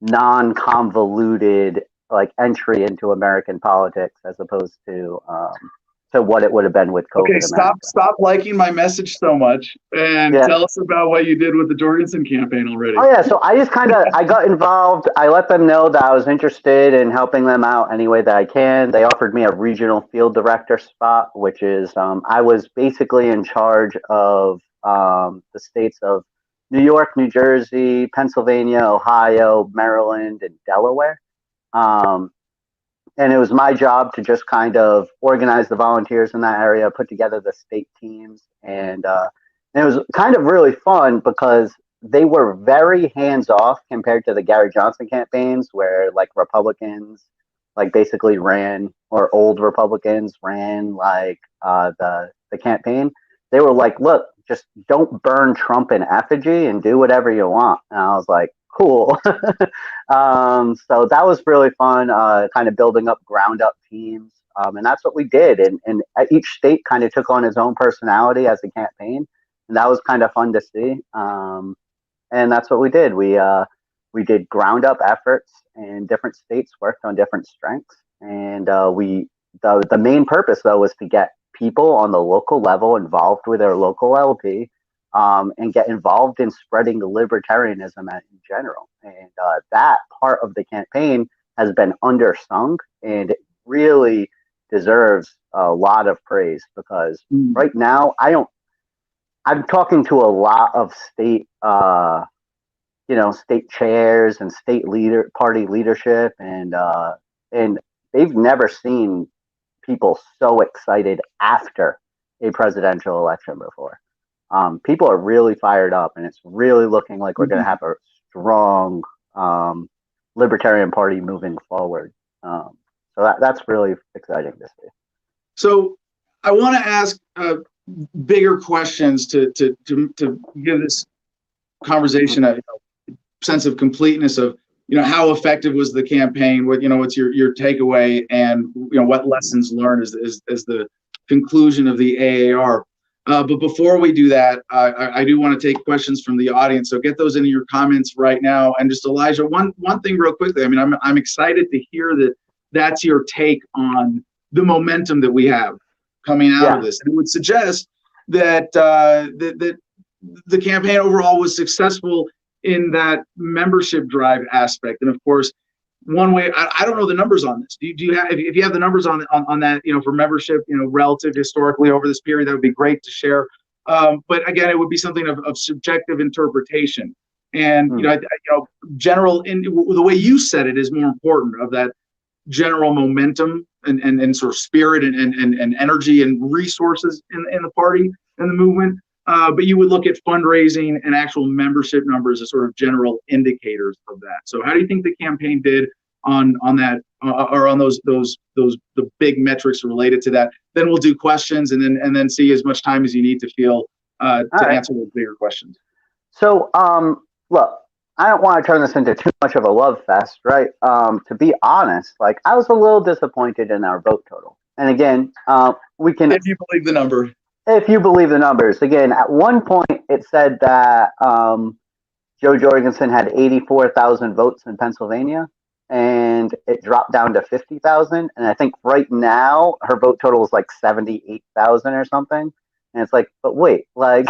non-convoluted like entry into American politics as opposed to what it would have been with COVID. Okay, stop liking my message so much and tell us about what you did with the Jorgensen campaign already. Oh yeah, so I just I got involved. I let them know that I was interested in helping them out any way that I can. They offered me a regional field director spot, which is I was basically in charge of the states of New York, New Jersey, Pennsylvania, Ohio, Maryland, and Delaware. And it was my job to just kind of organize the volunteers in that area, put together the state teams. And it was kind of really fun because they were very hands-off compared to the Gary Johnson campaigns where like Republicans like basically ran, or old Republicans ran like the campaign. They were like, look, just don't burn Trump in effigy and do whatever you want. And I was like, cool. So that was really fun, kind of building up ground up teams. And that's what we did. And each state kind of took on its own personality as a campaign. And that was kind of fun to see. And that's what we did. We did ground up efforts, and different states worked on different strengths. And the main purpose though was to get people on the local level involved with their local LP, and get involved in spreading the libertarianism in general. And that part of the campaign has been undersung, and it really deserves a lot of praise, because right now I'm talking to a lot of state, state chairs and state party leadership, and they've never seen people so excited after a presidential election before. People are really fired up, and it's really looking like we're going to have a strong Libertarian Party moving forward. So that's really exciting to see. So I want to ask bigger questions to give this conversation a sense of completeness of, how effective was the campaign? What's your takeaway, and what lessons learned as the conclusion of the AAR. But before we do that, I do want to take questions from the audience. So get those into your comments right now. And just Elijah, one thing real quickly. I mean, I'm excited to hear that that's your take on the momentum that we have coming out of this. And it would suggest that that the campaign overall was successful in that membership drive aspect. And of course, one way, I don't know the numbers on this. Do you have, if you have the numbers on that, for membership, relative historically over this period, that would be great to share. But again, it would be something of subjective interpretation. And, general, in the way you said it is more important, of that general momentum and sort of spirit and energy and resources in the party and the movement. But you would look at fundraising and actual membership numbers as sort of general indicators of that. So how do you think the campaign did on that, or on those the big metrics related to that? Then we'll do questions, and then see as much time as you need to feel to answer those bigger questions. So look, I don't want to turn this into too much of a love fest, right? To be honest, like, I was a little disappointed in our vote total. And again, we can, if you believe the number. If you believe the numbers. Again, at one point it said that Jo Jorgensen had 84,000 votes in Pennsylvania, and it dropped down to 50,000. And I think right now her vote total is like 78,000 or something. And it's like, but wait, like,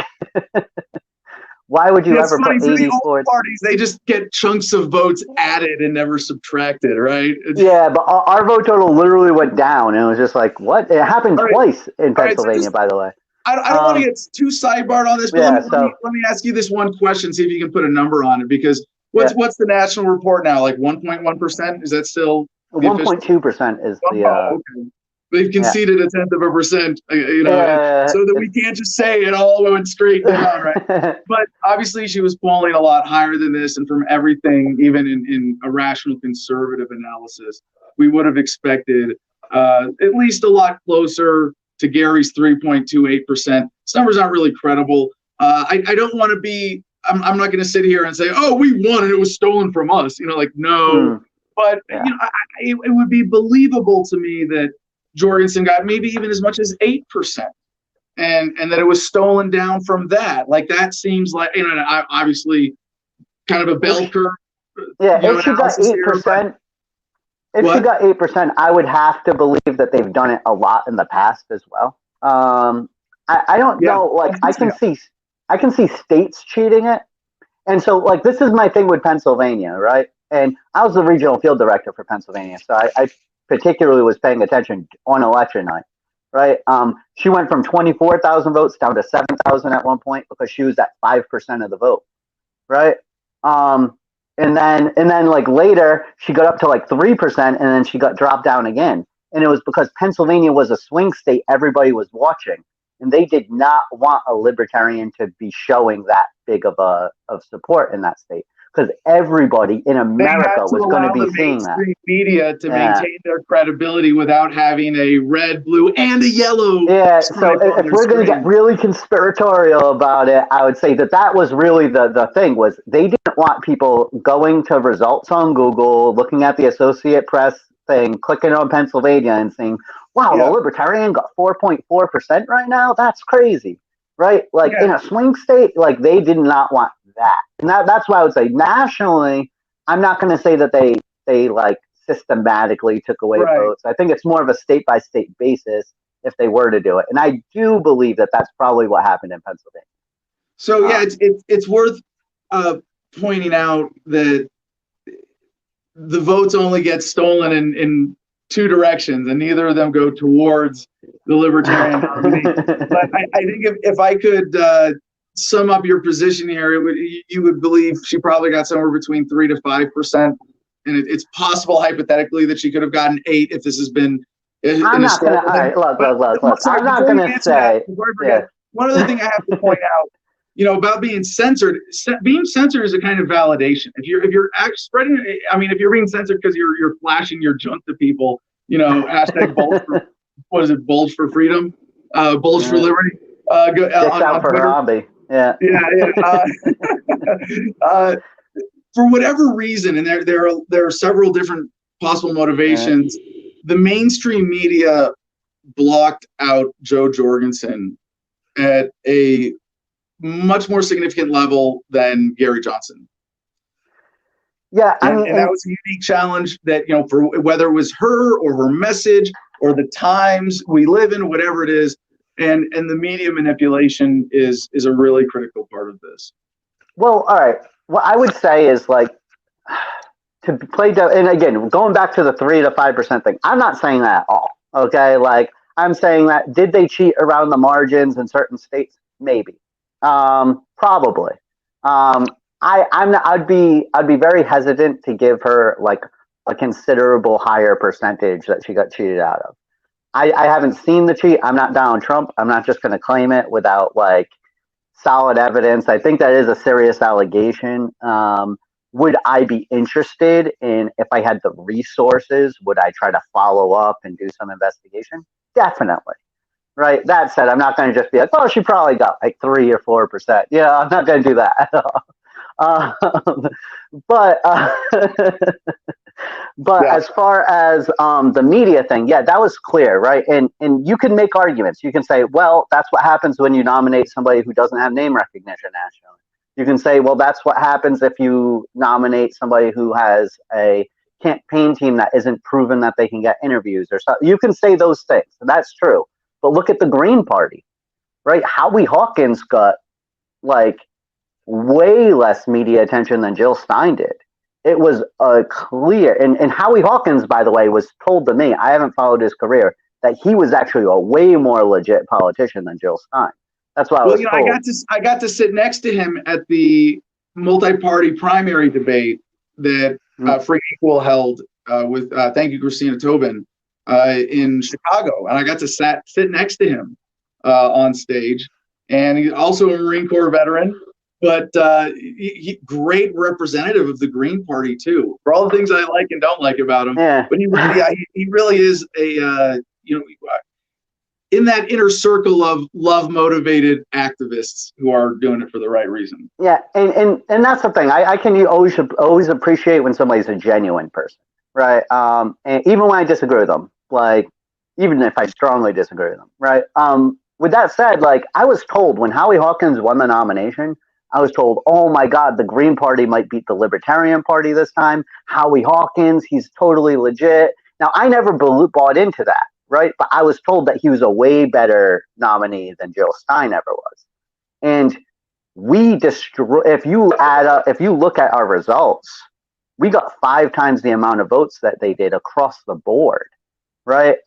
why would you ever put 84? Parties, they just get chunks of votes added and never subtracted, right? Yeah, but our vote total literally went down, and it was just like, what? It happened twice in Pennsylvania, by the way. I don't want to get too sidebarred on this, but let me ask you this one question, see if you can put a number on it, because what's the national report now? Like 1.1%? Is that still 1.2% is the okay. They've conceded a 0.1%, so that we can't just say it all went straight down, right? But obviously she was polling a lot higher than this, and from everything, even in a rational conservative analysis, we would have expected at least a lot closer to Gary's 3.28%. This number's not really credible. I don't want to be, I'm not going to sit here and say, oh, we won and it was stolen from us. No. But it would be believable to me that Jorgensen got maybe even as much as 8%, and that it was stolen down from that. Like, that seems like, obviously kind of a bell curve. Yeah, if she got 8%, she got 8%, I would have to believe that they've done it a lot in the past as well. I don't know, like, I can see states cheating it. And so, like, this is my thing with Pennsylvania, right? And I was the regional field director for Pennsylvania, so I particularly was paying attention on election night, right? She went from 24,000 votes down to 7,000 at one point, because she was at 5% of the vote, right? And then like later she got up to like 3%, and then she got dropped down again. And it was because Pennsylvania was a swing state everybody was watching, and they did not want a libertarian to be showing that big of support in that state, because everybody in America was going to be seeing that. Media to maintain their credibility without having a red, blue, and a yellow. Yeah, so if we're going to get really conspiratorial about it, I would say that was really the thing, was they didn't want people going to results on Google, looking at the Associated Press thing, clicking on Pennsylvania and saying, wow, the Libertarian got 4.4% right now? That's crazy. right? Like Yeah. in a swing state, like they did not want that. And that's why I would say nationally, I'm not going to say that they like systematically took away Right. votes. I think it's more of a state by state basis if they were to do it. And I do believe that that's probably what happened in Pennsylvania. So yeah, it's worth pointing out that the votes only get stolen in two directions, and neither of them go towards the Libertarian nominee. But I think if I could sum up your position here, you would believe she probably got somewhere between 3 to 5%, and it's possible hypothetically that she could have gotten 8 if this has been. I'm not gonna. All right, look. Sorry, I'm not before you gonna answer that, say. before I forget, Yeah. one other thing I have to point out, about being censored. Being censored is a kind of validation. If you're spreading, if you're being censored because you're flashing your junk to people, hashtag bulge for, what is it? Bulge for freedom, bulge for liberty. Dicks out for Harambe. Yeah. For whatever reason, and there are several different possible motivations. Yeah. The mainstream media blocked out Jo Jorgensen at a much more significant level than Gary Johnson. Yeah, and that was a unique challenge that, for whether it was her or her message or the times we live in, whatever it is, and the media manipulation is a really critical part of this. Well, all right. What I would say is to play and again, going back to the 3 to 5% thing, I'm not saying that at all. Okay, I'm saying that did they cheat around the margins in certain states? Maybe. Probably. I'd be very hesitant to give her a considerable higher percentage that she got cheated out of. I haven't seen the cheat. I'm not Donald Trump. I'm not just going to claim it without solid evidence. I think that is a serious allegation. Would I be interested in, if I had the resources, would I try to follow up and do some investigation? Definitely. Right. That said, I'm not going to just be like, well, she probably got 3 or 4%. Yeah, I'm not going to do that. But as far as the media thing, yeah, that was clear, right? And you can make arguments. You can say, well, that's what happens when you nominate somebody who doesn't have name recognition nationally. You can say, well, that's what happens if you nominate somebody who has a campaign team that isn't proven that they can get interviews or something. You can say those things. That's true. But look at the Green Party, right? Howie Hawkins got way less media attention than Jill Stein did. It was clear. And Howie Hawkins, by the way, was told to me, I haven't followed his career, that he was actually a way more legit politician than Jill Stein. That's why I was told. I got to sit next to him at the multi-party primary debate that Free Equal held with, thank you, Christina Tobin, in Chicago. And I got to sit next to him on stage. And he's also a Marine Corps veteran, but great representative of the Green Party, too, for all the things I like and don't like about him. Yeah. But he really is in that inner circle of love-motivated activists who are doing it for the right reason. Yeah, and that's the thing. I can always appreciate when somebody's a genuine person, right? And even when I disagree with them, even if I strongly disagree with them, right? With that said, I was told when Howie Hawkins won the nomination, I was told, oh my God, the Green Party might beat the Libertarian Party this time. Howie Hawkins, he's totally legit. Now, I never bought into that. Right, but I was told that he was a way better nominee than Jill Stein ever was, and if you look at our results, we got 5 times the amount of votes that they did across the board, right?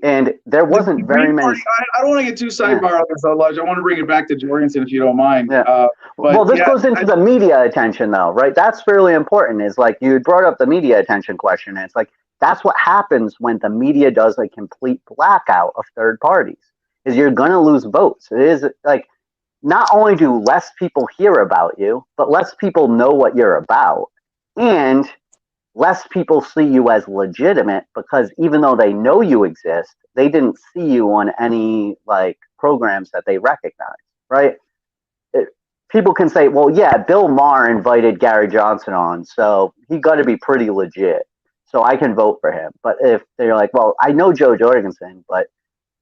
And there wasn't very many. I don't want to get too sidebar on this, Elijah. I want to bring it back to Jorgensen, if you don't mind. Yeah. This goes into the media attention, though, right? That's really important. Is you brought up the media attention question, and it's that's what happens when the media does a complete blackout of third parties, is you're going to lose votes. It is not only do less people hear about you, but less people know what you're about. And less people see you as legitimate, because even though they know you exist, they didn't see you on any programs that they recognize, right? People can say, well, yeah, Bill Maher invited Gary Johnson on, so he got to be pretty legit, so I can vote for him. But if they're well, I know Jo Jorgensen, but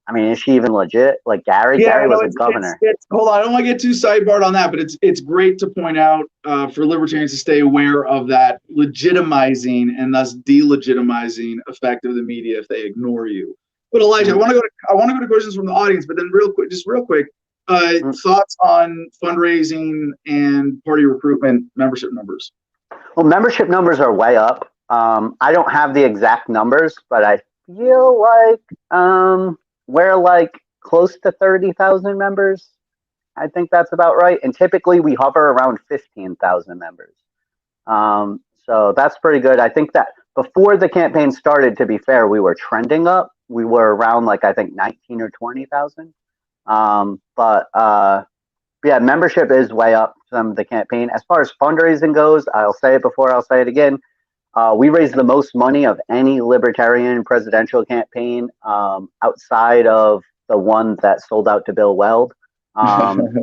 I mean, is she even legit? Like Gary? Yeah, Gary no, was a governor. hold on. I don't want to get too sidebarred on that, but it's great to point out for libertarians to stay aware of that legitimizing and thus delegitimizing effect of the media if they ignore you. But Elijah, I want to go to questions from the audience, but then real quick, thoughts on fundraising and party recruitment membership numbers. Well, membership numbers are way up. I don't have the exact numbers, but I feel like we're like close to 30,000 members. I think that's about right. And typically we hover around 15,000 members. So that's pretty good. I think that before the campaign started, to be fair, we were trending up. We were around like, I think 19 or 20,000. Yeah, membership is way up from the campaign. As far as fundraising goes, I'll say it before, I'll say it again. We raised the most money of any libertarian presidential campaign outside of the one that sold out to Bill Weld.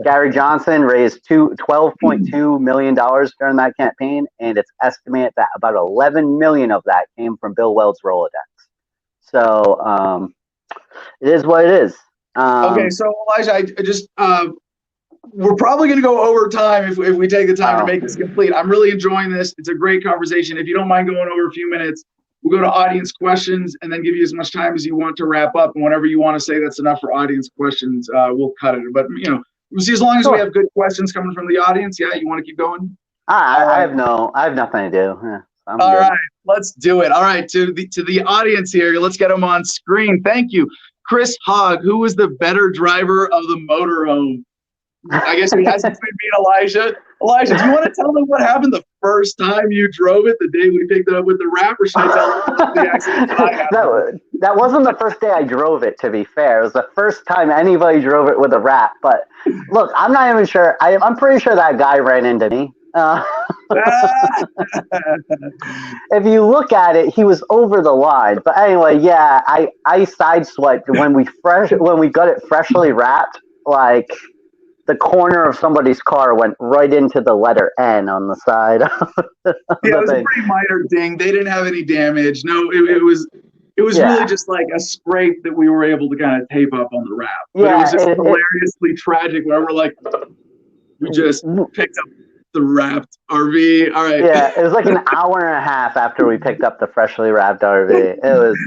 Gary Johnson raised $12.2 million during that campaign, and it's estimated that about 11 million of that came from Bill Weld's Rolodex. So it is what it is. Okay, so Elijah, I just we're probably going to go over time if we take the time to make this complete. I'm really enjoying this. It's a great conversation. If you don't mind going over a few minutes, we'll go to audience questions and then give you as much time as you want to wrap up. And whatever you want to say that's enough for audience questions, we'll cut it. But we'll see, as long as we have good questions coming from the audience. Yeah, you want to keep going? I have nothing to do. Yeah, all right, let's do it. All right, to the audience here, let's get them on screen. Thank you. Chris Hogg, who was the better driver of the motorhome? I guess it hasn't been Elijah. Elijah, do you want to tell them what happened the first time you drove it, the day we picked it up with the wrap, or should I tell them the accident that I had? That wasn't the first day I drove it, to be fair. It was the first time anybody drove it with a wrap. But look, I'm not even sure. I'm pretty sure that guy ran into me. If you look at it, he was over the line. But anyway, yeah, I sideswiped when we got it freshly wrapped. Like the corner of somebody's car went right into the letter N on the side. Yeah, it was a pretty minor ding. They didn't have any damage. No, it was really just like a scrape that we were able to kind of tape up on the wrap. But it was just hilariously tragic where we're like, we just picked up the wrapped RV. All right. Yeah, it was like an hour and a half after we picked up the freshly wrapped RV. It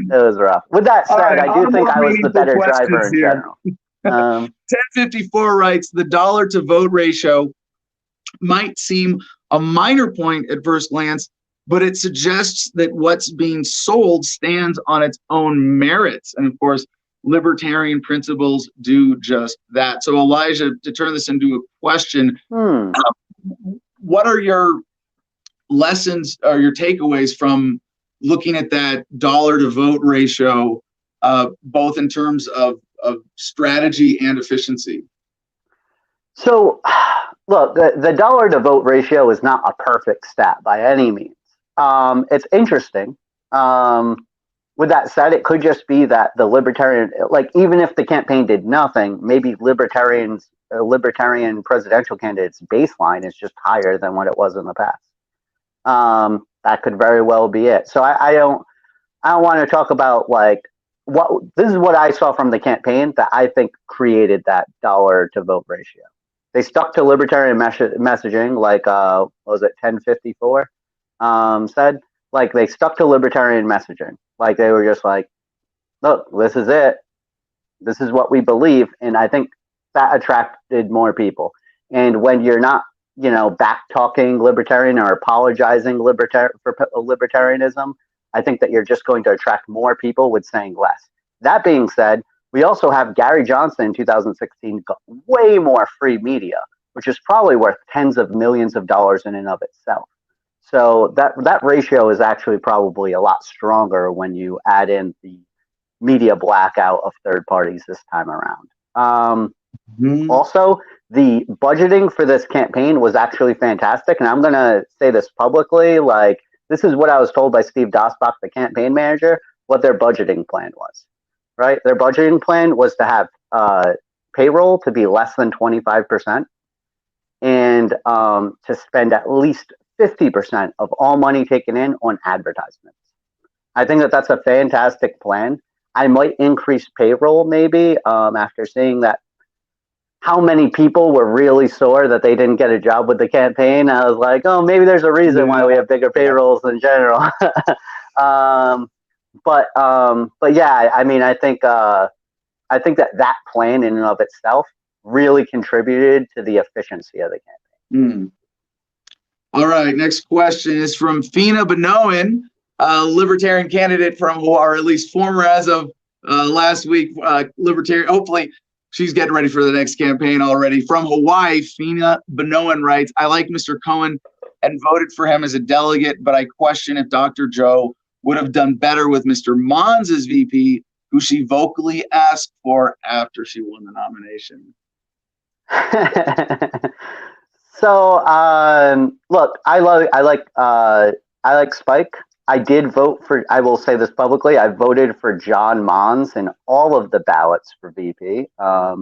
was rough. With that said, right, I do think I was the better driver in general. 1054 writes, the dollar to vote ratio might seem a minor point at first glance, but it suggests that what's being sold stands on its own merits. And of course, libertarian principles do just that. So Elijah, to turn this into a question, what are your lessons or your takeaways from looking at that dollar to vote ratio, both in terms of strategy and efficiency? So, look, the dollar to vote ratio is not a perfect stat by any means. It's interesting. With that said, it could just be that the libertarian, like even if the campaign did nothing, maybe libertarian presidential candidates' baseline is just higher than what it was in the past. That could very well be it. So I don't want to talk about like this is what I saw from the campaign that I think created that dollar to vote ratio. They stuck to libertarian messaging, like what was it 1054 said? Like they stuck to libertarian messaging. Like they were just like, look, this is it. This is what we believe, and I think that attracted more people. And when you're not, back talking libertarian or apologizing for libertarianism, I think that you're just going to attract more people with saying less. That being said, we also have Gary Johnson in 2016 got way more free media, which is probably worth tens of millions of dollars in and of itself. So that ratio is actually probably a lot stronger when you add in the media blackout of third parties this time around. Also, the budgeting for this campaign was actually fantastic. And I'm going to say this publicly, like, this is what I was told by Steve Dasbach, the campaign manager, what their budgeting plan was, right? Their budgeting plan was to have payroll to be less than 25% and to spend at least 50% of all money taken in on advertisements. I think that that's a fantastic plan. I might increase payroll maybe after seeing that how many people were really sore that they didn't get a job with the campaign. I was like, oh, maybe there's a reason why we have bigger payrolls in general. But yeah, I mean, I think that plan in and of itself really contributed to the efficiency of the campaign. All right, next question is from Fina Benoan, a libertarian candidate from Hawaii, or at least former as of last week, libertarian. Hopefully, she's getting ready for the next campaign already. From Hawaii, Fina Benoan writes, I like Mr. Cohen and voted for him as a delegate, but I question if Dr. Joe would have done better with Mr. Mons as VP, who she vocally asked for after she won the nomination. So, look, I like Spike. I did vote for, I will say this publicly, I voted for John Mons in all of the ballots for VP. I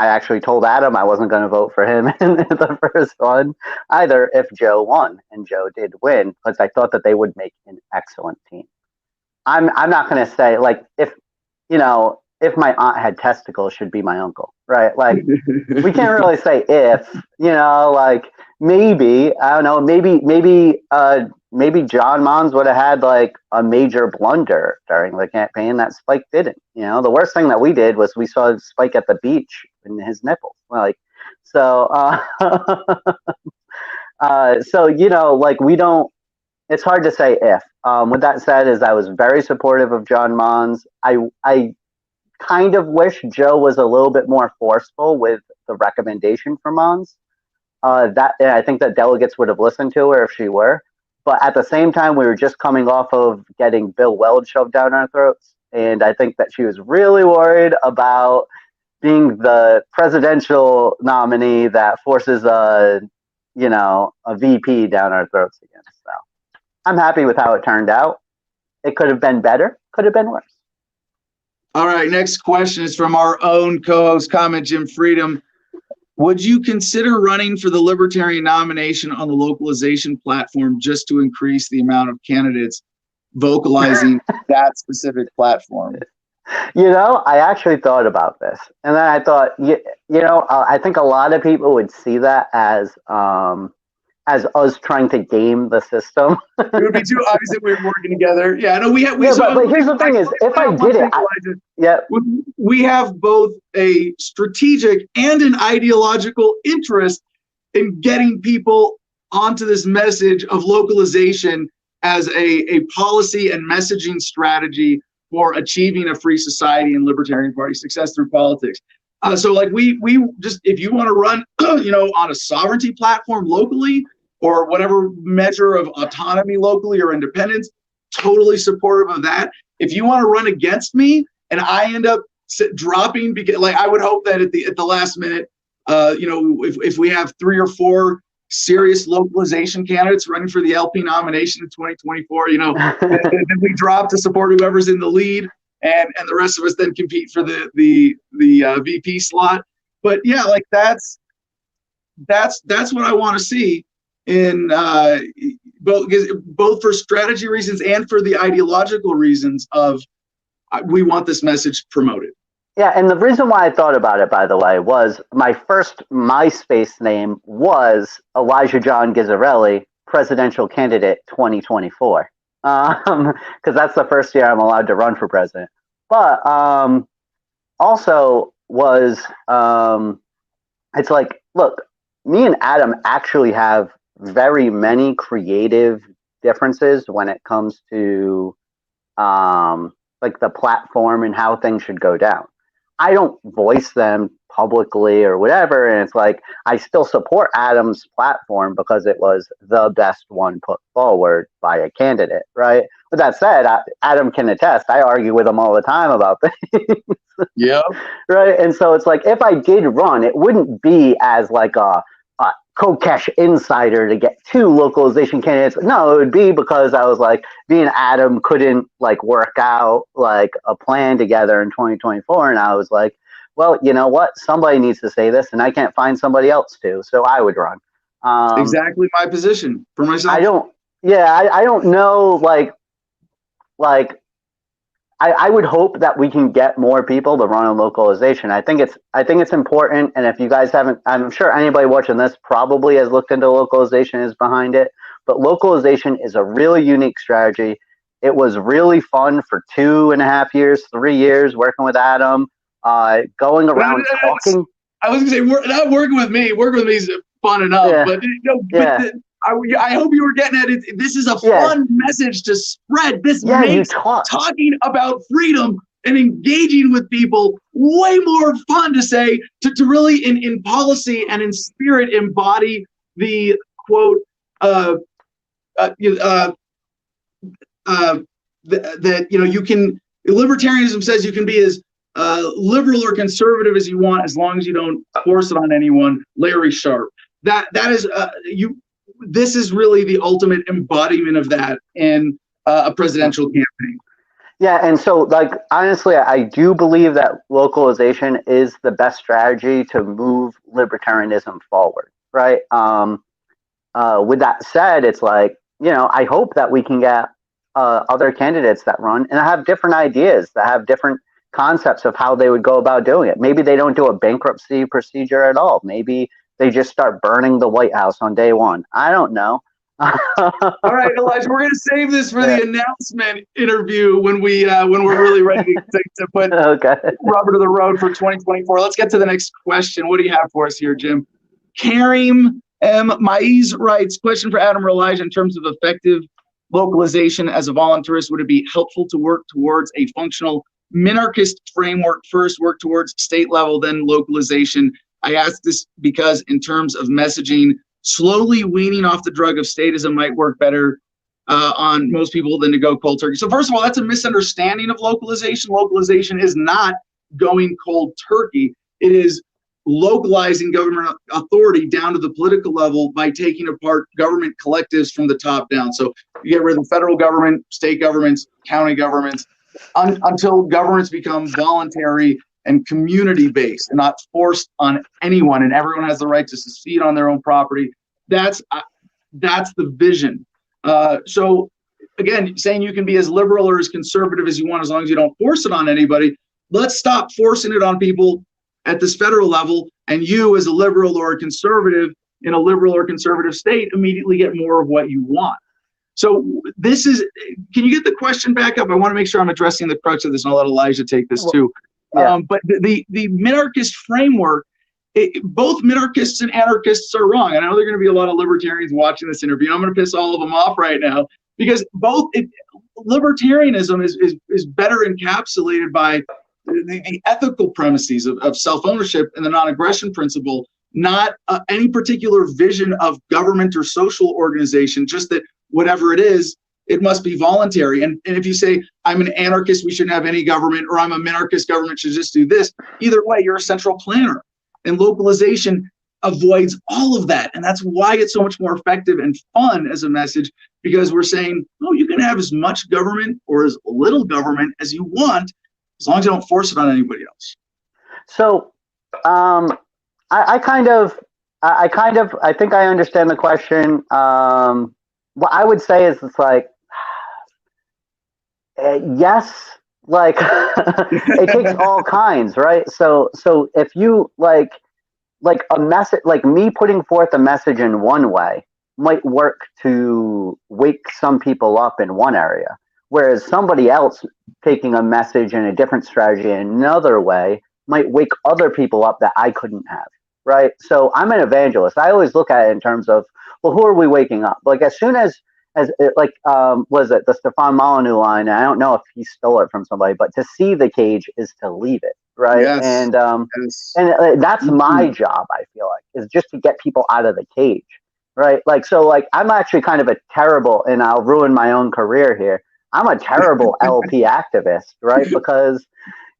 actually told Adam I wasn't going to vote for him in the first one either if Joe won, and Joe did win, because I thought that they would make an excellent team. I'm not going to say, like, if my aunt had testicles, should be my uncle, right? Like, we can't really say if, like, maybe, I don't know, maybe John Mons would have had like a major blunder during the campaign that Spike didn't. The worst thing that we did was we saw Spike at the beach in his nipples. Like, so, like, we don't, it's hard to say if. With that said, is I was very supportive of John Mons. I kind of wish Joe was a little bit more forceful with the recommendation for Mons. I think that delegates would have listened to her if she were. But at the same time, we were just coming off of getting Bill Weld shoved down our throats. And I think that she was really worried about being the presidential nominee that forces a VP down our throats again. So I'm happy with how it turned out. It could have been better, could have been worse. All right, next question is from our own co-host comment, Jim Freedom. Would you consider running for the Libertarian nomination on the localization platform just to increase the amount of candidates vocalizing that specific platform? I actually thought about this, and then I thought, I think a lot of people would see that as us trying to game the system. It would be too obvious that we were working together. Yeah, no, but here's the thing: is if I did it, we have both a strategic and an ideological interest in getting people onto this message of localization as a policy and messaging strategy for achieving a free society and Libertarian Party success through politics. So like we just, if you want to run, on a sovereignty platform locally or whatever measure of autonomy locally or independence, totally supportive of that. If you want to run against me and I end up dropping, because like I would hope that at the last minute, if we have 3 or 4 serious localization candidates running for the LP nomination in 2024, then we drop to support whoever's in the lead, and the rest of us then compete for the VP slot. But yeah, like that's what I want to see in both for strategy reasons and for the ideological reasons of we want this message promoted. Yeah, and the reason why I thought about it, by the way, was my first MySpace name was Elijah John Gizzarelli, presidential candidate 2024, because that's the first year I'm allowed to run for president. But also was, it's like, look, me and Adam actually have very many creative differences when it comes to like the platform and how things should go down. I don't voice them publicly or whatever, and it's like I still support Adam's platform because it was the best one put forward by a candidate, right? With that said, Adam can attest, I argue with him all the time about things. Yeah. Right, and so it's like if I did run, it wouldn't be as like a Kokesh insider to get 2 localization candidates. No, it would be because I was like, me and Adam couldn't like work out like a plan together in 2024. And I was like, well, you know what? Somebody needs to say this and I can't find somebody else to. So I would run. Exactly my position for myself. I don't know. Like I would hope that we can get more people to run on localization. I think it's important. And if you guys haven't, I'm sure anybody watching this probably has looked into localization, is behind it. But localization is a really unique strategy. It was really fun for 2.5 years, 3 years working with Adam, going around talking. I was gonna say, not working with me. Working with me is fun enough, Yeah. but Yeah. I hope you were getting at it. This is a fun message to spread. This makes talking about freedom and engaging with people way more fun to say, to really in policy and in spirit embody the quote that you can. Libertarianism says you can be as liberal or conservative as you want, as long as you don't force it on anyone. Larry Sharpe. That is This is really the ultimate embodiment of that in a presidential campaign. Yeah, and so like honestly, I do believe that localization is the best strategy to move libertarianism forward, right? With that said, it's like, I hope that we can get other candidates that run and have different ideas, that have different concepts of how they would go about doing it. Maybe they don't do a bankruptcy procedure at all. Maybe they just start burning the White House on day one. I don't know. All right, Elijah, we're going to save this for the announcement interview when we're really ready to put rubber to the road for 2024. Let's get to the next question. What do you have for us here, Jim? Karim M. Maiz writes, question for Adam or Elijah: in terms of effective localization as a voluntarist, would it be helpful to work towards a functional minarchist framework first, work towards state level, then localization? I ask this because in terms of messaging, slowly weaning off the drug of statism might work better on most people than to go cold turkey. So first of all, that's a misunderstanding of localization. Localization is not going cold turkey. It is localizing government authority down to the political level by taking apart government collectives from the top down. So you get rid of the federal government, state governments, county governments, until governments become voluntary and community-based and not forced on anyone, and everyone has the right to secede on their own property. That's the vision. So again, saying you can be as liberal or as conservative as you want as long as you don't force it on anybody. Let's stop forcing it on people at this federal level, and you as a liberal or a conservative in a liberal or conservative state immediately get more of what you want. So this is, can you get the question back up? I want to make sure I'm addressing the crux of this, and I'll let Elijah take this too. Yeah. But the minarchist framework, both minarchists and anarchists are wrong. And I know there are going to be a lot of libertarians watching this interview. I'm going to piss all of them off right now, because libertarianism is better encapsulated by the ethical premises of self-ownership and the non-aggression principle, not any particular vision of government or social organization, just that whatever it is, it must be voluntary. And if you say, I'm an anarchist, we shouldn't have any government, or I'm a minarchist, government should just do this, either way, you're a central planner. And localization avoids all of that. And that's why it's so much more effective and fun as a message, because we're saying, oh, you can have as much government or as little government as you want, as long as you don't force it on anybody else. So I think I understand the question. What I would say is, it's like, yes, like it takes all kinds, right? So if you like a message, like me putting forth a message in one way might work to wake some people up in one area, whereas somebody else taking a message in a different strategy in another way might wake other people up that I couldn't have, right? So I'm an evangelist. I always look at it in terms of, well, who are we waking up? Like as soon as was it the Stefan Molyneux line? I don't know if he stole it from somebody, but to see the cage is to leave it, right? Yes. And that's my job. I feel like is just to get people out of the cage, right? Like so, like I'm actually kind of a terrible, and I'll ruin my own career here. I'm a terrible LP activist, right? Because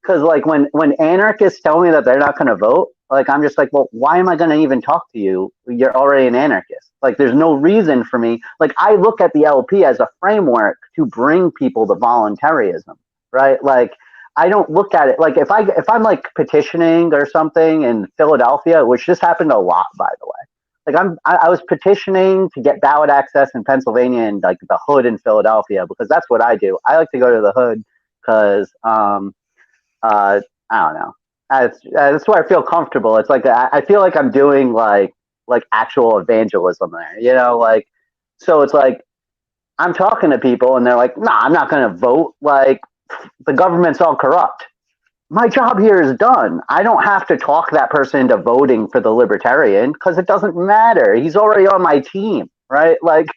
like when anarchists tell me that they're not going to vote, like I'm just like, well, why am I going to even talk to you? You're already an anarchist. Like there's no reason for me. Like I look at the LP as a framework to bring people to voluntarism, right? Like I don't look at it like if I'm like petitioning or something in Philadelphia, which just happened a lot, by the way. Like I was petitioning to get ballot access in Pennsylvania and like the hood in Philadelphia, because that's what I do. I like to go to the hood because I don't know. That's where I feel comfortable. It's like I feel like I'm doing like actual evangelism there, you know, like so it's like I'm talking to people and they're like, nah, I'm not going to vote. Like the government's all corrupt. My job here is done. I don't have to talk that person into voting for the libertarian because it doesn't matter. He's already on my team, right? Like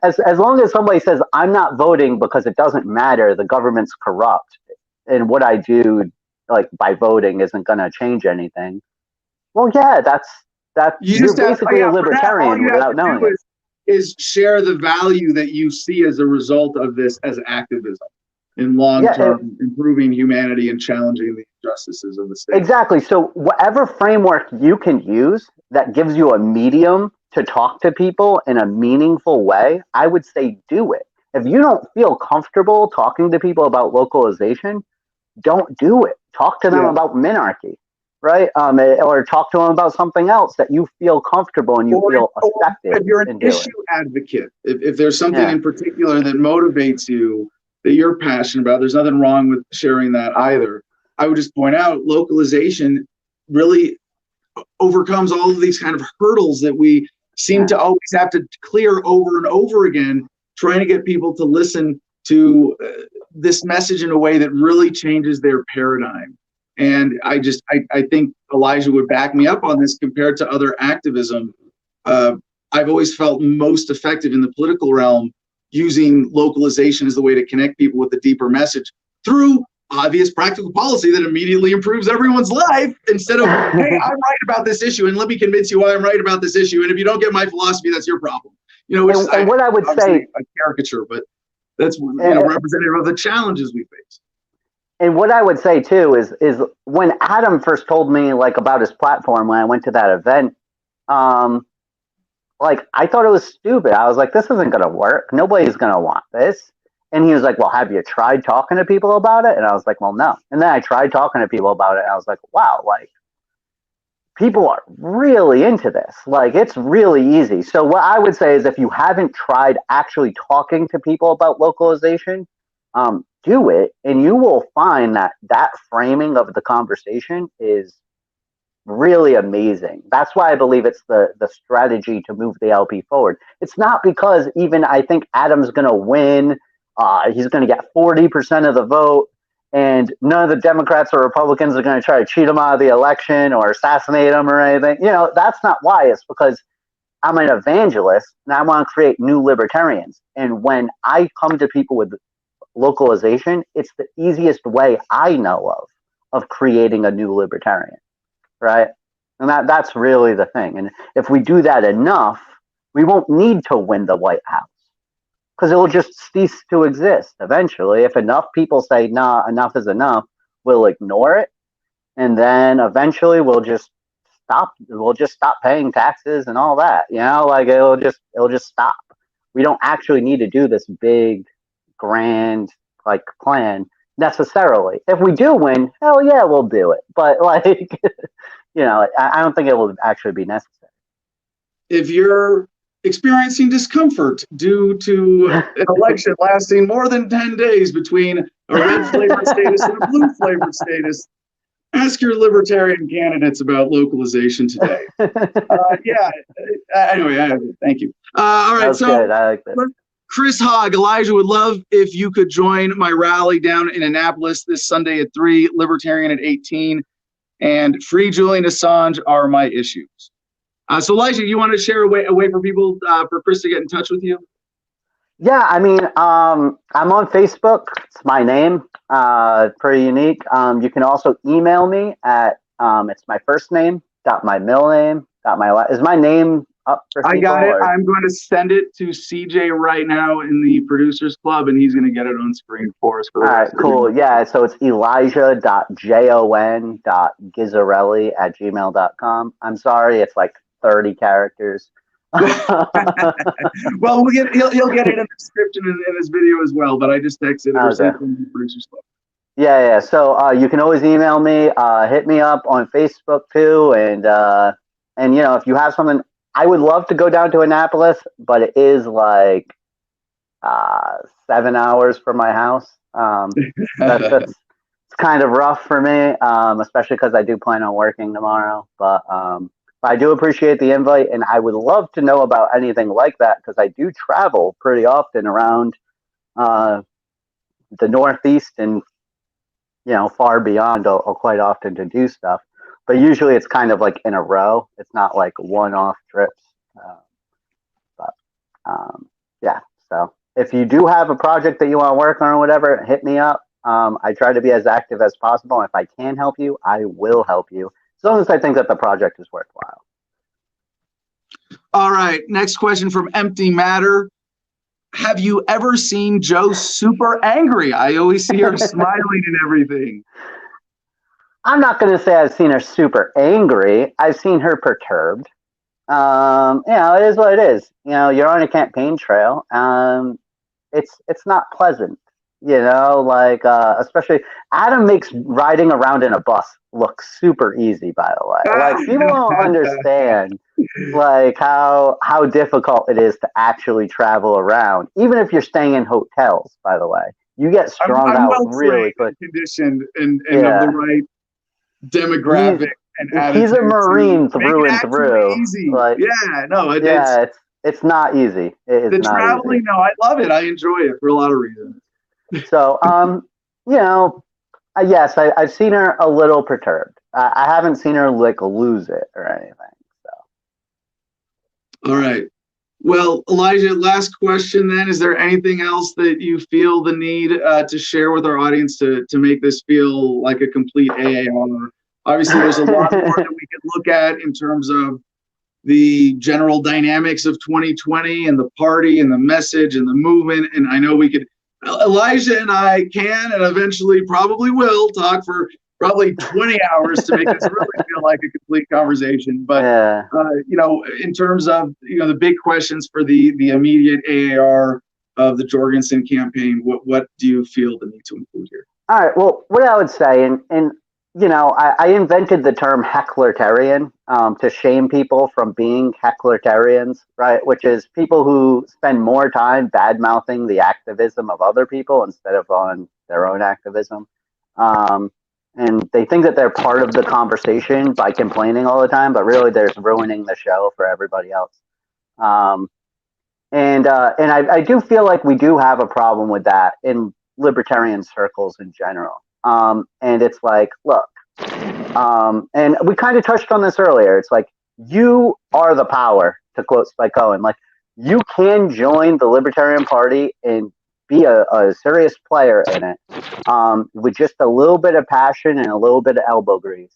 as long as somebody says I'm not voting because it doesn't matter, the government's corrupt and what I do like by voting isn't going to change anything. Well, yeah, that's you're basically a libertarian without knowing it. Is share the value that you see as a result of this as activism in long-term improving humanity and challenging the injustices of the state. Exactly. So whatever framework you can use that gives you a medium to talk to people in a meaningful way, I would say do it. If you don't feel comfortable talking to people about localization, don't do it. Talk to them about minarchy, right? Or talk to them about something else that you feel comfortable and you feel effective. If you're an issue advocate, if there's something in particular that motivates you, that you're passionate about, there's nothing wrong with sharing that either. I would just point out localization really overcomes all of these kind of hurdles that we seem to always have to clear over and over again, trying to get people to listen to this message in a way that really changes their paradigm. And I think Elijah would back me up on this compared to other activism. I've always felt most effective in the political realm using localization as the way to connect people with a deeper message through obvious practical policy that immediately improves everyone's life instead of, hey, I'm right about this issue and let me convince you why I'm right about this issue. And if you don't get my philosophy, that's your problem. You know, which and what I would say, a caricature, but that's representative of the challenges we face. And what I would say too is when Adam first told me like about his platform when I went to that event, like I thought it was stupid. I was like, this isn't going to work. Nobody's going to want this. And he was like, well, have you tried talking to people about it? And I was like, well, no. And then I tried talking to people about it. And I was like, wow, like people are really into this. Like it's really easy. So what I would say is if you haven't tried actually talking to people about localization, do it. And you will find that framing of the conversation is really amazing. That's why I believe it's the strategy to move the LP forward. It's not because even I think Adam's going to win. He's going to get 40% of the vote, and none of the Democrats or Republicans are going to try to cheat him out of the election or assassinate him or anything. You know, that's not why. It's because I'm an evangelist and I want to create new libertarians. And when I come to people with localization, it's the easiest way I know of creating a new libertarian. Right? And that's really the thing. And if we do that enough, we won't need to win the White House because it will just cease to exist eventually. If enough people say, nah, enough is enough, we'll ignore it. And then eventually we'll just stop paying taxes and all that, you know, like it'll just stop. We don't actually need to do this big, grand, like plan necessarily. If we do win, hell yeah, we'll do it. But like, you know, I don't think it will actually be necessary. If you're experiencing discomfort due to an election lasting more than 10 days between a red flavored status and a blue flavored status, ask your libertarian candidates about localization today. Anyway, thank you. All right, so good. I like that. Chris Hogg, Elijah would love if you could join my rally down in Annapolis this Sunday at 3, Libertarian at 18, and Free Julian Assange are my issues. So Elijah, you want to share a way for people, for Chris to get in touch with you? Yeah, I mean, I'm on Facebook. It's my name, pretty unique. You can also email me at, it's my first name, my middle name, is my name up for people? I got it. I'm going to send it to CJ right now in the Producers Club, and he's going to get it on screen for us. All right, cool. Yeah, so it's elijah.jon.gizzarelli@gmail.com. I'm sorry, it's like 30 characters. Well, he'll get it in the description in this video as well, but I just texted it or sent it from the Producers Club. Yeah. So you can always email me, hit me up on Facebook too, and you know, if you have something, I would love to go down to Annapolis, but it is like 7 hours from my house. That's it's kind of rough for me, especially because I do plan on working tomorrow. But I do appreciate the invite, and I would love to know about anything like that because I do travel pretty often around the Northeast and far beyond quite often to do stuff. But usually it's kind of like in a row. It's not like one-off trips. Yeah. So if you do have a project that you want to work on or whatever, hit me up. I try to be as active as possible. And if I can help you, I will help you as long as I think that the project is worthwhile. All right. Next question from Empty Matter. Have you ever seen Joe super angry? I always see her smiling and everything. I'm not going to say I've seen her super angry. I've seen her perturbed. It is what it is. You're on a campaign trail. It's not pleasant. Especially Adam makes riding around in a bus look super easy, by the way. Like, people don't understand how difficult it is to actually travel around, even if you're staying in hotels, by the way. You get strung I'm out well really quick. Conditioned and of the right demographic and attitude. He's a Marine through and through. Easy. It's not easy. It is the not traveling, easy. no, I love it. I enjoy it for a lot of reasons. So, yes, I've seen her a little perturbed. I haven't seen her lose it or anything. So. All right. Well, Elijah, last question then. Is there anything else that you feel the need to share with our audience to make this feel like a complete AAR? Obviously, there's a lot more that we can look at in terms of the general dynamics of 2020 and the party and the message and the movement. And I know Elijah and I can and eventually probably will talk for probably 20 hours to make this really feel like a complete conversation. But, in terms of, the big questions for the immediate AAR of the Jorgensen campaign, what do you feel the need to include here? All right. Well, what I would say, I invented the term hecklertarian to shame people from being hecklertarians, right? Which is people who spend more time bad-mouthing the activism of other people instead of on their own activism. And they think that they're part of the conversation by complaining all the time, but really they're ruining the show for everybody else. And I do feel like we do have a problem with that in libertarian circles in general. And it's like, look, and we kind of touched on this earlier. It's like, you are the power, to quote Spike Cohen. Like, you can join the Libertarian Party and be a serious player in it with just a little bit of passion and a little bit of elbow grease.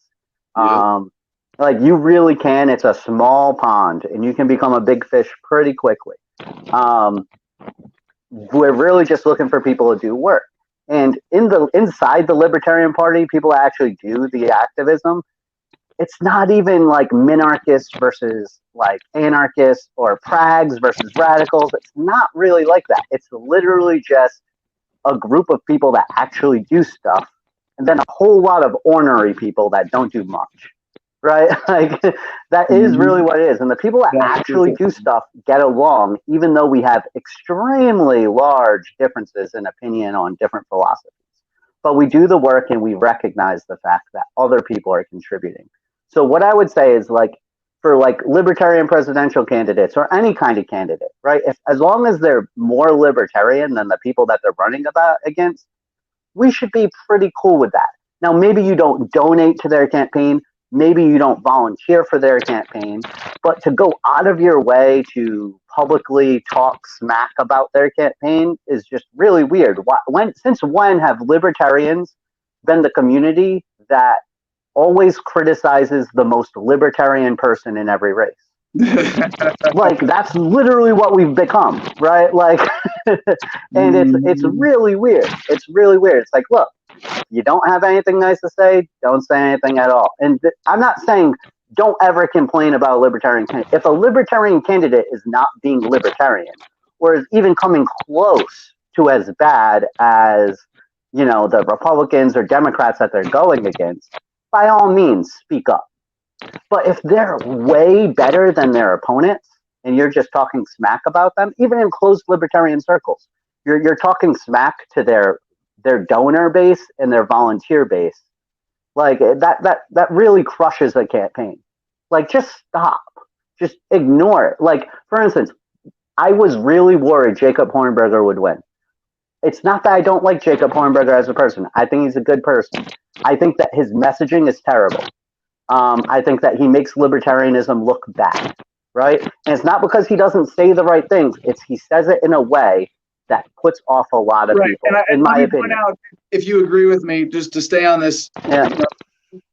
Like, you really can. It's a small pond, and you can become a big fish pretty quickly. We're really just looking for people to do work. And inside the Libertarian Party, people actually do the activism. It's not even like minarchists versus like anarchists or prags versus radicals. It's not really like that. It's literally just a group of people that actually do stuff, and then a whole lot of ornery people that don't do much, right? Like, that is really what it is. And the people that actually do stuff get along, even though we have extremely large differences in opinion on different philosophies. But we do the work and we recognize the fact that other people are contributing. So what I would say is, like, for like libertarian presidential candidates or any kind of candidate, right? As long as they're more libertarian than the people that they're running against, we should be pretty cool with that. Now, maybe you don't donate to their campaign, maybe you don't volunteer for their campaign, but to go out of your way to publicly talk smack about their campaign is just really weird. Since when have libertarians been the community that always criticizes the most libertarian person in every race? Like, that's literally what we've become, right? Like, and it's really weird. It's really weird. It's like, look, you don't have anything nice to say, don't say anything at all. And I'm not saying don't ever complain about a libertarian candidate. If a libertarian candidate is not being libertarian, or is even coming close to as bad as, the Republicans or Democrats that they're going against, by all means, speak up. But if they're way better than their opponents, and you're just talking smack about them, even in closed libertarian circles, you're talking smack to their donor base and their volunteer base. Like that really crushes a campaign. Like, just stop. Just ignore it. Like, for instance, I was really worried Jacob Hornberger would win. It's not that I don't like Jacob Hornberger as a person. I think he's a good person. I think that his messaging is terrible. I think that he makes libertarianism look bad, right? And it's not because he doesn't say the right things. It's he says it in a way that puts off a lot of people, in my opinion. Point out, if you agree with me, just to stay on this. Yeah.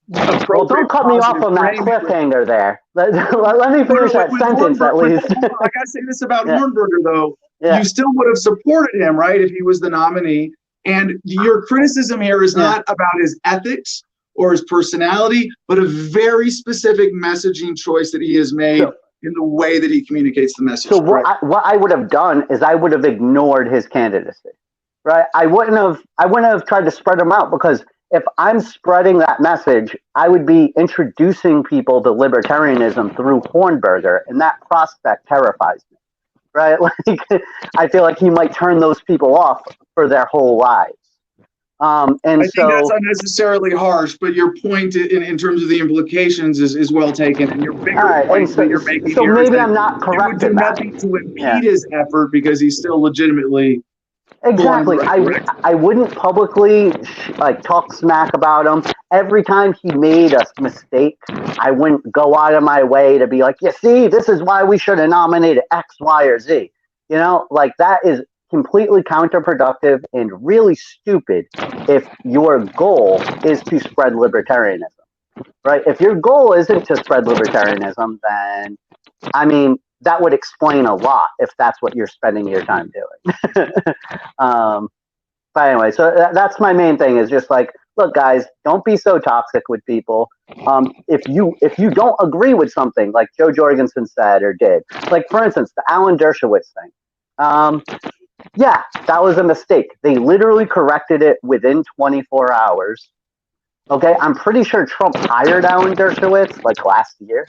Well, don't cut me off on that cliffhanger there. Let me finish that sentence at least. I gotta say this about Hornberger, though. Yeah. You still would have supported him, right, if he was the nominee. And your criticism here is not about his ethics or his personality, but a very specific messaging choice that he has made in the way that he communicates the message. So what I would have done is I would have ignored his candidacy, right? I wouldn't have tried to spread him out, because if I'm spreading that message, I would be introducing people to libertarianism through Hornberger, and that prospect terrifies me, right? Like, I feel like he might turn those people off for their whole lives. I think that's unnecessarily harsh, but your point in terms of the implications is well taken, and your bigger point that you're making so here maybe is I'm not correct. It would do nothing to impede his effort, because he's still legitimately. Exactly. I wouldn't publicly talk smack about him. Every time he made a mistake, I wouldn't go out of my way to be like, you see, this is why we should have nominated X, Y, or Z. You know, like, that is completely counterproductive and really stupid if your goal is to spread libertarianism, right? If your goal isn't to spread libertarianism, then, I mean, that would explain a lot if that's what you're spending your time doing. But anyway, so that's my main thing, is just like, look, guys, don't be so toxic with people. If you don't agree with something, like Joe Jorgensen said or did, like, for instance, the Alan Dershowitz thing. Yeah, that was a mistake. They literally corrected it within 24 hours. Okay, I'm pretty sure Trump hired Alan Dershowitz like last year.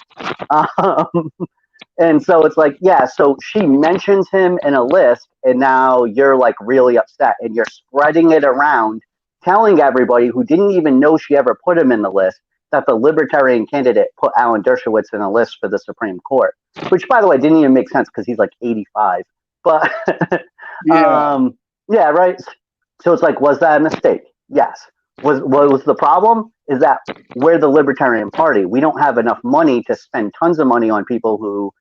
And so it's like, yeah, so she mentions him in a list, and now you're like really upset, and you're spreading it around, telling everybody who didn't even know she ever put him in the list that the libertarian candidate put Alan Dershowitz in a list for the Supreme Court, which, by the way, didn't even make sense because he's like 85. But yeah, right. So it's like, was that a mistake? Yes. What was the problem? Is that we're the Libertarian Party. We don't have enough money to spend tons of money on people who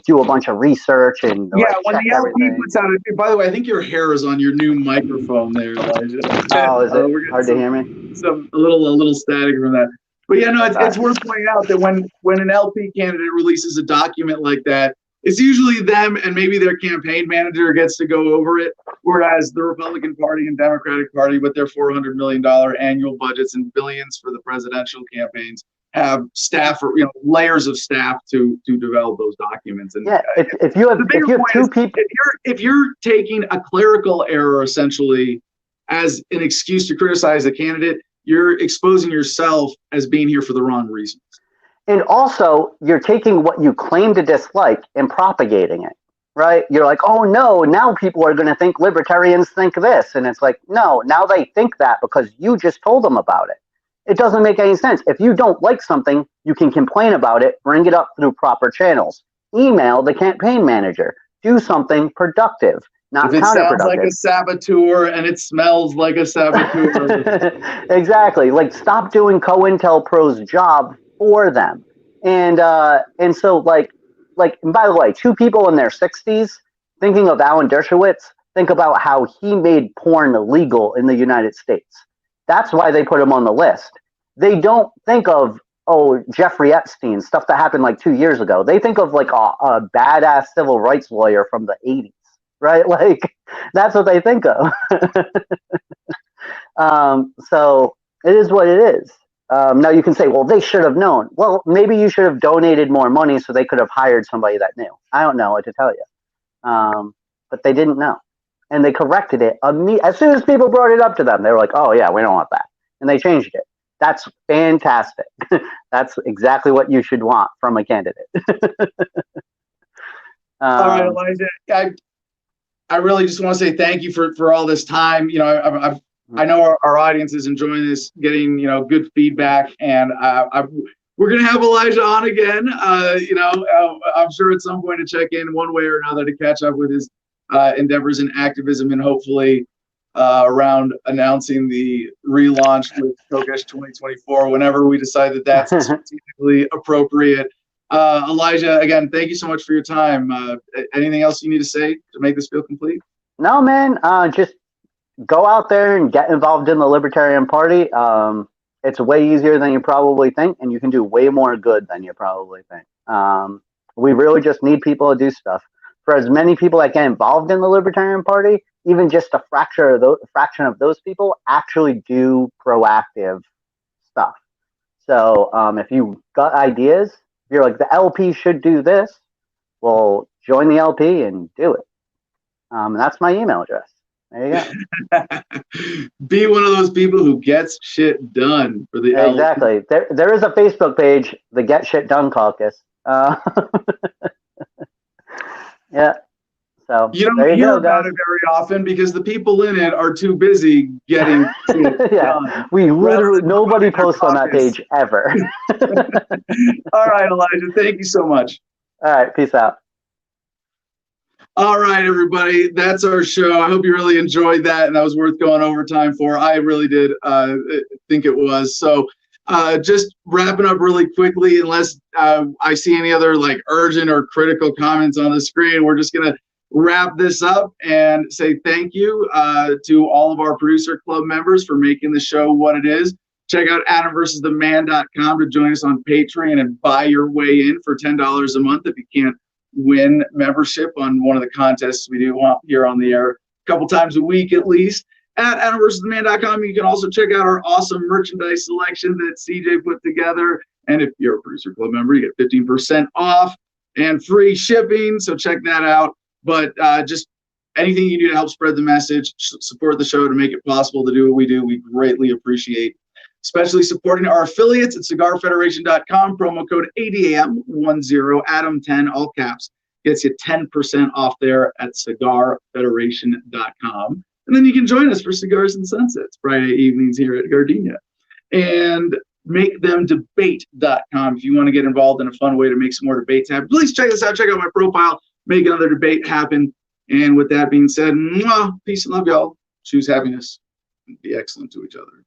do a bunch of research and when the LP puts out a. By the way, I think your hair is on your new microphone there, Elijah. Oh, is it hard to hear me? A little static from that. But yeah, no, it's worth pointing out that when an LP candidate releases a document like that, it's usually them and maybe their campaign manager gets to go over it, whereas the Republican Party and Democratic Party, with their $400 million annual budgets and billions for the presidential campaigns, have staff or layers of staff to develop those documents. And if you have two people, if you're taking a clerical error essentially as an excuse to criticize the candidate, you're exposing yourself as being here for the wrong reasons. And also, you're taking what you claim to dislike and propagating it, right? You're like, oh no, now people are going to think libertarians think this. And it's like, no, now they think that because you just told them about it. It doesn't make any sense. If you don't like something, you can complain about it, bring it up through proper channels. Email the campaign manager. Do something productive, not counterproductive. If it sounds like a saboteur and it smells like a saboteur. Exactly. Like, stop doing COINTELPRO's job for them. And so like and by the way, two people in their 60s thinking of Alan Dershowitz, think about how he made porn illegal in the United States. That's why they put him on the list. They don't think of, Jeffrey Epstein, stuff that happened like 2 years ago. They think of like a badass civil rights lawyer from the 80s, right? Like, that's what they think of. So it is what it is. Now you can say, well, they should have known. Well, maybe you should have donated more money so they could have hired somebody that knew. I don't know what to tell you. But they didn't know. And they corrected it. As soon as people brought it up to them, they were like, oh, yeah, we don't want that. And they changed it. That's fantastic. That's exactly what you should want from a candidate. All right, Elijah. I really just want to say thank you for all this time. You know, I know our audience is enjoying this, getting, you know, good feedback, and we're going to have Elijah on again. You know, I'm sure at some point to check in one way or another to catch up with his endeavors in activism, and hopefully around announcing the relaunch with Kokesh 2024 whenever we decide that that's strategically appropriate. Elijah, again, thank you so much for your time. Anything else you need to say to make this feel complete? No, man, just go out there and get involved in the Libertarian Party. It's way easier than you probably think, and you can do way more good than you probably think. We really just need people to do stuff. For as many people that get involved in the Libertarian Party, even just a fraction of those people actually do proactive stuff. So if you got ideas, you're like, the LP should do this, well, join the LP and do it. And that's my email address. There you go. Be one of those people who gets shit done for the Exactly. There is a Facebook page, the Get Shit Done Caucus. Yeah. So you don't hear about it very often because the people in it are too busy getting shit done. We literally, nobody posts on that page ever. All right, Elijah, thank you so much. All right, peace out. All right, everybody, that's our show. I hope you really enjoyed that, and that was worth going overtime for. I really did think it was. So just wrapping up really quickly, unless I see any other like urgent or critical comments on the screen, we're just going to wrap this up and say thank you to all of our producer club members for making the show what it is. Check out AdamVersusTheMan.com to join us on Patreon and buy your way in for $10 a month if you can't win membership on one of the contests we do here on the air a couple times a week at least. At AdamVersusTheMan.com, you can also check out our awesome merchandise selection that CJ put together. And if you're a producer club member, you get 15% off and free shipping. So check that out. But just anything you do to help spread the message, support the show to make it possible to do what we do, we greatly appreciate. Especially supporting our affiliates at cigarfederation.com. Promo code ADAM10, Adam10, all caps, gets you 10% off there at cigarfederation.com. And then you can join us for Cigars and Sunsets Friday evenings here at Gardenia. And makethemdebate.com if you want to get involved in a fun way to make some more debates happen. Please check this out. Check out my profile. Make another debate happen. And with that being said, peace and love, y'all. Choose happiness and be excellent to each other.